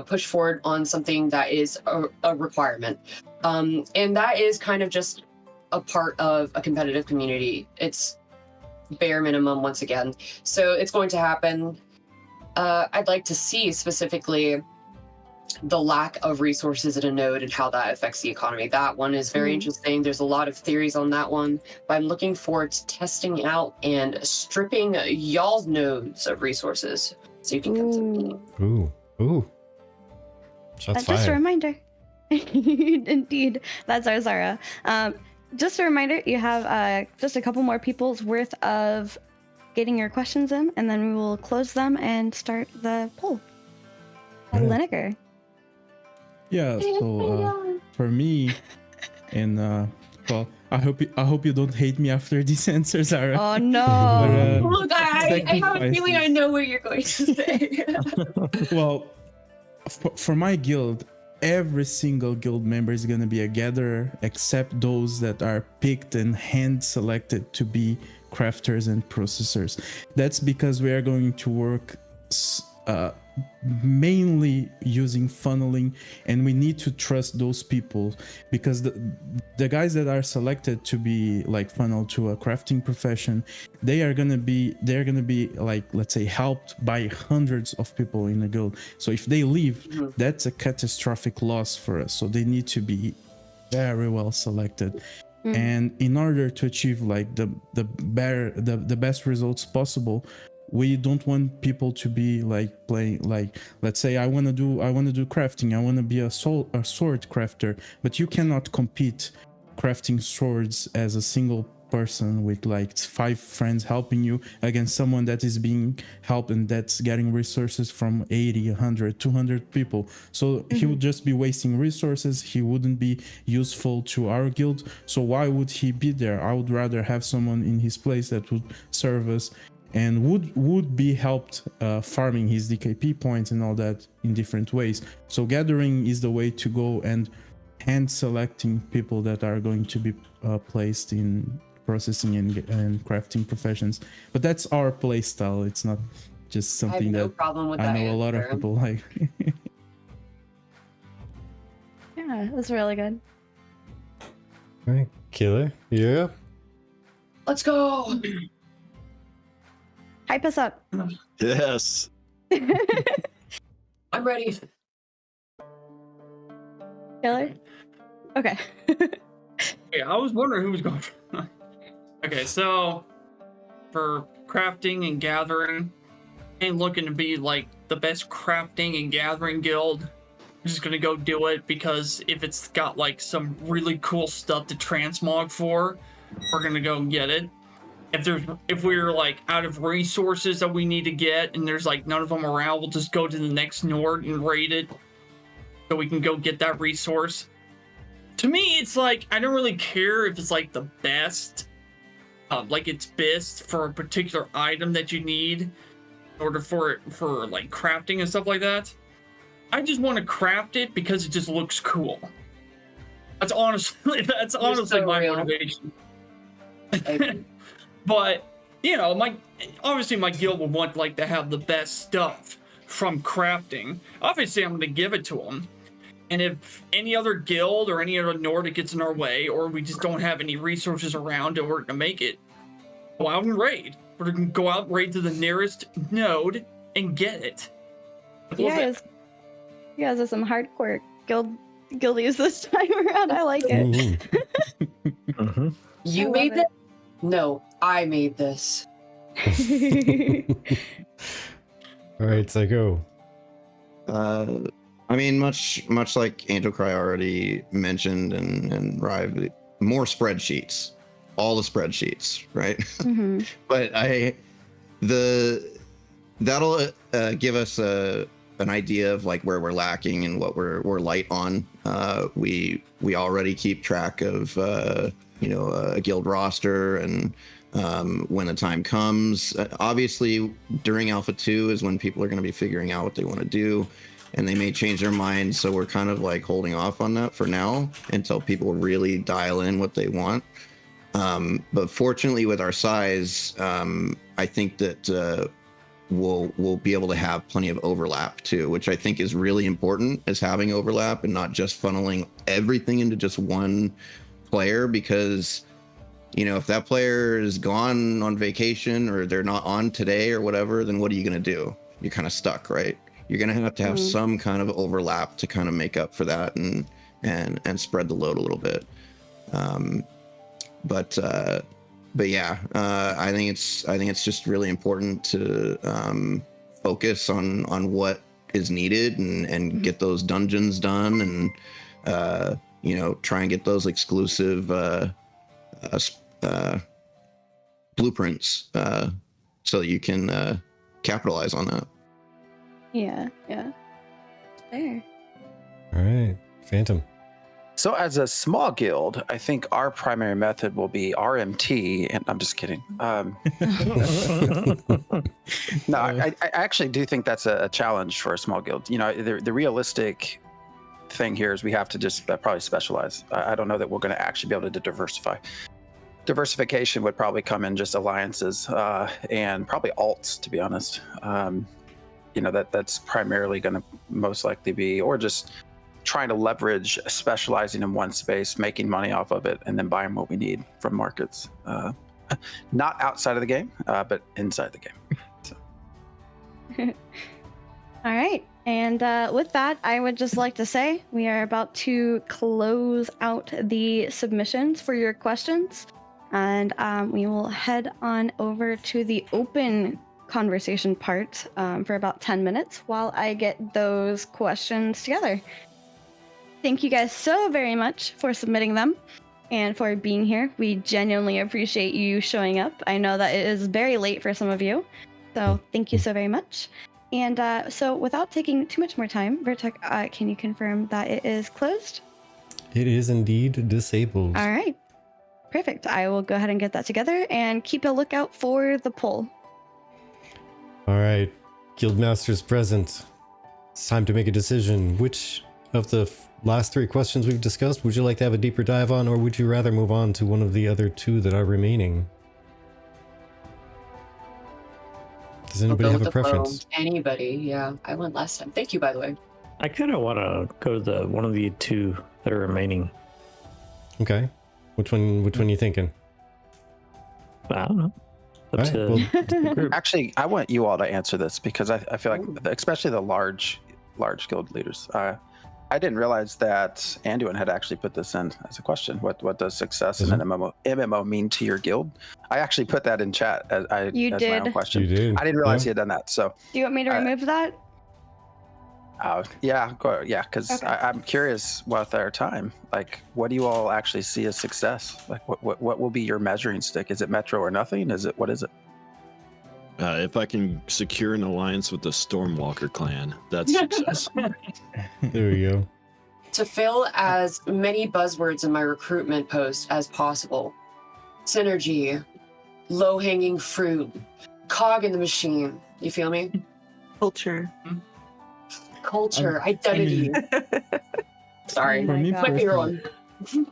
push forward on something that is a requirement. And that is kind of just a part of a competitive community. It's bare minimum once again. So it's going to happen. I'd like to see specifically the lack of resources at a node and how that affects the economy. That one is very interesting. There's a lot of theories on that one, but I'm looking forward to testing out and stripping y'all's nodes of resources so you can come to me. Ooh. Shots fired. Just a reminder. Indeed, that's our Zara. Just a reminder, you have just a couple more people's worth of getting your questions in, and then we will close them and start the poll. Liniker. Yeah, so for me, and well, I hope you don't hate me after these answers, Zara. Oh no! But, Look, I have a feeling I know what you're going to say. Well, for my guild, every single guild member is going to be a gatherer, except those that are picked and hand selected to be crafters and processors. That's because we are going to work mainly using funneling, and we need to trust those people, because the guys that are selected to be like funneled to a crafting profession, they're gonna be like, let's say, helped by hundreds of people in the guild. So if they leave, that's a catastrophic loss for us. So they need to be very well selected. And in order to achieve like the best results possible, we don't want people to be like playing, like, let's say I want to do crafting, I want to be a sword crafter, but you cannot compete crafting swords as a single person with like 5 friends helping you against someone that is being helped and that's getting resources from 80, 100, 200 people. So he would just be wasting resources. He wouldn't be useful to our guild. So why would he be there? I would rather have someone in his place that would serve us and would be helped farming his DKP points and all that in different ways. So gathering is the way to go, and hand selecting people that are going to be placed in processing and crafting professions. But that's our play style. It's not just something no that problem with I that know a lot of answer. people like. Yeah, that's really good. All right, Killer, yeah. Let's go. Hype us up. Yes. I'm ready. Killer? Okay. Yeah, I was wondering who was going. Okay, so for crafting and gathering, ain't looking to be like the best crafting and gathering guild. I'm just gonna go do it because if it's got like some really cool stuff to transmog for, we're gonna go get it. If we're like out of resources that we need to get and there's like none of them around, we'll just go to the next node and raid it so we can go get that resource. To me, it's like I don't really care if it's like the best, like it's best for a particular item that you need in order for like crafting and stuff like that. I just want to craft it because it just looks cool. That's honestly so my real. motivation. But you know, obviously my guild would want like to have the best stuff from crafting. Obviously, I'm going to give it to them. And if any other guild or any other Nordic gets in our way, or we just don't have any resources around in order to make it, go out and raid. We're going to go out and raid to the nearest node and get it. You guys are some hardcore guildies this time around. I like it. You I made love this? No, I made this. All right, Psycho. I mean, much like Angel Cry already mentioned and Ryve, more spreadsheets, all the spreadsheets, right? Mm-hmm. But that'll give us an idea of like where we're lacking and what we're light on. We already keep track of a guild roster and when the time comes. Obviously, during Alpha 2 is when people are going to be figuring out what they want to do, and they may change their minds. So we're kind of like holding off on that for now until people really dial in what they want. But fortunately, with our size, I think that we'll be able to have plenty of overlap too, which I think is really important, is having overlap and not just funneling everything into just one player. Because if that player is gone on vacation or they're not on today or whatever, then what are you going to do? You're kind of stuck, right? You're going to have some kind of overlap to kind of make up for that and spread the load a little bit. But yeah, I think it's just really important to focus on what is needed and get those dungeons done and try and get those exclusive blueprints so that you can capitalize on that. Yeah. There. All right, Phantom. So as a small guild, I think our primary method will be RMT, and I'm just kidding. No, I actually do think that's a challenge for a small guild. The realistic thing here is we have to just probably specialize. I don't know that we're going to actually be able to diversify. Diversification would probably come in just alliances and probably alts, to be honest. That's primarily going to most likely be, or just trying to leverage specializing in one space, making money off of it, and then buying what we need from markets. Not outside of the game, but inside the game. All right. And with that, I would just like to say we are about to close out the submissions for your questions. And we will head on over to the open conversation part for about 10 minutes while I get those questions together. Thank you guys so very much for submitting them and for being here. We genuinely appreciate you showing up. I know that it is very late for some of you, so thank you so very much. And so without taking too much more time, Vertek, can you confirm that it is closed? It is indeed disabled. All right. Perfect. I will go ahead and get that together and keep a lookout for the poll. All right, Guildmasters present. It's time to make a decision. Which of the last 3 questions we've discussed would you like to have a deeper dive on, or would you rather move on to one of the other 2 that are remaining? Does anybody have a preference? Anybody? Yeah, I went last time. Thank you, by the way. I kind of want to go to one of the 2 that are remaining. Okay. Which one are you thinking? I don't know. Up to the group. Actually, I want you all to answer this because I feel like, especially the large guild leaders, I didn't realize that Anduin had actually put this in as a question. What does success in an MMO mean to your guild? I actually put that in chat as my own question. You did. I didn't realize he had done that. So Do you want me to remove that? yeah, because I'm curious with our time. Like, what do you all actually see as success? Like, what will be your measuring stick? Is it Metro or nothing? What is it? If I can secure an alliance with the Stormwalker Clan, that's success. There we go. To fill as many buzzwords in my recruitment post as possible. Synergy, low-hanging fruit, cog in the machine. You feel me? Culture. Culture, identity. Sorry, For me my favorite one.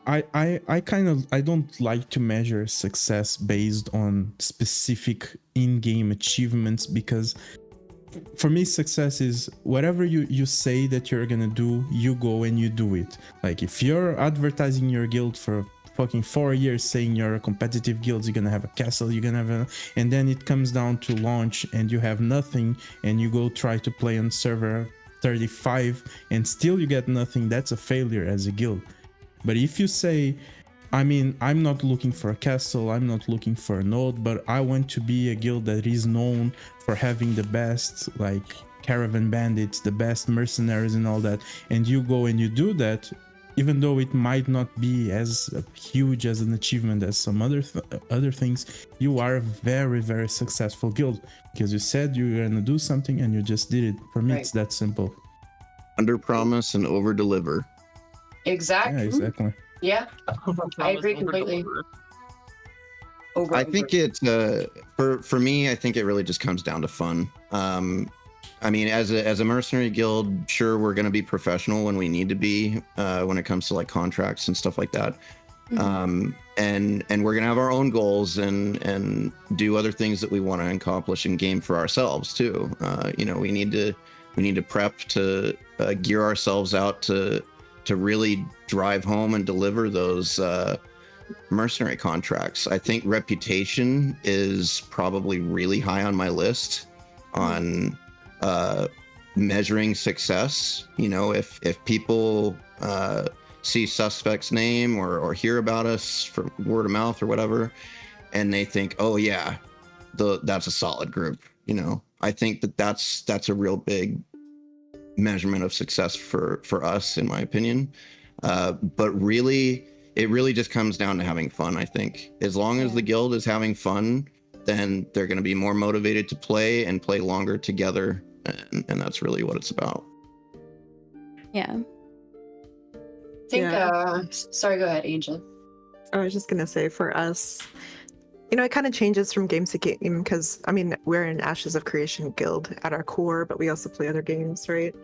I don't like to measure success based on specific in-game achievements, because for me success is whatever you say that you're gonna do, you go and you do it. Like, if you're advertising your guild for fucking 4 years saying you're a competitive guild, you're gonna have a castle, you're gonna have and then it comes down to launch and you have nothing, and you go try to play on server 35 and still you get nothing, that's a failure as a guild. But if you say, I'm not looking for a castle, I'm not looking for a node, but I want to be a guild that is known for having the best, like, caravan bandits, the best mercenaries and all that, and you go and you do that, even though it might not be as huge as an achievement as some other things, you are a very, very successful guild, because you said you were gonna do something and you just did it. For me, it's that simple. Under promise and over deliver. Exactly. Yeah, exactly. Yeah, I agree completely. I think it's for me, I think it really just comes down to fun. I mean, as a mercenary guild, sure, we're going to be professional when we need to be when it comes to like contracts and stuff like that. And we're going to have our own goals and do other things that we want to accomplish in game for ourselves too. You know, we need to prep to gear ourselves out to really drive home and deliver those mercenary contracts. I think reputation is probably really high on my list on measuring success. You know, if people see suspect's name or hear about us from word of mouth or whatever, and they think, oh yeah, that's a solid group, you know, I think that's a real big measurement of success for us, in my opinion. But really, it really just comes down to having fun. I think as long as the guild is having fun, then they're going to be more motivated to play and play longer together, and that's really what it's about. Yeah. I think, sorry, go ahead, Angel. I was just gonna say, for us, you know, it kind of changes from game to game, because I mean, we're an Ashes of Creation guild at our core, but we also play other games, right?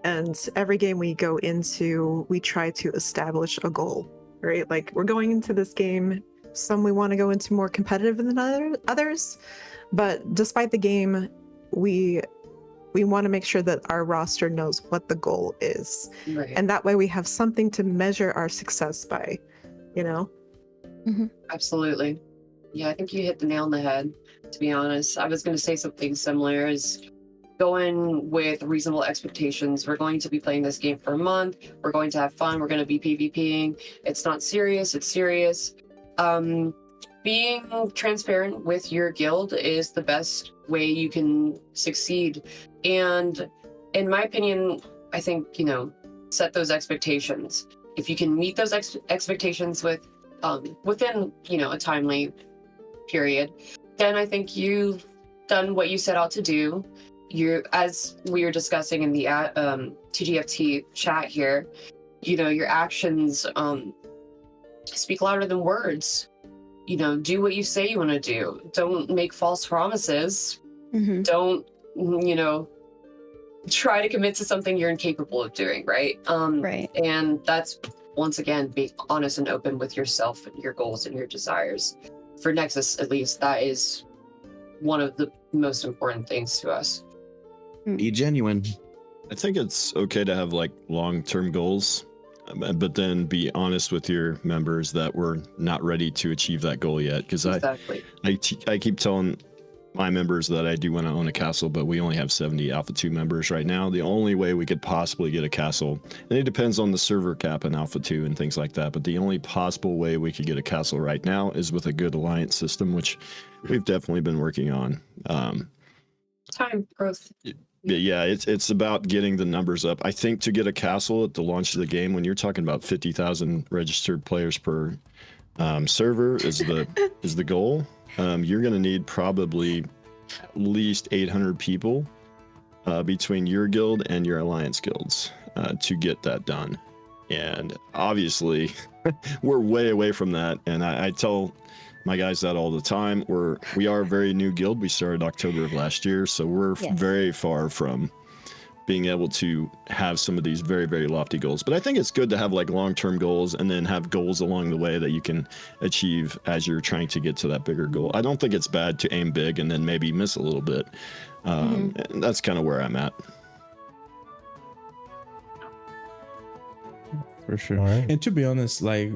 And every game we go into, we try to establish a goal, right? Like, we're going into this game, some we want to go into more competitive than others, but despite the game, we want to make sure that our roster knows what the goal is. Right. And that way we have something to measure our success by, you know? Absolutely. Yeah, I think you hit the nail on the head, to be honest. I was going to say something similar, is going with reasonable expectations. We're going to be playing this game for a month. We're going to have fun. We're going to be PvPing. It's not serious. It's serious. Being transparent with your guild is the best way you can succeed. And in my opinion, I think, you know, set those expectations. If you can meet those expectations with within, you know, a timely period, then I think you've done what you set out to do. You're, as we were discussing in the TGFT chat here, you know, your actions speak louder than words. You know, do what you say you want to do. Don't make false promises. Don't, try to commit to something you're incapable of doing, right? Right. And that's, once again, being honest and open with yourself and your goals and your desires. For Nexus, at least, that is one of the most important things to us. Be genuine. I think it's okay to have like long-term goals, but then be honest with your members that we're not ready to achieve that goal yet. Because exactly. I keep telling my members that I do want to own a castle, but we only have 70 Alpha 2 members right now. The only way we could possibly get a castle, and it depends on the server cap in Alpha 2 and things like that, but the only possible way we could get a castle right now is with a good alliance system, which we've definitely been working on. Time growth. Yeah, it's about getting the numbers up. I think to get a castle at the launch of the game, when you're talking about 50,000 registered players per server is the goal. You're going to need probably at least 800 people between your guild and your alliance guilds to get that done. And obviously, we're way away from that. And I tell my guys that all the time. We are a very new guild. We started October of last year, so we're very far from being able to have some of these very, very lofty goals. But I think it's good to have like long-term goals and then have goals along the way that you can achieve as you're trying to get to that bigger goal. I don't think it's bad to aim big and then maybe miss a little bit. And that's kind of where I'm at. For sure. And to be honest, like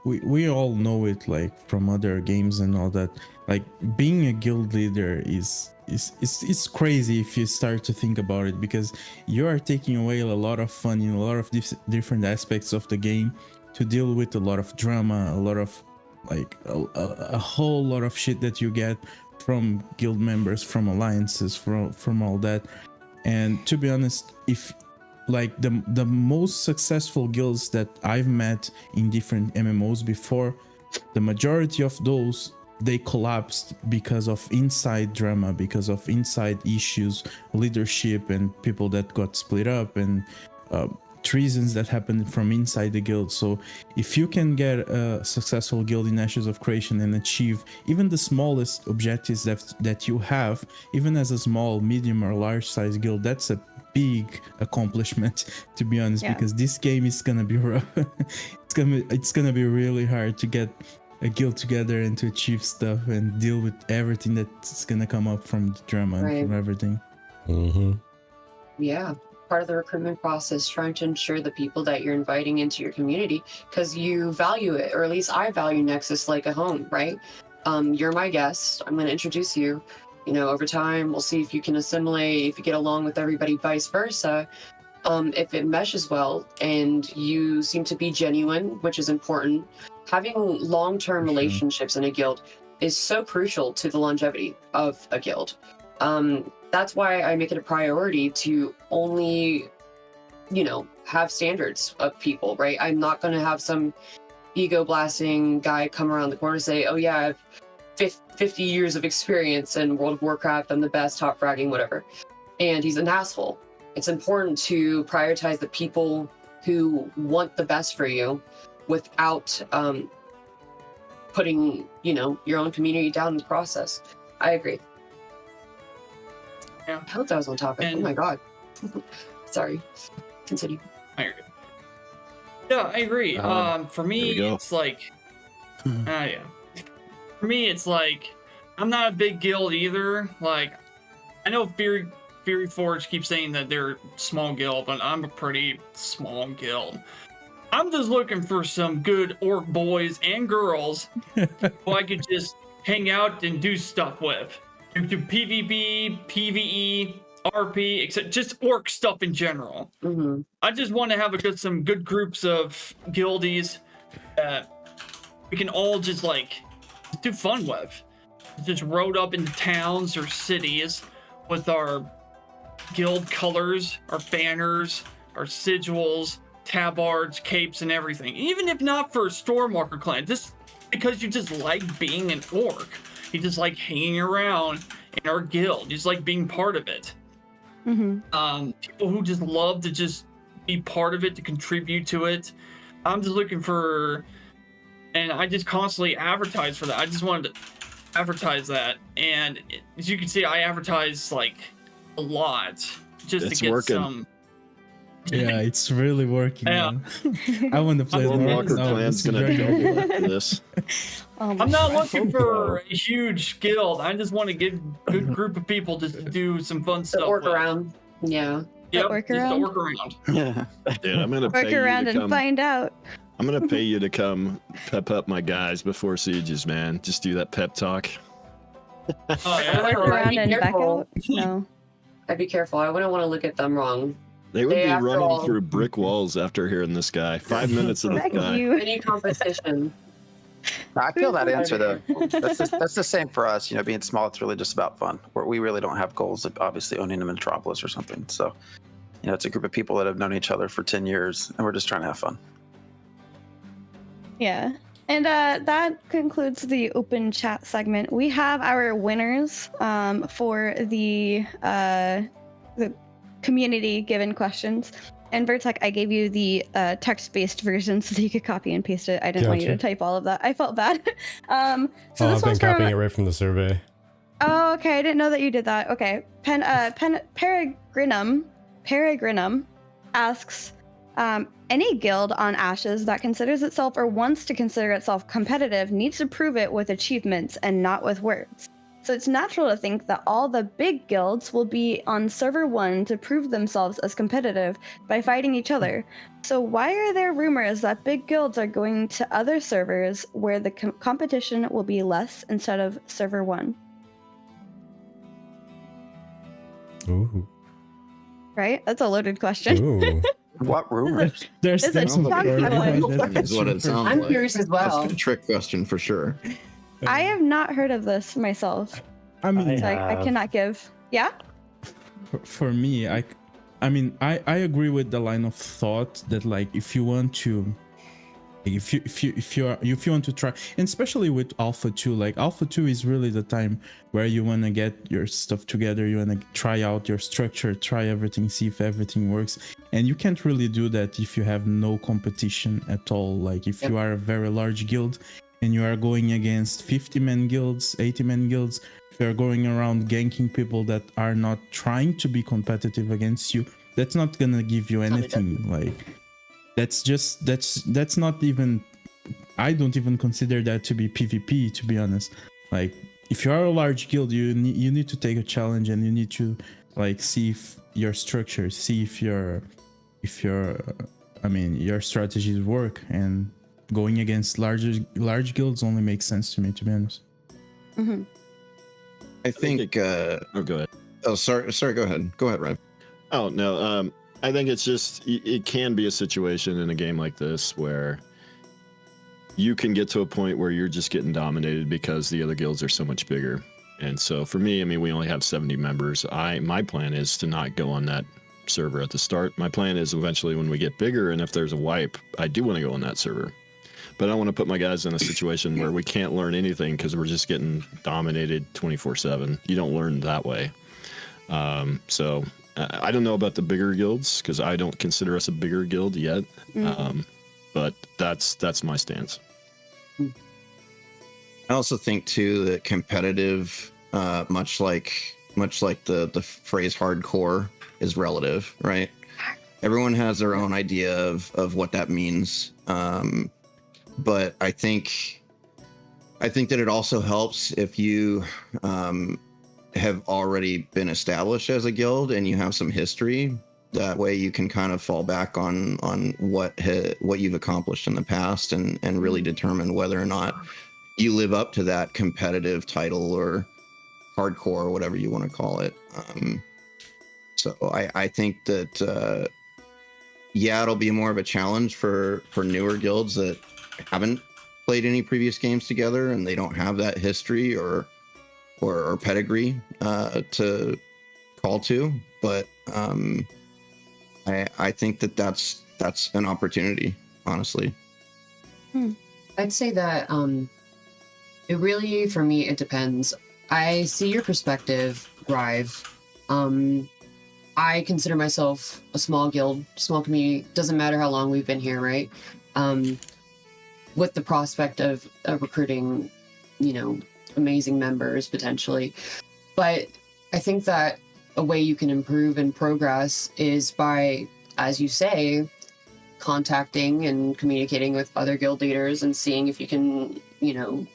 we all know it, like from other games and all that, like being a guild leader is it's crazy if you start to think about it, because you are taking away a lot of fun in a lot of different aspects of the game to deal with a lot of drama, a lot of like a whole lot of shit that you get from guild members, from alliances, from all that. And to be honest, if like the most successful guilds that I've met in different MMOs before, the majority of those, they collapsed because of inside drama, because of inside issues, leadership, and people that got split up, and treasons that happened from inside the guild. So if you can get a successful guild in Ashes of Creation and achieve even the smallest objectives that you have, even as a small, medium, or large size guild, that's a big accomplishment, to be honest, because this game is gonna be rough. it's gonna be really hard to get a guild together and to achieve stuff and deal with everything that's gonna come up from the drama and from everything. Yeah, part of the recruitment process, trying to ensure the people that you're inviting into your community, because you value it, or at least I value Nexus like a home, right? You're my guest, I'm going to introduce you. You know, over time, we'll see if you can assimilate, if you get along with everybody, vice versa. If it meshes well and you seem to be genuine, which is important, having long-term relationships in a guild is so crucial to the longevity of a guild. That's why I make it a priority to only, have standards of people, right? I'm not going to have some ego blasting guy come around the corner and say, oh yeah, I have 50 years of experience in World of Warcraft, I'm the best, top fragging, whatever. And he's an asshole. It's important to prioritize the people who want the best for you without putting, your own community down in the process. I agree. Yeah. I hope that was on topic. Oh my god. Sorry. Continue. Yeah, I agree. For me, it's like, For me, it's like, I'm not a big guild either. Like, I know Theoryforge keeps saying that they're a small guild, but I'm a pretty small guild. I'm just looking for some good orc boys and girls who I could just hang out and do stuff with. Do PvP, PvE, RP, except just orc stuff in general. I just want to have some good groups of guildies that we can all just do fun with. Just rode up into towns or cities with our guild colors, our banners, our sigils, tabards, capes, and everything. Even if not for Stormwalker Clan, just because you just like being an orc. You just like hanging around in our guild. You just like being part of it. People who just love to just be part of it, to contribute to it. I'm just looking for, and I just constantly advertise for that. I just wanted to advertise that, and as you can see, I advertise like a lot just It's to get working. some. Yeah, it's really working. Yeah. Man. I want to play Stormwalker now. Clan's This is gonna very double good. after this. I'm not looking for a huge guild. I just want to get a good group of people just to do some fun stuff. work with. around. Yeah. Yep, work just to around? work around. Yeah. Dude, I'm gonna Work pay you around to and come. find out. I'm gonna pay you to come pep up my guys before sieges, man. Just do that pep talk. Oh yeah. Work I'd around be and back careful. out? No. I'd be careful. I wouldn't want to look at them wrong. They would be After running all- through brick walls after hearing this guy. 5 minutes of this Thank guy. you. Any competition. I feel that answer though. That's the same for us. You know, being small, it's really just about fun. We really don't have goals of obviously owning a metropolis or something. So, you know, it's a group of people that have known each other for 10 years, and we're just trying to have fun. Yeah. And that concludes the open chat segment. We have our winners for the community given questions. And Vertec, I gave you the text-based version so that you could copy and paste it. I didn't want you to Gotcha. type all of that. I felt bad. So Oh, this I've been one's copying it from. right from the survey. Oh, okay. I didn't know that you did that. Okay. Peregrinum asks, any guild on Ashes that considers itself or wants to consider itself competitive needs to prove it with achievements and not with words. So it's natural to think that all the big guilds will be on server 1 to prove themselves as competitive by fighting each other. So why are there rumors that big guilds are going to other servers where the competition will be less instead of server 1? Ooh. Right? That's a loaded question. Ooh. What rumors? There's It's a some chunk lore one. behind that Is question what it for sounds I'm like. curious as well. That's a trick question for sure. I have not heard of this myself. I mean, So I cannot give. Yeah? for me, I agree with the line of thought that like if you want to, if you want to try, and especially with Alpha 2, like Alpha 2 is really the time where you want to get your stuff together, you want to try out your structure, try everything, see if everything works, and you can't really do that if you have no competition at all. Like if you are a very large guild and you are going against 50-man guilds, 80-man guilds, if you're going around ganking people that are not trying to be competitive against you, that's not gonna give you anything. Like that's not even, I don't even consider that to be PvP, to be honest. Like if you are a large guild, you need to take a challenge, and you need to like see if your structure, see if your strategies work, and going against large guilds only makes sense to me, to be honest. Mm-hmm. I think. Oh, go ahead. Oh, sorry. Go ahead. Go ahead, Ryve. Oh no. I think it's just it can be a situation in a game like this where you can get to a point where you're just getting dominated because the other guilds are so much bigger. And so for me, I mean, we only have 70 members. My plan is to not go on that server at the start. My plan is eventually when we get bigger, and if there's a wipe, I do want to go on that server. But I don't want to put my guys in a situation where we can't learn anything because we're just getting dominated 24/7. You don't learn that way. So I don't know about the bigger guilds because I don't consider us a bigger guild yet. But that's my stance. I also think too that competitive, much like the phrase hardcore, is relative, right? Everyone has their own idea of what that means. But I think that it also helps if you have already been established as a guild and you have some history. That way you can kind of fall back on what you've accomplished in the past and really determine whether or not you live up to that competitive title or hardcore or whatever you want to call it. So I think that it'll be more of a challenge for newer guilds that haven't played any previous games together and they don't have that history or pedigree to call to, but I think that's an opportunity, honestly. I'd say that it really, for me, it depends. I see your perspective, Ryve. I consider myself a small guild, small community. Doesn't matter how long we've been here, right? With the prospect of recruiting, amazing members potentially. But I think that a way you can improve and progress is by, as you say, contacting and communicating with other guild leaders and seeing if you can, you know,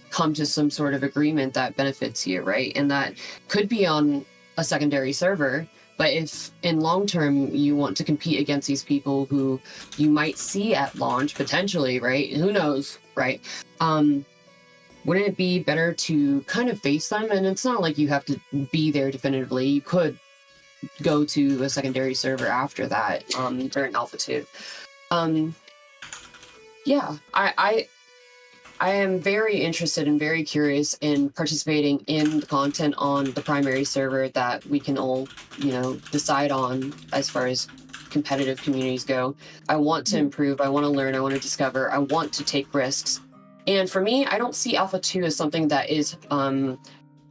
come to some sort of agreement that benefits you, right? And that could be on a secondary server, but if in long term you want to compete against these people who you might see at launch potentially, right? Who knows, right? Wouldn't it be better to kind of face them? And it's not like you have to be there definitively. You could go to a secondary server after that during Alpha 2. Yeah, I am very interested and very curious in participating in the content on the primary server that we can all, you know, decide on as far as competitive communities go. I want to improve. I want to learn. I want to discover. I want to take risks. And for me, I don't see Alpha 2 as something that is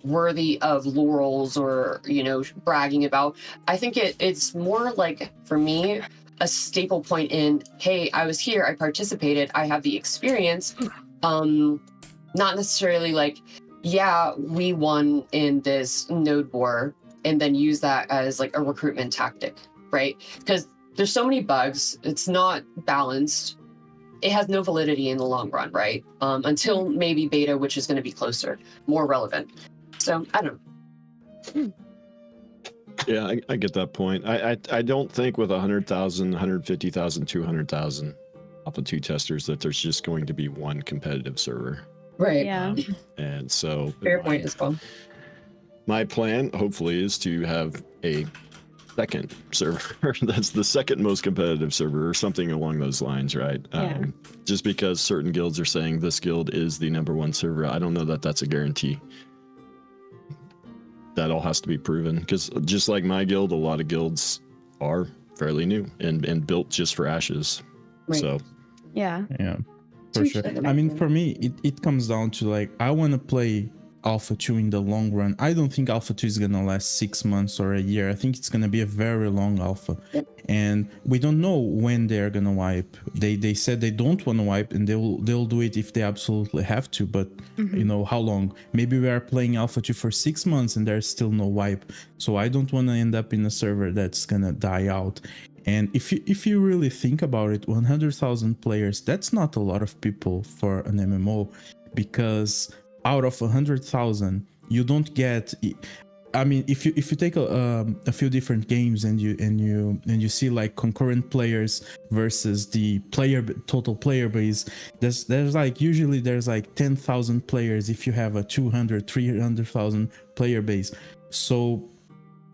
worthy of laurels or, you know, bragging about. I think it's more like, for me, a staple point in, hey, I was here, I participated, I have the experience. Not necessarily like, yeah, we won in this node war, and then use that as like a recruitment tactic, right? Because there's so many bugs, it's not balanced. It has no validity in the long run, right? Until maybe beta, which is going to be closer, more relevant. So I don't know. Yeah, I get that point. I don't think with 100,000, 150,000, 200,000 Alpha 2 testers that there's just going to be one competitive server. Right. Yeah. And so Fair point as well. My plan, hopefully, is to have a second server that's the second most competitive server or something along those lines, right? Yeah. Just because certain guilds are saying this guild is the #1 server, I don't know that that's a guarantee. That all has to be proven, because just like my guild, a lot of guilds are fairly new and built just for ashes. Right. So Yeah, for sure. I mean, for me, it comes down to like, I want to play Alpha 2 in the long run. I don't think Alpha 2 is going to last 6 months or a year. I think it's going to be a very long Alpha. Yep. And we don't know when they're going to wipe. They said they don't want to wipe, and they'll do it if they absolutely have to. But you know, how long? Maybe we are playing Alpha 2 for 6 months and there's still no wipe. So I don't want to end up in a server that's going to die out. And if you really think about it, 100,000 players, that's not a lot of people for an MMO, because out of 100,000, you don't get. I mean, if you take a few different games and you see like concurrent players versus the total player base, there's like usually there's like 10,000 players if you have a 300,000 player base. So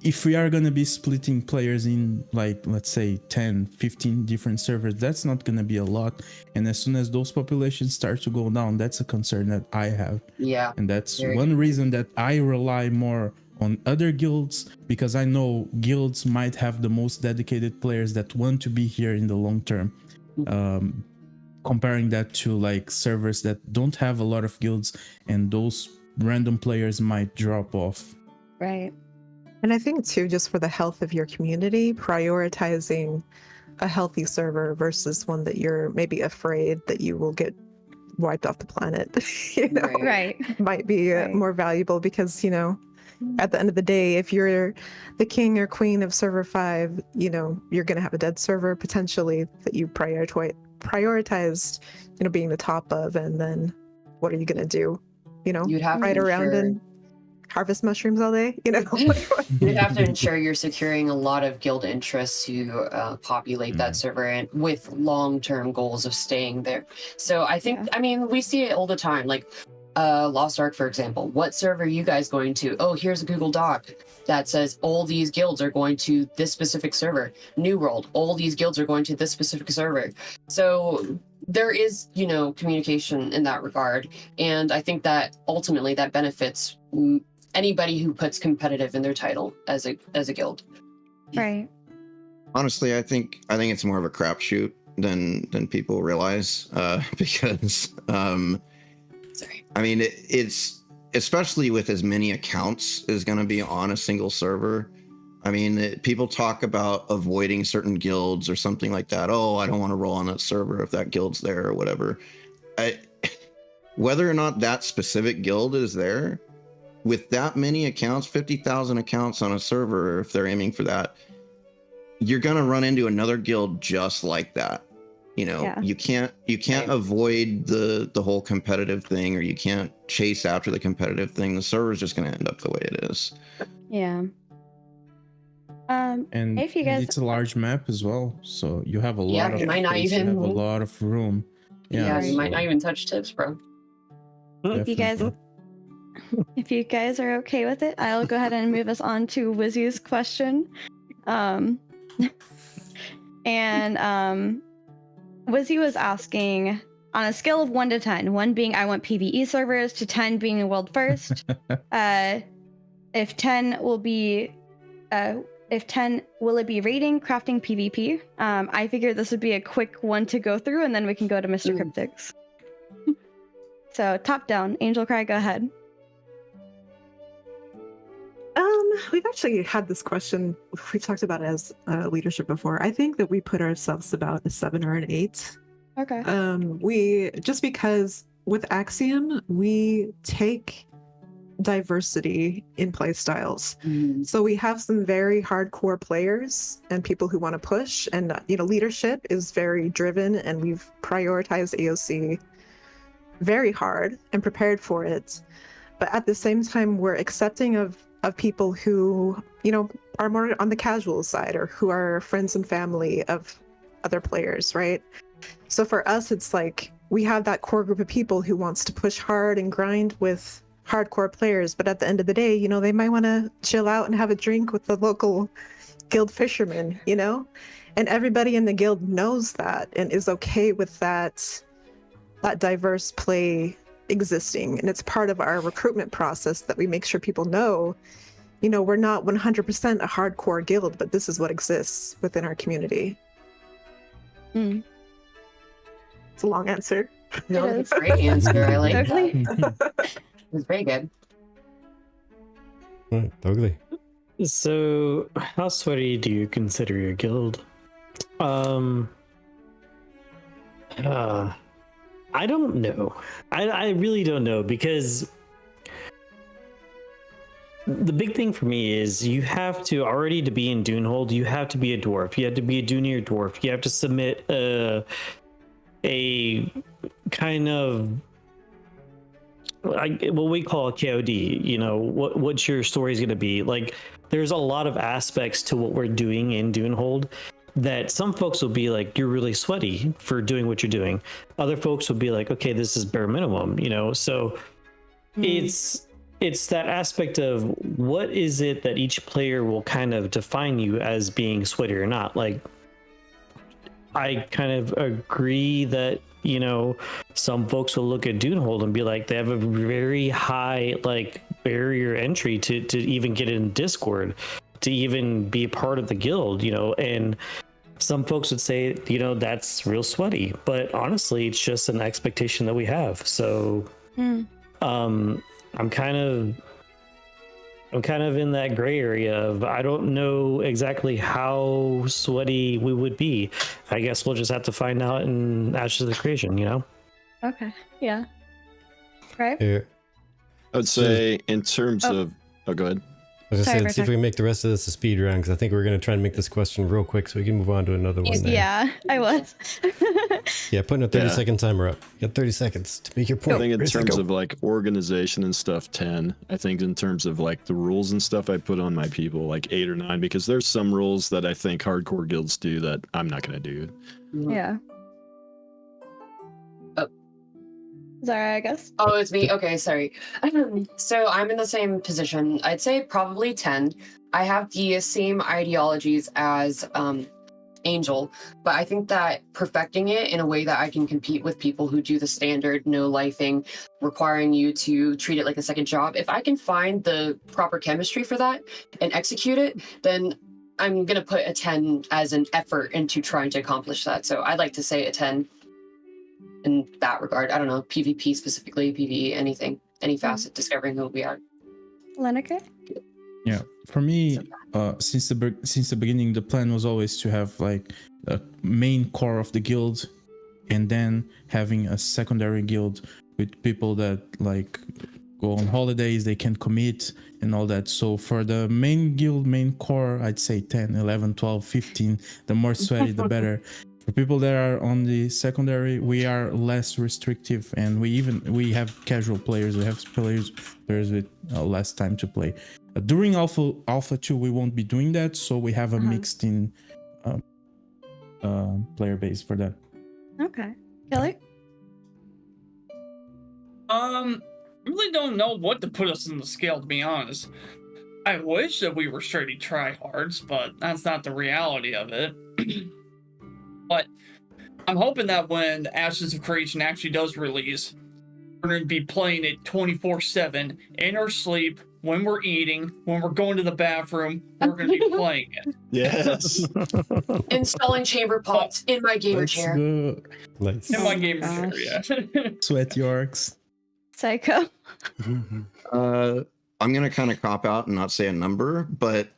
if we are going to be splitting players in like, let's say 10, 15 different servers, that's not going to be a lot. And as soon as those populations start to go down, that's a concern that I have. Yeah. And that's one reason that I rely more on other guilds, because I know guilds might have the most dedicated players that want to be here in the long term. Comparing that to like servers that don't have a lot of guilds, and those random players might drop off. Right. And I think too, just for the health of your community, prioritizing a healthy server versus one that you're maybe afraid that you will get wiped off the planet, you know, might be more valuable, because, you know, at the end of the day, if you're the king or queen of server 5, you know, you're going to have a dead server potentially that you prioritized, you know, being the top of, and then what are you going to do? You know, you'd have ride to around and harvest mushrooms all day, you know. You'd have to ensure you're securing a lot of guild interests to populate that server, and with long-term goals of staying there. So I think, I mean, we see it all the time, like Lost Ark, for example. What server are you guys going to? Oh, here's a Google Doc that says all these guilds are going to this specific server. New World, all these guilds are going to this specific server. So there is, you know, communication in that regard. And I think that ultimately that benefits anybody who puts competitive in their title as a guild. Right. Honestly, I think it's more of a crapshoot than people realize, because I mean, it's especially with as many accounts is going to be on a single server. I mean, people talk about avoiding certain guilds or something like that. Oh, I don't want to roll on that server if that guild's there or whatever. whether or not that specific guild is there, with that many accounts, 50,000 accounts on a server, if they're aiming for that, you're gonna run into another guild just like that. You know, Yeah. you can't avoid the whole competitive thing, or you can't chase after the competitive thing. The server's just gonna end up the way it is. Yeah. And, if you and guys, it's a large map as well, so you have a Yeah, lot of you might not space, you even- have a lot of room. Yeah, you might so- not even touch tips, bro. if you guys are okay with it, I'll go ahead and move us on to Wizzy's question. Wizzy was asking, on a scale of 1 to 10, 1 being I want PvE servers to 10 being the world first, if 10 will be will it be raiding, crafting, PvP? I figured this would be a quick one to go through, and then we can go to MrKryptic's. So top down, AngelCry, go ahead. We've actually had this question. We've talked about it as leadership before. I think that we put ourselves about a 7 or an 8. Okay. We just because with Axiom we take diversity in play styles. So we have some very hardcore players and people who want to push, and leadership is very driven, and we've prioritized AOC very hard and prepared for it. But at the same time, we're accepting of people who, are more on the casual side, or who are friends and family of other players, right? So for us, it's like we have that core group of people who wants to push hard and grind with hardcore players, but at the end of the day, they might want to chill out and have a drink with the local guild fishermen, and everybody in the guild knows that and is okay with that diverse play existing, and it's part of our recruitment process that we make sure people know, we're not 100% a hardcore guild, but this is what exists within our community. It's a long answer. No, it's a great answer. I like that. It's very good. Totally. So, how sweaty do you consider your guild? I don't know. I really don't know, because the big thing for me is you have to already, to be in Dunhold, you have to be a dwarf. You have to be a junior dwarf. You have to submit a kind of what we call a KOD. What's your story is going to be like. There's a lot of aspects to what we're doing in Dunhold that some folks will be like, you're really sweaty for doing what you're doing. Other folks will be like, okay, this is bare minimum, so it's that aspect of what is it that each player will kind of define you as being sweaty or not. Like, I kind of agree that, some folks will look at Dunhold and be like, they have a very high barrier entry to even get in Discord, to even be a part of the guild, and some folks would say, that's real sweaty, but honestly, it's just an expectation that we have. So, I'm kind of in that gray area of, I don't know exactly how sweaty we would be. I guess we'll just have to find out in Ashes of Creation, Okay. Yeah. Right? Yeah. I would say in terms of... Oh, go ahead. I was just saying, see if we can make the rest of this a speed round, because I think we're going to try and make this question real quick so we can move on to another one. Yeah, I was. Yeah, putting a 30-second timer up. You got 30 seconds to make your point. I think in terms of organization and stuff, 10. I think in terms of the rules and stuff, I put on my people 8 or 9, because there's some rules that I think hardcore guilds do that I'm not going to do. Yeah. Zara, I guess. Oh, it's me. Okay, sorry. So I'm in the same position. I'd say probably 10. I have the same ideologies as Angel, but I think that perfecting it in a way that I can compete with people who do the standard no lifing, requiring you to treat it like a second job. If I can find the proper chemistry for that and execute it, then I'm going to put a 10 as an effort into trying to accomplish that. So I'd like to say a 10. In that regard, I don't know, PvP specifically, PvE, anything, any facet, discovering who we are. Liniker? Yeah, for me, since the beginning, the plan was always to have a main core of the guild, and then having a secondary guild with people that like go on holidays, they can commit and all that. So for the main guild, main core, I'd say 10, 11, 12, 15. The more sweaty, the better. For people that are on the secondary, we are less restrictive, and we have casual players. We have players with less time to play. During Alpha 2, we won't be doing that, so we have a mixed in player base for that. Okay. Kelly? I really don't know what to put us in the scale, to be honest. I wish that we were straight tryhards, but that's not the reality of it. But I'm hoping that when Ashes of Creation actually does release, we're going to be playing it 24/7 in our sleep, when we're eating, when we're going to the bathroom, we're going to be playing it. Yes. Installing chamber pots in my gamer chair. Nice. In my gamer chair, yeah. Sweaty orcs. Psycho. I'm gonna kind of cop out and not say a number, but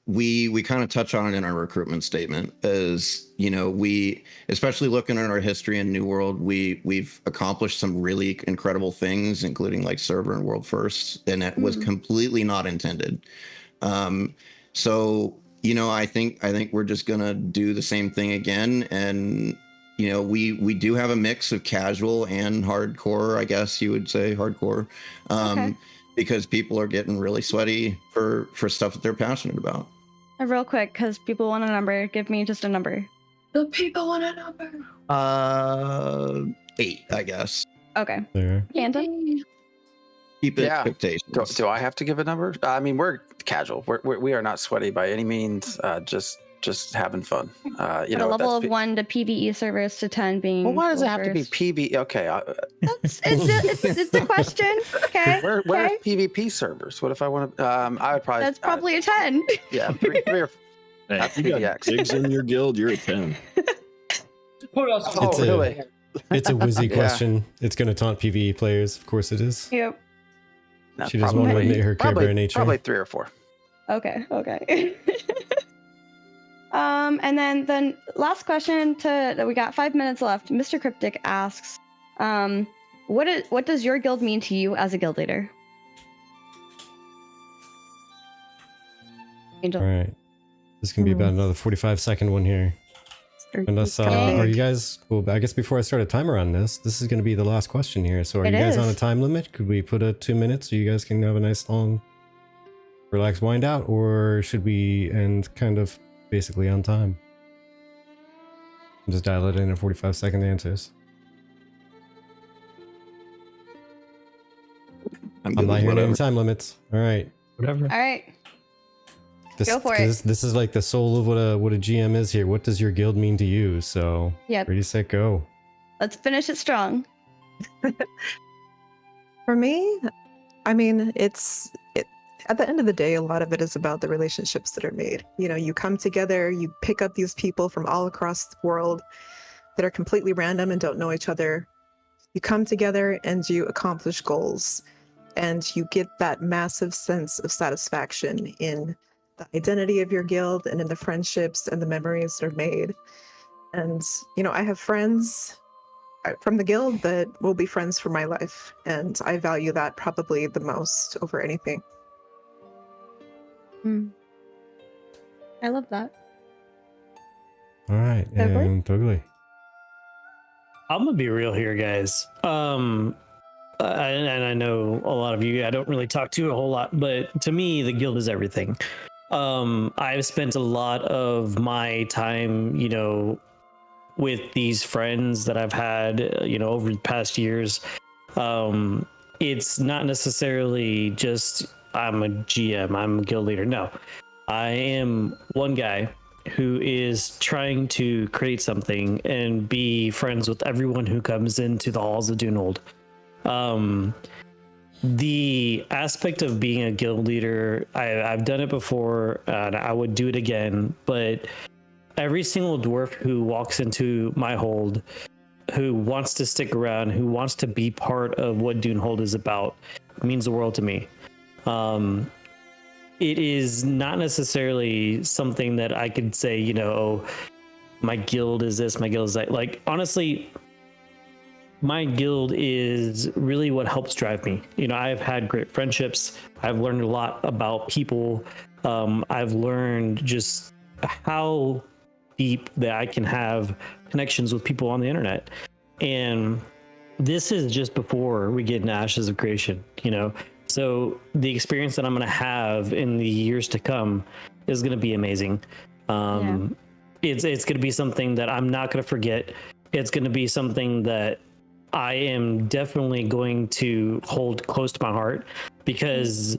we kind of touch on it in our recruitment statement. As you know, we, especially looking at our history in New World, we've accomplished some really incredible things, including like server and world firsts, and it was completely not intended. So you know, I think we're just gonna do the same thing again, and you know, we do have a mix of casual and hardcore, I guess you would say hardcore. Okay. Because people are getting really sweaty for stuff that they're passionate about. Real quick, because people want a number. Give me just a number. The people want a number. 8, I guess. Okay. There. Phantom? Keep expectations. Do I have to give a number? I mean, we're casual. We are not sweaty by any means. Just having fun. You At know, a level that's of 1 to PvE servers to 10 being. well, why does it have to be first. PvE? Okay. It's a question. Okay. Where okay. are PvP servers? What if I want to? I would probably. That's probably a 10. Yeah, three or. Hey, That's if you got PvX. gigs in your guild, you're a 10. Put us Oh, It's a- really? It's a Wizzy Yeah. question. It's going to taunt PvE players. Of course it is. Yep. No, She doesn't want to admit her care bear nature. Probably 3 or 4. Okay. And then last question that we got 5 minutes left. MrKryptic asks, what does your guild mean to you as a guild leader? Angel. All right. This can be about another 45-second one here. Unless, are you guys, well, I guess before I start a timer on this is going to be the last question here. So are It you guys is. on a time limit? Could we put a 2 minutes so you guys can have a nice long relaxed wind out? Or should we end kind of basically on time? Just dial it in at 45-second answers. I'm not hearing any time limits. All right. Whatever. All right. Go for it. This is like the soul of what a GM is here. What does your guild mean to you? So, Yep. ready, set, go. Let's finish it strong. For me, I mean, at the end of the day, a lot of it is about the relationships that are made. You know, you come together, you pick up these people from all across the world that are completely random and don't know each other. You come together and you accomplish goals, and you get that massive sense of satisfaction in the identity of your guild and in the friendships and the memories that are made. And, you know, I have friends from the guild that will be friends for my life, and I value that probably the most over anything. I love that. All right. And Togly. I'm gonna be real here, guys. And I know a lot of you I don't really talk to a whole lot, but to me, the guild is everything. I've spent a lot of my time, you know, with these friends that I've had, you know, over the past years. It's not necessarily just I'm a GM, I'm a guild leader. No, I am one guy who is trying to create something and be friends with everyone who comes into the halls of Dunhold. The aspect of being a guild leader, I've done it before and I would do it again, but every single dwarf who walks into my hold, who wants to stick around, who wants to be part of what Dunhold is about, means the world to me. It is not necessarily something that I could say, you know, oh, my guild is this, my guild is that. Like, honestly, my guild is really what helps drive me. You know, I've had great friendships. I've learned a lot about people. I've learned just how deep that I can have connections with people on the internet. And this is just before we get into Ashes of Creation, you know? So the experience that I'm going to have in the years to come is going to be amazing. It's going to be something that I'm not going to forget. It's going to be something that I am definitely going to hold close to my heart, because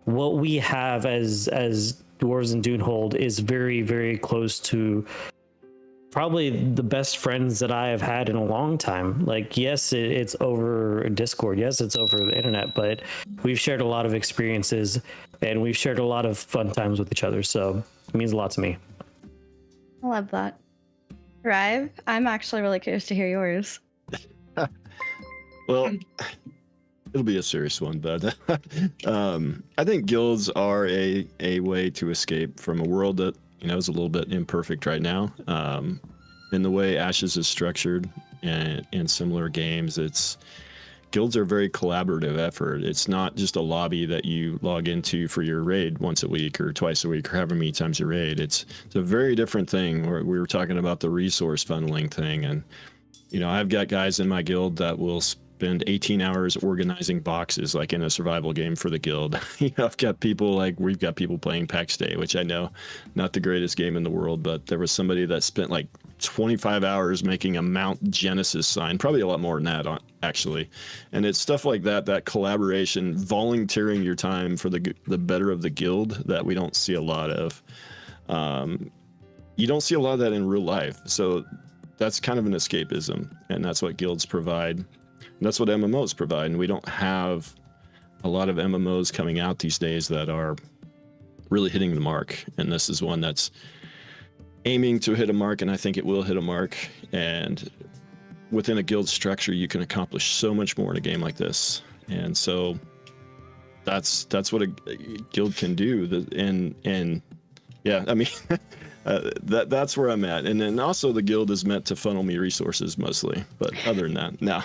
what we have as dwarves in Dunhold is very, very close to probably the best friends that I have had in a long time. Like, yes, it's over Discord. Yes, it's over the internet, but we've shared a lot of experiences and we've shared a lot of fun times with each other. So it means a lot to me. I love that. Ryve, I'm actually really curious to hear yours. Well, it'll be a serious one, but I think guilds are a way to escape from a world that, you know, is a little bit imperfect right now. In the way Ashes is structured and in similar games, guilds are a very collaborative effort. It's not just a lobby that you log into for your raid once a week or twice a week or however many times you raid. It's a very different thing. We were talking about the resource funneling thing, and you know, I've got guys in my guild that will spend 18 hours organizing boxes like in a survival game for the guild. You know, we've got people playing PAX Day, which I know not the greatest game in the world, but there was somebody that spent like 25 hours making a Mount Genesis sign, probably a lot more than that actually. And it's stuff like that collaboration, volunteering your time for the better of the guild that we don't see a lot of. You don't see a lot of that in real life. So that's kind of an escapism, and that's what guilds provide. And that's what MMOs provide, and we don't have a lot of MMOs coming out these days that are really hitting the mark, and this is one that's aiming to hit a mark, and I think it will hit a mark. And within a guild structure, you can accomplish so much more in a game like this, and so that's what a guild can do. And yeah, I mean, that's where I'm at. And then also the guild is meant to funnel me resources mostly, but other than that, no.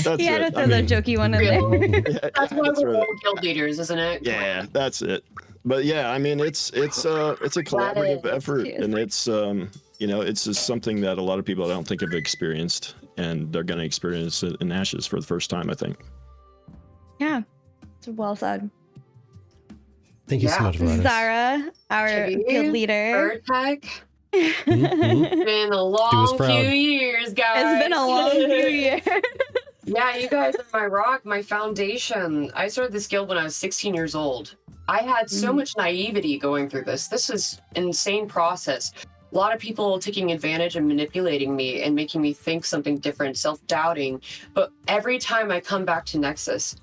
That's he had it. to throw the jokey one in there. That's why we're all guild leaders, isn't it? Yeah, that's it. But yeah, I mean, it's a collaborative effort, and it's you know, it's just something that a lot of people I don't think have experienced, and they're going to experience it in Ashes for the first time, I think. Yeah, it's well said. Thank you so much, Vladis. Zara, our guild leader. It's been a long few years, guys. It's been a long few years. Yeah, you guys are my rock, my foundation. I started this guild when I was 16 years old. I had so much naivety going through this. This is an insane process. A lot of people taking advantage and manipulating me and making me think something different, self-doubting. But every time I come back to Nexus,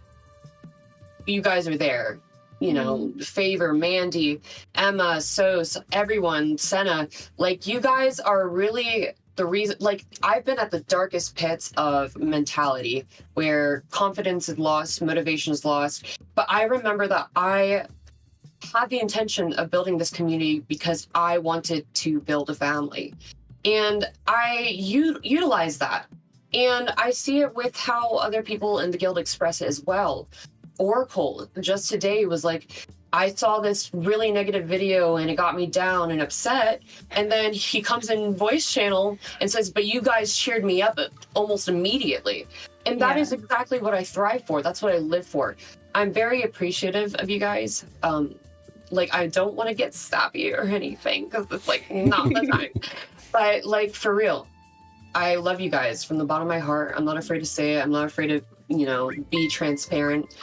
you guys are there. You know, Favor, Mandy, Emma, Sos, everyone, Senna. Like, you guys are really the reason. Like, I've been at the darkest pits of mentality where confidence is lost, motivation is lost. But I remember that I had the intention of building this community because I wanted to build a family. And I utilize that. And I see it with how other people in the guild express it as well. Oracle just today was like, I saw this really negative video and it got me down and upset. And then he comes in voice channel and says, but you guys cheered me up almost immediately. And that is exactly what I thrive for. That's what I live for. I'm very appreciative of you guys. Like, I don't want to get sappy or anything because it's like not the time. But like, for real, I love you guys from the bottom of my heart. I'm not afraid to say it. I'm not afraid to, you know, be transparent.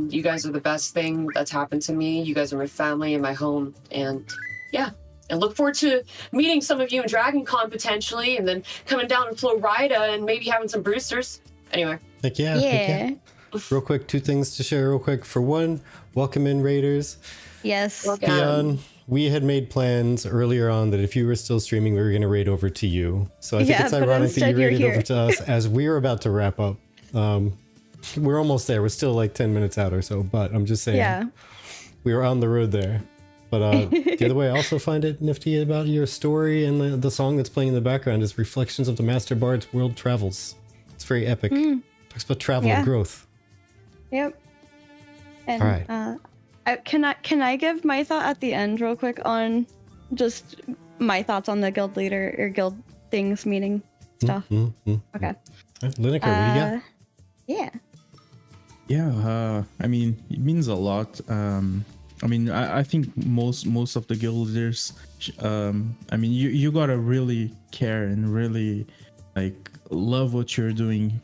You guys are the best thing that's happened to me. You guys are my family and my home. And yeah, and look forward to meeting some of you in Dragon Con potentially, and then coming down in Florida and maybe having some Brewsters. Anyway. Heck yeah. Real quick, two things to share real quick. For one, welcome in Raiders. Yes. Theon, we had made plans earlier on that if you were still streaming, we were going to raid over to you. So I think it's ironic that you raided over to us as we were about to wrap up. We're almost there. We're still like 10 minutes out or so, but I'm just saying we were on the road there. But the other way I also find it nifty about your story and the song that's playing in the background is Reflections of the Master Bard's World Travels. It's very epic. Talks about travel and growth. Yep. And All right. can I give my thought at the end real quick on just my thoughts on the guild leader or guild things meaning stuff? Okay. Liniker, what do you got? Yeah. Yeah, I mean, it means a lot. I mean, I think most of the guild leaders, I mean, you gotta really care and really like love what you're doing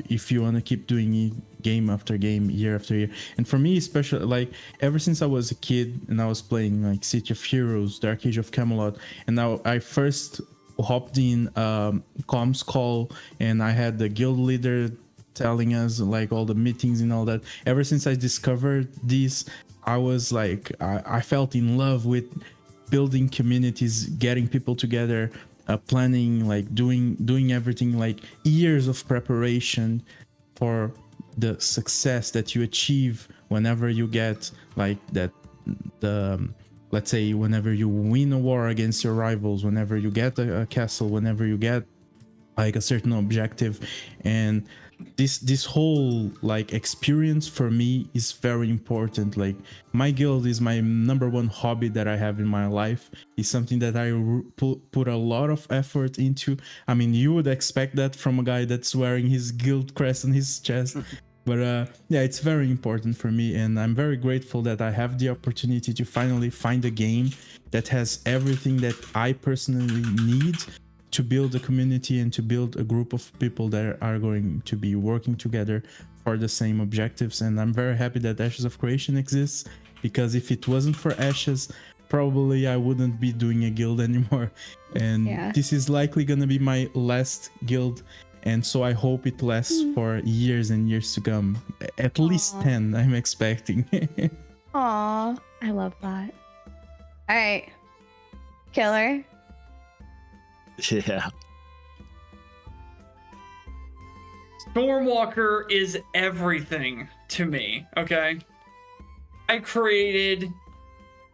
if you want to keep doing it game after game, year after year. And for me, especially, like ever since I was a kid and I was playing like City of Heroes, Dark Age of Camelot, and now I first hopped in comms call, and I had the guild leader telling us like all the meetings and all that. Ever since I discovered this, I was like, I felt in love with building communities, getting people together, planning, like doing everything, like years of preparation for the success that you achieve whenever you get like that, let's say whenever you win a war against your rivals, whenever you get a castle, whenever you get like a certain objective. And this whole like experience for me is very important. Like my guild is my number one hobby that I have in my life. It's something that I put a lot of effort into. I mean, you would expect that from a guy that's wearing his guild crest on his chest. But yeah, it's very important for me, and I'm very grateful that I have the opportunity to finally find a game that has everything that I personally need to build a community and to build a group of people that are going to be working together for the same objectives. And I'm very happy that Ashes of Creation exists, because if it wasn't for Ashes, probably I wouldn't be doing a guild anymore. And this is likely gonna be my last guild, and so I hope it lasts for years and years to come. At least 10, I'm expecting. Aw, I love that. All right, Killer. Yeah. Stormwalker is everything to me, okay? I created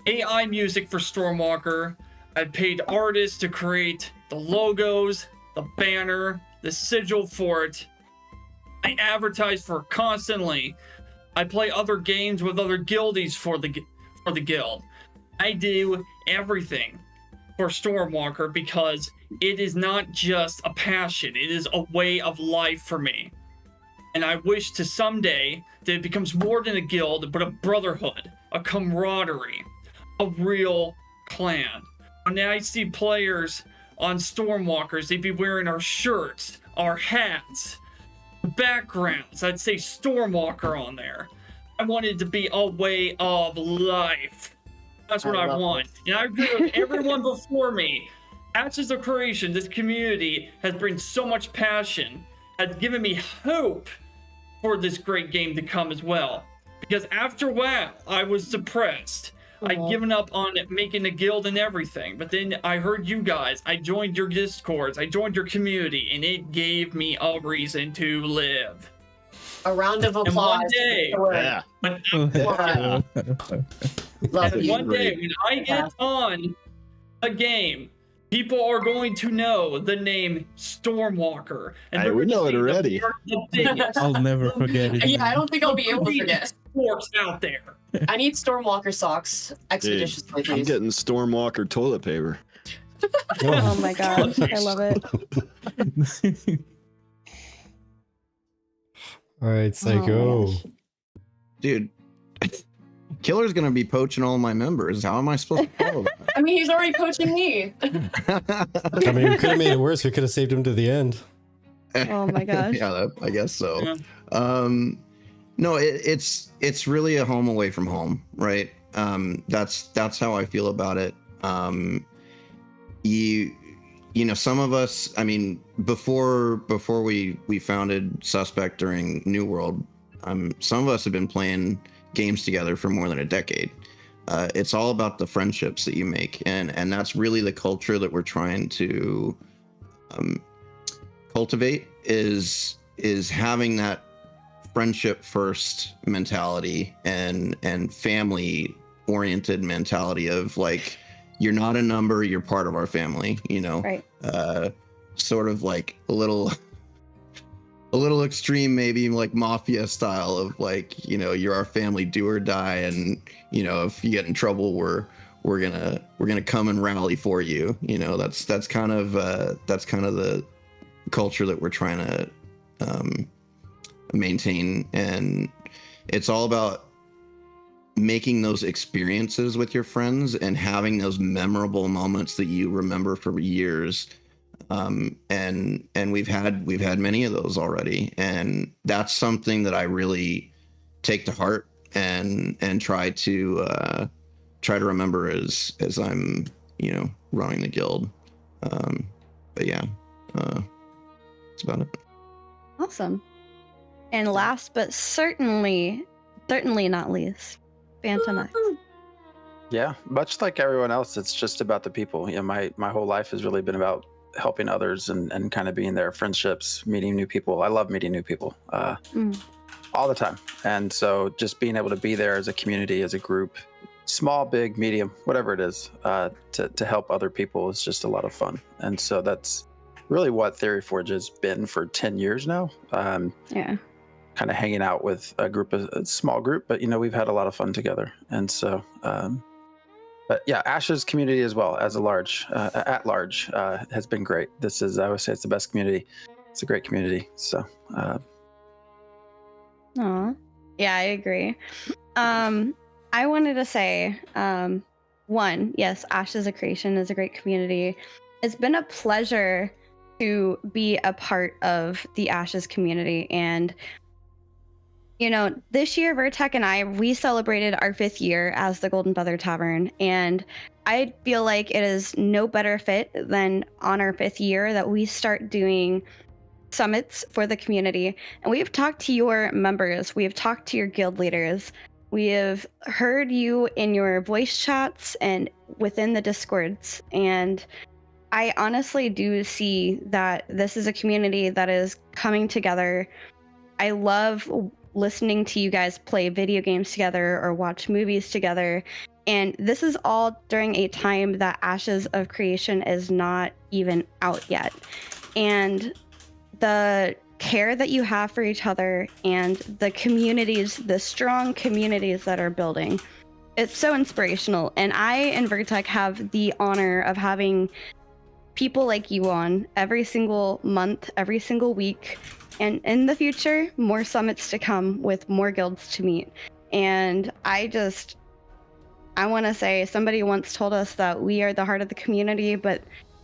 AI music for Stormwalker. I paid artists to create the logos, the banner, the sigil for it. I advertise for it constantly. I play other games with other guildies for the guild. I do everything for Stormwalker because it is not just a passion, it is a way of life for me. And I wish to someday that it becomes more than a guild, but a brotherhood, a camaraderie, a real clan. When I see players on Stormwalkers, they'd be wearing our shirts, our hats, backgrounds. I'd say Stormwalker on there. I want it to be a way of life. That's what I want. And I agree with everyone before me. Ashes of Creation, this community has brought so much passion, has given me hope for this great game to come as well. Because after WoW, I was depressed. I'd given up on making a guild and everything. But then I heard you guys. I joined your Discords. I joined your community. And it gave me a reason to live. A round of applause. And one day, when I get on a game, people are going to know the name Stormwalker. And Hey, we know it already. I'll never forget it. Yeah, I don't think I'll be able to forget. Sports out there. I need Stormwalker socks expeditiously, Dude, I'm please. getting Stormwalker toilet paper. Oh my gosh, I love it. All right, Psycho. Dude, Killer's gonna be poaching all my members. How am I supposed to follow that? I mean, he's already coaching me. I mean, we could have made it worse. We could have saved him to the end. Oh my gosh. Yeah, I guess so. No, it's really a home away from home, right? That's how I feel about it. You know, some of us, I mean, before we founded Suspect during New World, some of us have been playing games together for more than a decade. It's all about the friendships that you make, and that's really the culture that we're trying to cultivate is having that friendship first mentality and family oriented mentality of like, you're not a number, you're part of our family, you know. Right. Sort of like a little a little extreme, maybe like mafia style of like, you know, you're our family, do or die, and you know, if you get in trouble, we're gonna come and rally for you. You know, that's kind of the culture that we're trying to maintain, and it's all about making those experiences with your friends and having those memorable moments that you remember for years. And we've had many of those already, and that's something that I really take to heart and try to remember as I'm, you know, running the guild. But yeah, that's about it. Awesome. And last but certainly not least, Fanmx. Yeah, much like everyone else, it's just about the people. You know, my whole life has really been about helping others and kind of being there, friendships, meeting new people. I love meeting new people all the time. And so just being able to be there as a community, as a group, small, big, medium, whatever it is, to help other people is just a lot of fun. And so that's really what Theoryforge has been for 10 years now. Yeah. Kind of hanging out with a small group, but you know, we've had a lot of fun together. And so, but yeah, Ash's community as well as at large has been great. I would say it's the best community. It's a great community. So, Aw. Yeah, I agree. I wanted to say, one, yes, Ashes of Creation is a great community. It's been a pleasure to be a part of the Ashes community. And, you know, this year, Vertec and we celebrated our 5th year as the Golden Feather Tavern. And I feel like it is no better fit than on our 5th year that we start doing summits for the community. And we have talked to your members. We have talked to your guild leaders. We have heard you in your voice chats and within the Discords. And I honestly do see that this is a community that is coming together. I love listening to you guys play video games together or watch movies together. And this is all during a time that Ashes of Creation is not even out yet. And the care that you have for each other and the communities, the strong communities that are building, it's so inspirational. And I and Vertec have the honor of having people like you on every single month, every single week, and in the future, more summits to come with more guilds to meet. And I want to say, somebody once told us that we are the heart of the community, but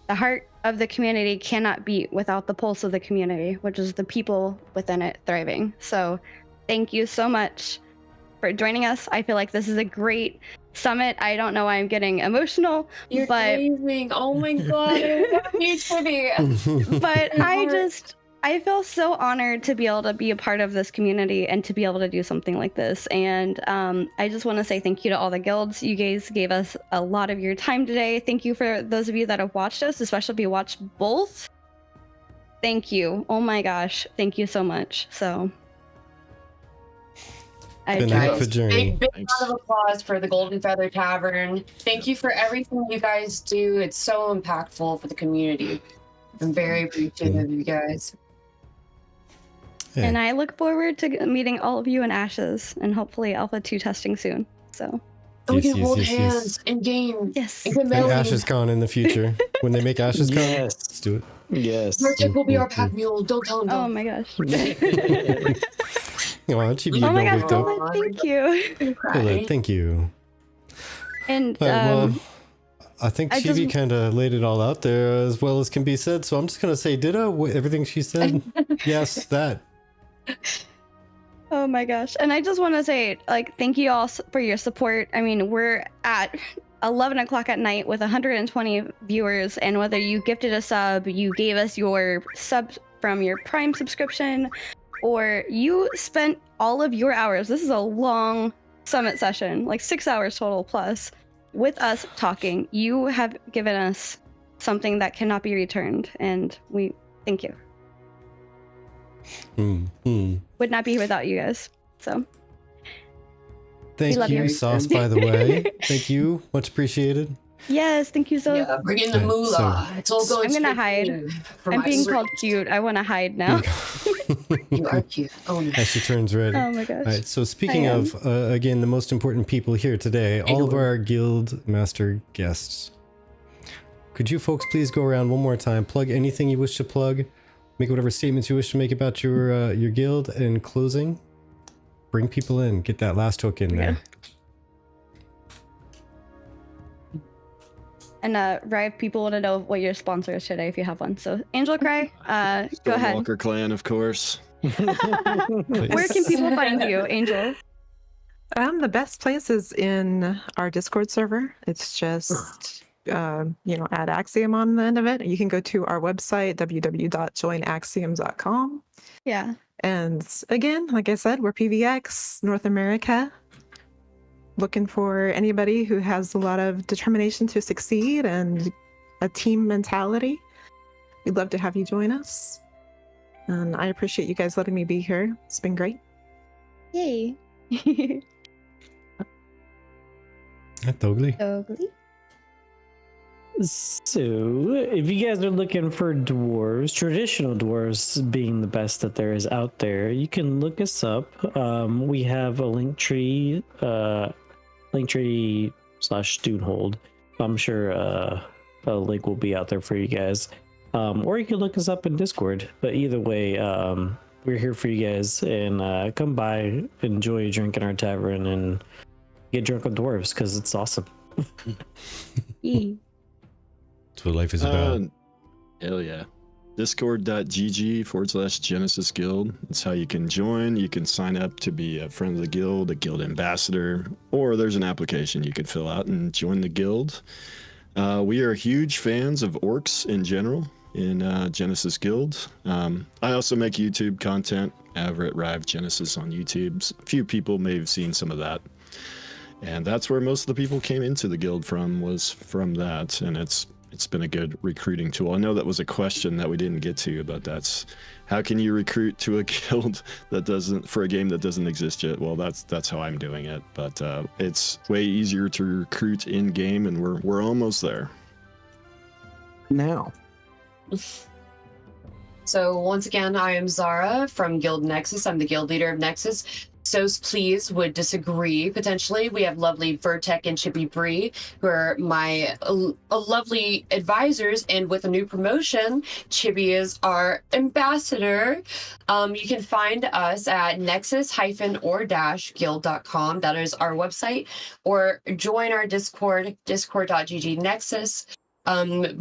the heart of the community cannot beat without the pulse of the community, which is the people within it thriving. So thank you so much for joining us. I feel like this is a great summit. I don't know why I'm getting emotional, You're but amazing. Oh my god, but I feel so honored to be able to be a part of this community and to be able to do something like this. And I just want to say thank you to all the guilds. You guys gave us a lot of your time today. Thank you for those of you that have watched us, especially if you watched both. Thank you. Oh my gosh. Thank you so much. So been a heck of a journey. Big round of applause for the Golden Feather Tavern. Thank you for everything you guys do. It's so impactful for the community. I'm very appreciative of you guys. Yeah. And I look forward to meeting all of you in Ashes and hopefully Alpha 2 testing soon. So we can hold hands in game. Yes. And Ashes Con in the future. When they make Ashes Con, let's do it. Yes. Vertec will be our pack mule. Don't tell him. Oh my gosh. Oh my gosh, Lola, thank you. Lola, thank you. And well, I think Chibi kind of laid it all out there as well as can be said. So I'm just going to say ditto everything she said. Yes, that. Oh my gosh. And I just want to say, like, thank you all for your support. I mean, we're at 11 o'clock at night with 120 viewers. And whether you gifted a sub, you gave us your sub from your Prime subscription, or you spent all of your hours. This is a long summit session, like 6 hours total plus, with us talking. You have given us something that cannot be returned. And we thank you. Would not be here without you guys. So thank you, Sauce, by the way. Thank you, much appreciated. Yes, thank you so much. Yeah, bring in the moolah. It's all going. I'm gonna hide. I'm being called cute. I want to hide now. You are cute. Oh, no. As she turns red. Oh my gosh. All right, so speaking I am. of, again, the most important people here today, all of our guild master guests. Could you folks please go around one more time, plug anything you wish to plug, make whatever statements you wish to make about your guild, and closing, bring people in, get that last hook in there. And Ryve, people want to know what your sponsor is today if you have one. So MrKryptic, go ahead. Stormwalker Clan, of course. Where can people find you, Angel? The best place is in our Discord server. It's just add Axiom on the end of it. You can go to our website, www.joinaxiom.com. Yeah. And again, like I said, we're PVX North America. Looking for anybody who has a lot of determination to succeed and a team mentality. We'd love to have you join us. And I appreciate you guys letting me be here. It's been great. Yay. Totally. So, if you guys are looking for dwarves, traditional dwarves being the best that there is out there, you can look us up. We have a Linktree /Dunhold. I'm sure a link will be out there for you guys. Or you can look us up in Discord. But either way, we're here for you guys. And come by, enjoy a drink in our tavern, and get drunk with dwarves, because it's awesome. That's what life is about. Hell yeah. Discord.gg/Genesis Guild. That's how you can join. You can sign up to be a friend of the guild, a guild ambassador, or there's an application you can fill out and join the guild. We are huge fans of orcs in general in Genesis Guild. I also make YouTube content over at Ryve Genesis on YouTube. A few people may have seen some of that. And that's where most of the people came into the guild was from that. And it's been a good recruiting tool. I know that was a question that we didn't get to, but that's how can you recruit to a guild for a game that doesn't exist yet? Well, that's how I'm doing it, but it's way easier to recruit in game, and we're almost there. Now. So once again, I am Zara from Guild Nexus. I'm the guild leader of Nexus. So please would disagree, potentially. We have lovely Vertec and Chippy Bree, who are my lovely advisors. And with a new promotion, Chippy is our ambassador. You can find us at nexus-or-guild.com. That is our website. Or join our Discord, discord.gg Nexus.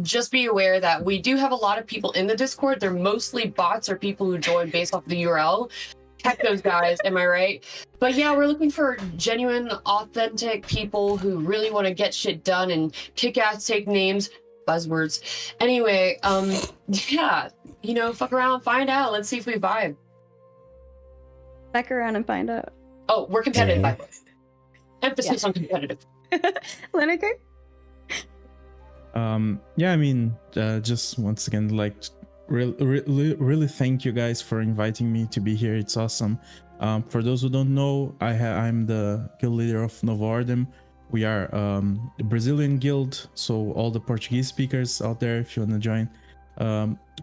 Just be aware that we do have a lot of people in the Discord. They're mostly bots or people who join based off the URL. Heck those guys, am I right? But yeah, we're looking for genuine, authentic people who really want to get shit done and kick ass, take names, buzzwords. Anyway, yeah, fuck around, find out. Let's see if we vibe. Fuck around and find out. Oh, we're competitive, by the way. Emphasis on competitive. Liniker? Just once again, really thank you guys for inviting me to be here. It's awesome. For those who don't know, I'm the guild leader of Nova Ordem. We are a Brazilian guild, so all the Portuguese speakers out there, if you want to join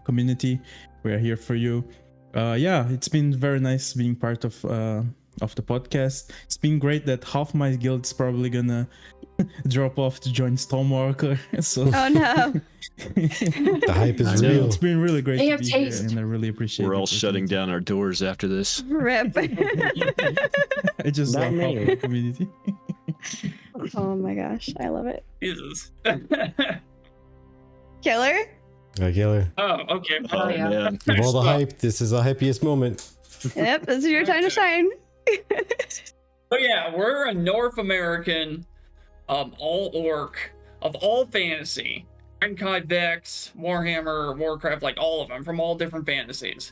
community, we are here for you. It's been very nice being part of the podcast. It's been great that half my guild is probably gonna drop off to join Stormwalker. So oh no. The hype is real. It's been really great They to have be taste. here, and I really appreciate it. We're all shutting down our doors after this. Rip. I just love the community. Oh my gosh, I love it. Jesus. Killer? Killer. Oh, okay. Oh, yeah. Of all the hype, this is the hypiest moment. Yep, this is your time to shine. So yeah, we're a North American, all orc of all fantasy. Renkai, Vex, Warhammer, Warcraft, like all of them from all different fantasies.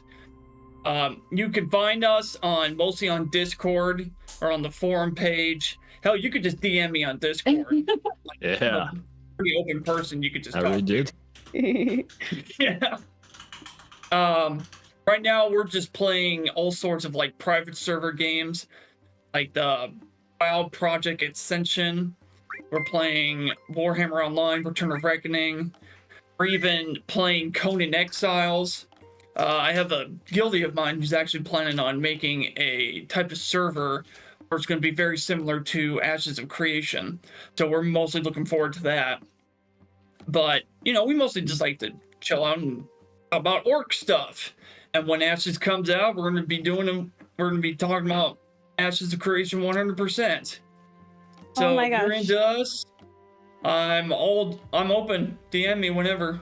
You can find us mostly on Discord or on the forum page. Hell, you could just DM me on Discord. Yeah. Pretty open person, you could just I talk really did. Yeah. Right now we're just playing all sorts of private server games, like the WoW Project Ascension. We're playing Warhammer Online, Return of Reckoning. We're even playing Conan Exiles. I have a guildie of mine who's actually planning on making a type of server where it's going to be very similar to Ashes of Creation. So we're mostly looking forward to that. But, you know, we mostly just like to chill out and talk about orc stuff. And when Ashes comes out, we're going to be talking about Ashes of Creation 100%. So Oh my if you're gosh. into us, I'm open. DM me whenever.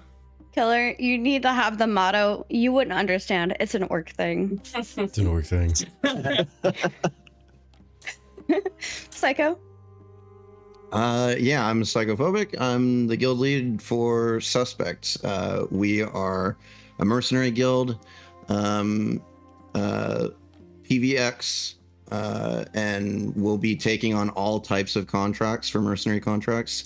Killer, you need to have the motto. You wouldn't understand. It's an orc thing. It's an orc thing. Psycho? Yeah, I'm psychophobic. I'm the guild lead for Suspects. We are a mercenary guild, PVX, and we'll be taking on all types of contracts for mercenary contracts.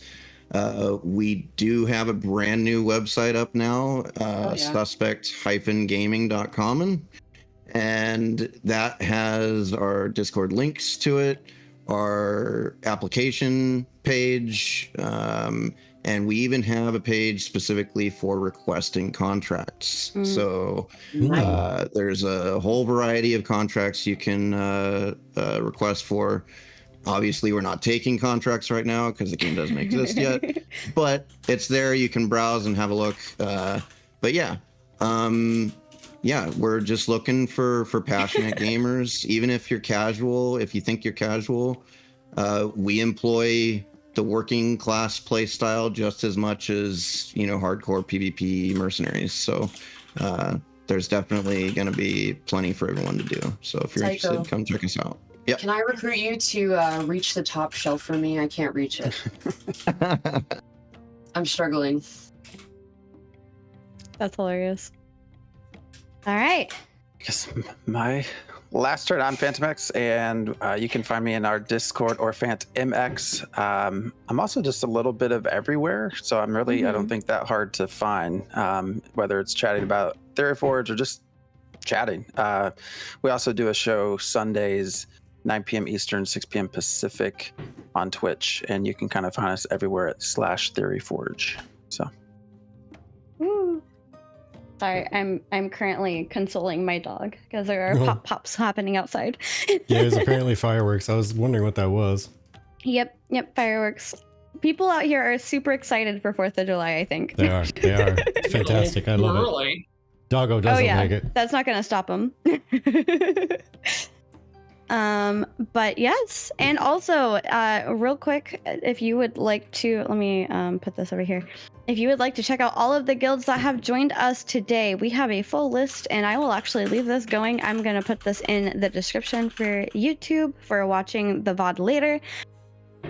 We do have a brand new website up now, suspect-gaming.com, and that has our Discord links to it, our application page, and we even have a page specifically for requesting contracts. So there's a whole variety of contracts you can request for. Obviously, we're not taking contracts right now because the game doesn't exist yet, but it's there. You can browse and have a look. But yeah, we're just looking for passionate gamers. Even if you're casual, if you think you're casual, we employ the working class play style just as much as, you know, hardcore PvP mercenaries. So there's definitely going to be plenty for everyone to do. So if you're interested, come check us out. Yeah. Can I recruit you to reach the top shelf for me? I can't reach it. I'm struggling. That's hilarious. All right. I guess my last turn, I'm Fanmx, and you can find me in our Discord or Fanmx. I'm also just a little bit of everywhere, so I'm really, I don't think that hard to find, whether it's chatting about Theoryforge or just chatting. We also do a show Sundays, 9 p.m. Eastern, 6 p.m. Pacific on Twitch, and you can kind of find us everywhere at /Theoryforge. So. Woo. Sorry, I'm currently consoling my dog because there are pops happening outside. Yeah, there's apparently fireworks. I was wondering what that was. Yep, fireworks. People out here are super excited for 4th of July, I think. They are fantastic. I love it. Doggo doesn't make it. That's not gonna stop him. But yes, and also real quick, if you would like to, let me put this over here. If you would like to check out all of the guilds that have joined us today, we have a full list, and I will actually leave this going. I'm gonna put this in the description for YouTube for watching the VOD later.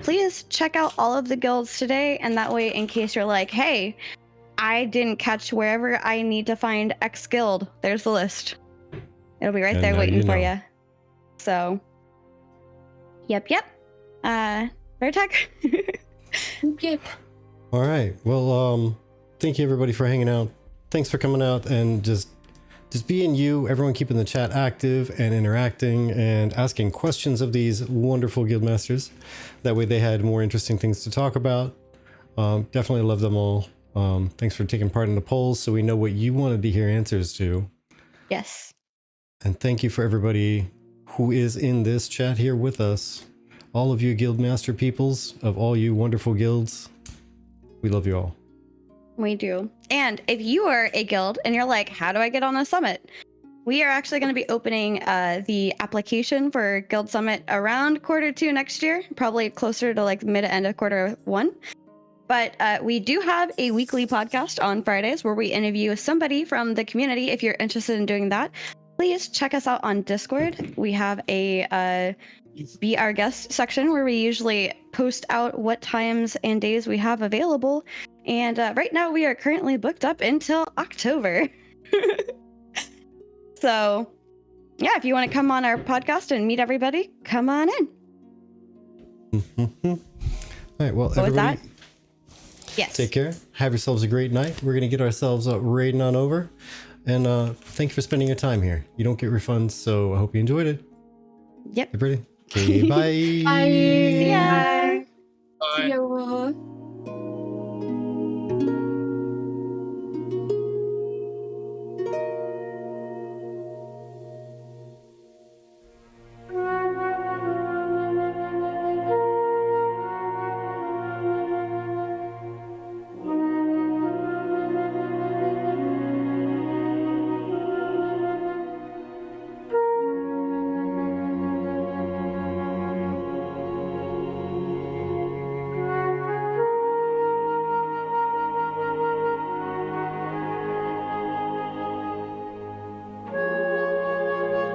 Please check out all of the guilds today, and that way, in case you're like, hey, I didn't catch wherever I need to find X guild, there's the list. It'll be right there waiting for you. So, yep. Vertec. Yep. All right. Well, thank you everybody for hanging out. Thanks for coming out and just being you. Everyone keeping the chat active and interacting and asking questions of these wonderful guildmasters. That way they had more interesting things to talk about. Definitely love them all. Thanks for taking part in the polls so we know what you wanted to hear answers to. Yes. And thank you for everybody who is in this chat here with us. All of you guildmaster peoples of all you wonderful guilds. We love you all. We do. And if you are a guild and you're like, how do I get on a summit? We are actually going to be opening the application for Guild Summit around Q2 next year, probably closer to like mid to end of Q1. But we do have a weekly podcast on Fridays where we interview somebody from the community. If you're interested in doing that, please check us out on Discord. We have a Be Our Guest section where we usually post out what times and days we have available. And right now we are currently booked up until October. So yeah, if you want to come on our podcast and meet everybody, come on in. All right, well, So with everybody, that, yes. take care. Have yourselves a great night. We're going to get ourselves raiding on over. And thank you for spending your time here. You don't get refunds, so I hope you enjoyed it. Yep. Everybody. Okay, bye. Bye. See ya. Bye. See ya.